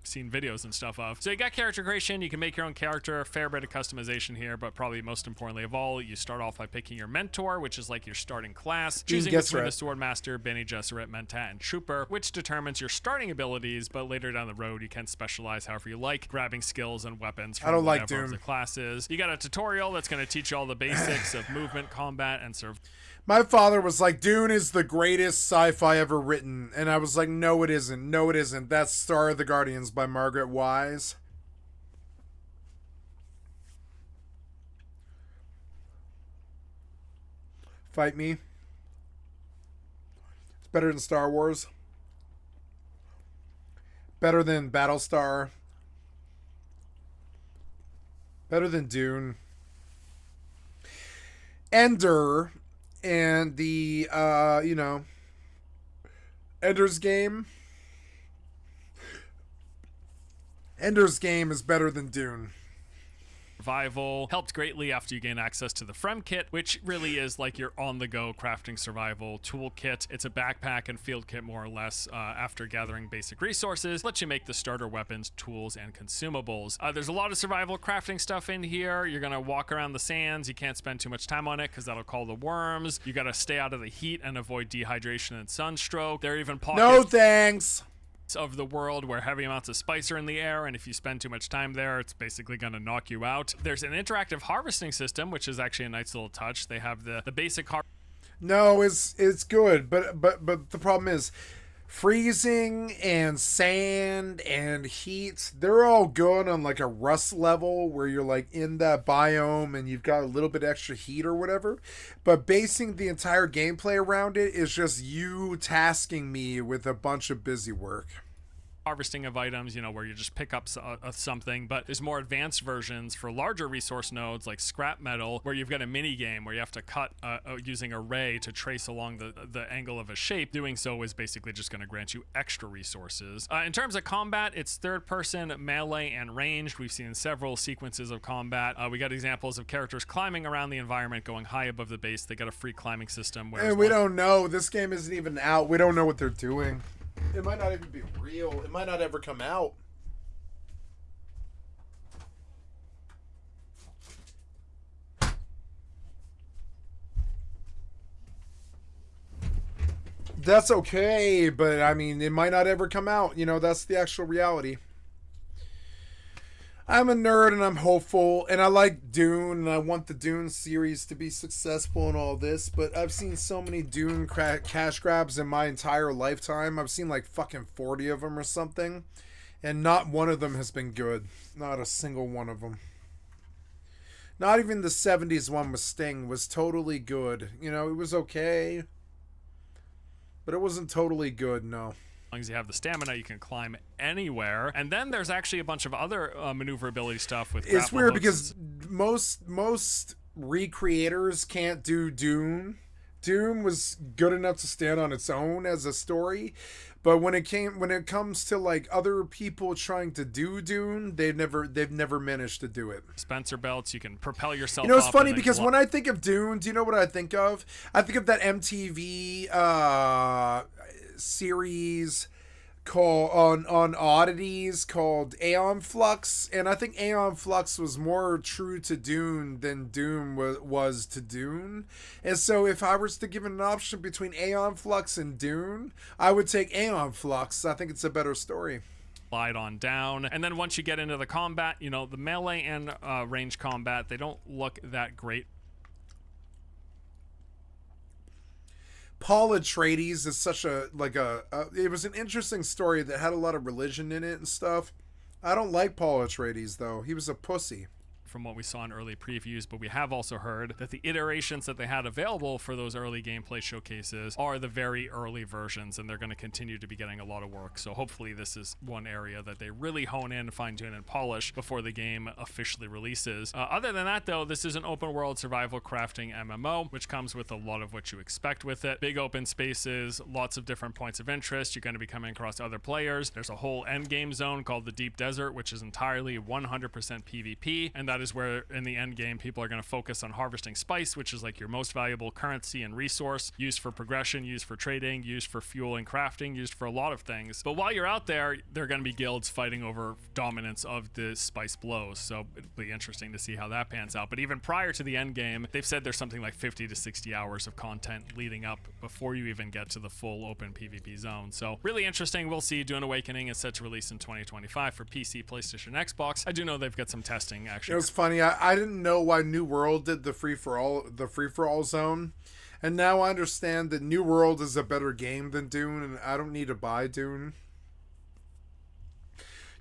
seen videos and stuff of. So you got character creation, you can make your own character, fair bit of customization here, but probably most importantly of all, you start off by picking your mentor, which is like your starting class, choosing between the Swordmaster, Bene Gesserit, Mentat, and Trooper, which determines your starting abilities, but later down the road you can specialize however you like, grabbing skills and weapons from whatever of the classes. You got a tutorial that's going to teach you all the basics of movement, combat, and survival. My father was like, Dune is the greatest sci-fi ever written. And I was like, no, it isn't. No, it isn't. That's Star of the Guardians by Margaret Wise. Fight me. It's better than Star Wars. Better than Battlestar. Better than Dune. Ender and the Ender's Game. Ender's Game is better than Dune. Survival helped greatly after you gain access to the Frem kit, which really is like your on-the-go crafting survival toolkit. It's a backpack and field kit more or less after gathering basic resources. Lets you make the starter weapons, tools, and consumables. There's a lot of survival crafting stuff in here. You're gonna walk around the sands. You can't spend too much time on it because that'll call the worms. You gotta stay out of the heat and avoid dehydration and sunstroke. There are even pockets. No thanks. Of the world where heavy amounts of spice are in the air, and if you spend too much time there, it's basically going to knock you out. There's an interactive harvesting system, which is actually a nice little touch. They have the basic No, it's good, but the problem is freezing and sand and heat, they're all good on like a rust level where you're like in that biome and you've got a little bit extra heat or whatever, but basing the entire gameplay around it is just you tasking me with a bunch of busy work. harvesting of items, where you just pick up something, but there's more advanced versions for larger resource nodes like scrap metal, where you've got a mini game where you have to cut using a ray to trace along the angle of a shape. Doing so is basically just going to grant you extra resources. In terms of combat, it's third person, melee, and ranged. We've seen several sequences of combat. We got examples of characters climbing around the environment, going high above the base. They got a free climbing system. And we don't know. This game isn't even out. We don't know what they're doing. It might not even be real. It might not ever come out. That's okay, but I mean, it might not ever come out. That's the actual reality. I'm a nerd and I'm hopeful and I like Dune and I want the Dune series to be successful and all this, but I've seen so many Dune cash grabs in my entire lifetime. I've seen like fucking 40 of them or something, and not one of them has been good. Not a single one of them. Not even the 70s one with Sting was totally good. It was okay, but it wasn't totally good, no. As long as you have the stamina, you can climb anywhere. And then there's actually a bunch of other maneuverability stuff with it's weird because most recreators can't do Dune. Dune was good enough to stand on its own as a story, but when it comes to like other people trying to do Dune, they've never managed to do it. Dispenser belts, you can propel yourself. It's funny because when I think of Dune, do you know what I think of? I think of that MTV series called on oddities called Aeon Flux, and I think Aeon Flux was more true to Dune than Dune was to Dune. And so if I was to give an option between Aeon Flux and Dune, I would take Aeon Flux. I think it's a better story. Slide on down, and then once you get into the combat, the melee and range combat, they don't look that great. Paul Atreides is such it was an interesting story that had a lot of religion in it and stuff. I don't like Paul Atreides though. He was a pussy. from what we saw in early previews, but we have also heard that the iterations that they had available for those early gameplay showcases are the very early versions, and they're going to continue to be getting a lot of work. So hopefully this is one area that they really hone in, fine-tune, and polish before the game officially releases. Other than that, though, this is an open world survival crafting MMO, which comes with a lot of what you expect with it. Big open spaces, lots of different points of interest. You're going to be coming across other players. There's a whole end game zone called the Deep Desert, which is entirely 100% PvP, and that is where in the end game people are going to focus on harvesting spice, which is like your most valuable currency and resource, used for progression, used for trading, used for fuel and crafting, used for a lot of things. But while you're out there, there are going to be guilds fighting over dominance of the spice blows, so it'll be interesting to see how that pans out. But even prior to the end game, they've said there's something like 50 to 60 hours of content leading up before you even get to the full open PvP zone. So really interesting. We'll see. Dune Awakening is set to release in 2025 for PC, PlayStation, Xbox. I do know they've got some testing actually. It was funny. I didn't know why New World did the free for all zone, and now I understand that New World is a better game than Dune, and I don't need to buy Dune.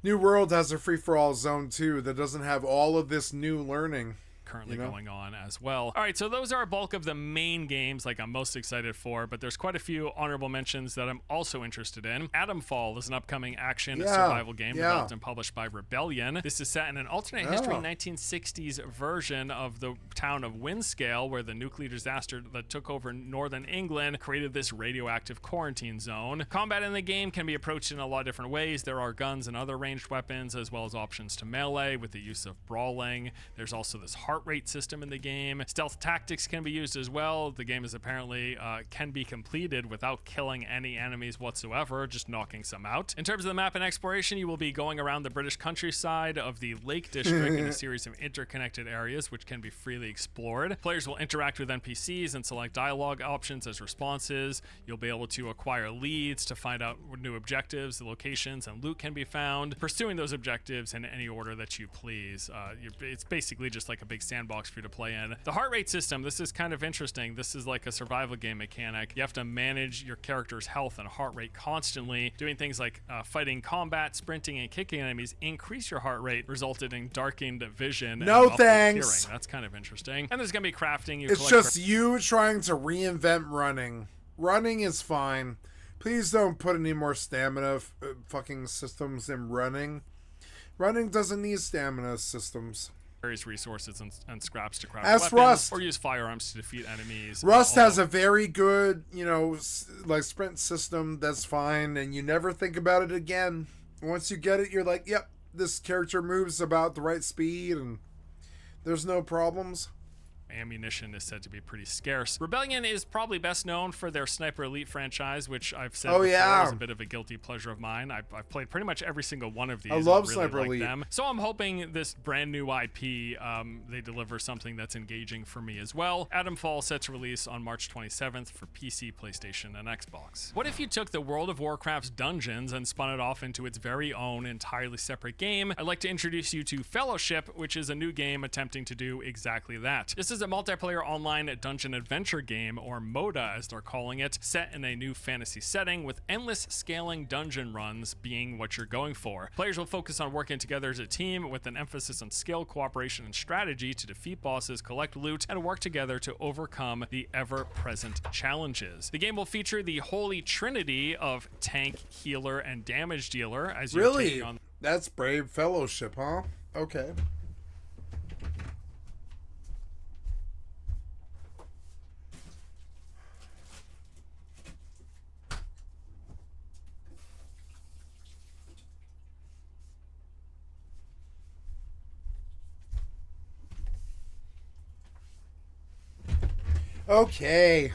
New World has a free for all zone too that doesn't have all of this new learning currently going on as well. All right, so those are a bulk of the main games like I'm most excited for, but there's quite a few honorable mentions that I'm also interested in. Atomfall is an upcoming action survival game developed and published by Rebellion. This is set in an alternate history 1960s version of the town of Windscale, where the nuclear disaster that took over northern England created this radioactive quarantine zone. Combat in the game can be approached in a lot of different ways. There are guns and other ranged weapons, as well as options to melee with the use of brawling. There's also this heart rate system in the game. Stealth tactics can be used as well. The game is apparently can be completed without killing any enemies whatsoever, just knocking some out. In terms of the map and exploration, you will be going around the British countryside of the Lake District in a series of interconnected areas which can be freely explored. Players will interact with NPCs and select dialogue options as responses. You'll be able to acquire leads to find out new objectives, the locations, and loot can be found. Pursuing those objectives in any order that you please. It's basically just like a big sandbox for you to play in. The heart rate system, this is kind of interesting. This is like a survival game mechanic. You have to manage your character's health and heart rate constantly. Doing things like fighting combat, sprinting, and kicking enemies increase your heart rate, resulted in darkened vision. No and thanks. Hearing. That's kind of interesting. And there's gonna be crafting. It's just you trying to reinvent running. Running is fine. Please don't put any more stamina fucking systems in running. Running doesn't need stamina systems. Various resources and scraps to craft Ask weapons, Rust. or use firearms to defeat enemies. Rust has a very good, like sprint system that's fine, and you never think about it again. Once you get it, you're like, yep, this character moves about the right speed, and there's no problems. Ammunition is said to be pretty scarce. Rebellion is probably best known for their Sniper Elite franchise, which I've said before is a bit of a guilty pleasure of mine. I've played pretty much every single one of these. I love really Sniper like Elite. them. So I'm hoping this brand new IP, they deliver something that's engaging for me as well. Atomfall set to release on March 27th for PC, PlayStation, and Xbox. What if you took the World of Warcraft's dungeons and spun it off into its very own entirely separate game? I'd like to introduce you to Fellowship, which is a new game attempting to do exactly that. This is a multiplayer online dungeon adventure game, or MODA as they're calling it, set in a new fantasy setting with endless scaling dungeon runs being what you're going for. Players will focus on working together as a team with an emphasis on skill, cooperation, and strategy to defeat bosses, collect loot, and work together to overcome the ever-present challenges. The game will feature the holy trinity of tank, healer, and damage dealer as you're taking on. That's brave. Fellowship, huh? Okay. Okay.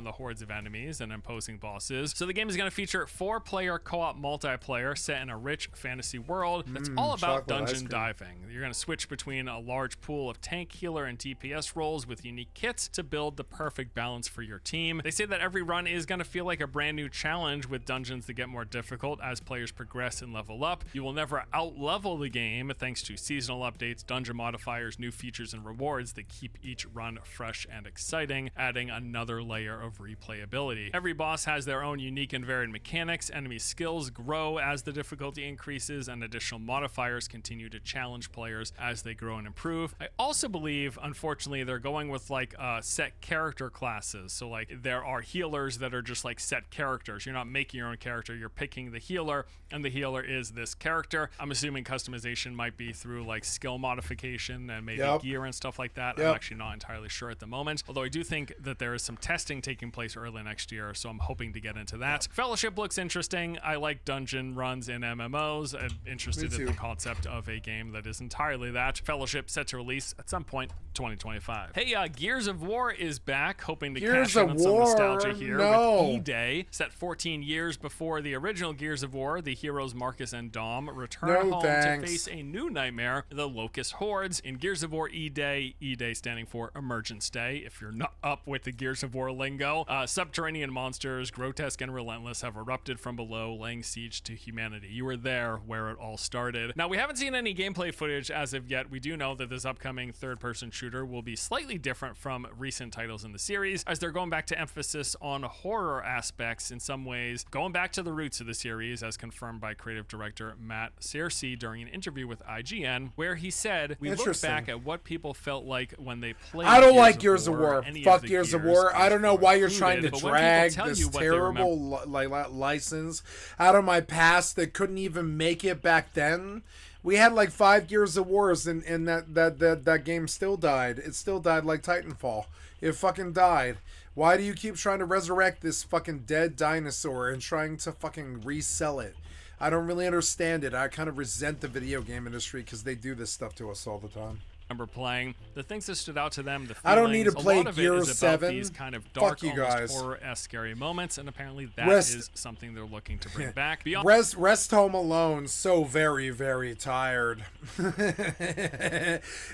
The hordes of enemies and imposing bosses. So the game is going to feature 4-player co-op multiplayer set in a rich fantasy world that's all about dungeon diving. You're going to switch between a large pool of tank, healer, and DPS roles with unique kits to build the perfect balance for your team. They say that every run is going to feel like a brand new challenge, with dungeons that get more difficult as players progress and level up. You will never out-level the game thanks to seasonal updates, dungeon modifiers, new features, and rewards that keep each run fresh and exciting, adding another layer of of replayability. Every boss has their own unique and varied mechanics, enemy skills grow as the difficulty increases, and additional modifiers continue to challenge players as they grow and improve. I also believe, unfortunately, they're going with like set character classes. So like there are healers that are just like set characters. You're not making your own character, you're picking the healer, and the healer is this character. I'm assuming customization might be through like skill modification and maybe gear and stuff like that. I'm actually not entirely sure at the moment, although I do think that there is some testing taking place early next year, so I'm hoping to get into that. Fellowship looks interesting. I like dungeon runs in MMOs. I'm interested in the concept of a game that is entirely that. Fellowship set to release at some point 2025. Hey, Gears of War is back, hoping to cash in on some nostalgia here with E-Day. Set 14 years before the original Gears of War, the heroes Marcus and Dom return home to face a new nightmare, the Locust Hordes. In Gears of War E-Day, E-Day standing for Emergence Day, if you're not up with the Gears of War lingo, subterranean monsters, grotesque and relentless, have erupted from below, laying siege to humanity. You were there where it all started. Now, we haven't seen any gameplay footage as of yet. We do know that this upcoming third-person shooter will be slightly different from recent titles in the series, as they're going back to emphasis on horror aspects in some ways, going back to the roots of the series, as confirmed by creative director Matt Searcy during an interview with IGN, where he said, "We look back at what people felt like when they played I don't like Gears of War. Fuck Gears of War. I don't know why you're trying to drag this terrible license out of my past that couldn't even make it back then. We had like 5 Gears of Wars, and that game still died. It still died like Titanfall. It fucking died. Why do you keep trying to resurrect this fucking dead dinosaur and trying to fucking resell it? I don't really understand it. I kind of resent the video game industry because they do this stuff to us all the time. Remember playing the things that stood out to them. The feelings, I don't need to play Gears 7. These kind of dark, almost horror-esque, scary moments, and apparently that is something they're looking to bring back. Beyond Rest Home Alone, so very, very tired.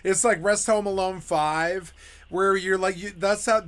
It's like Rest Home Alone 5, where you're like, that's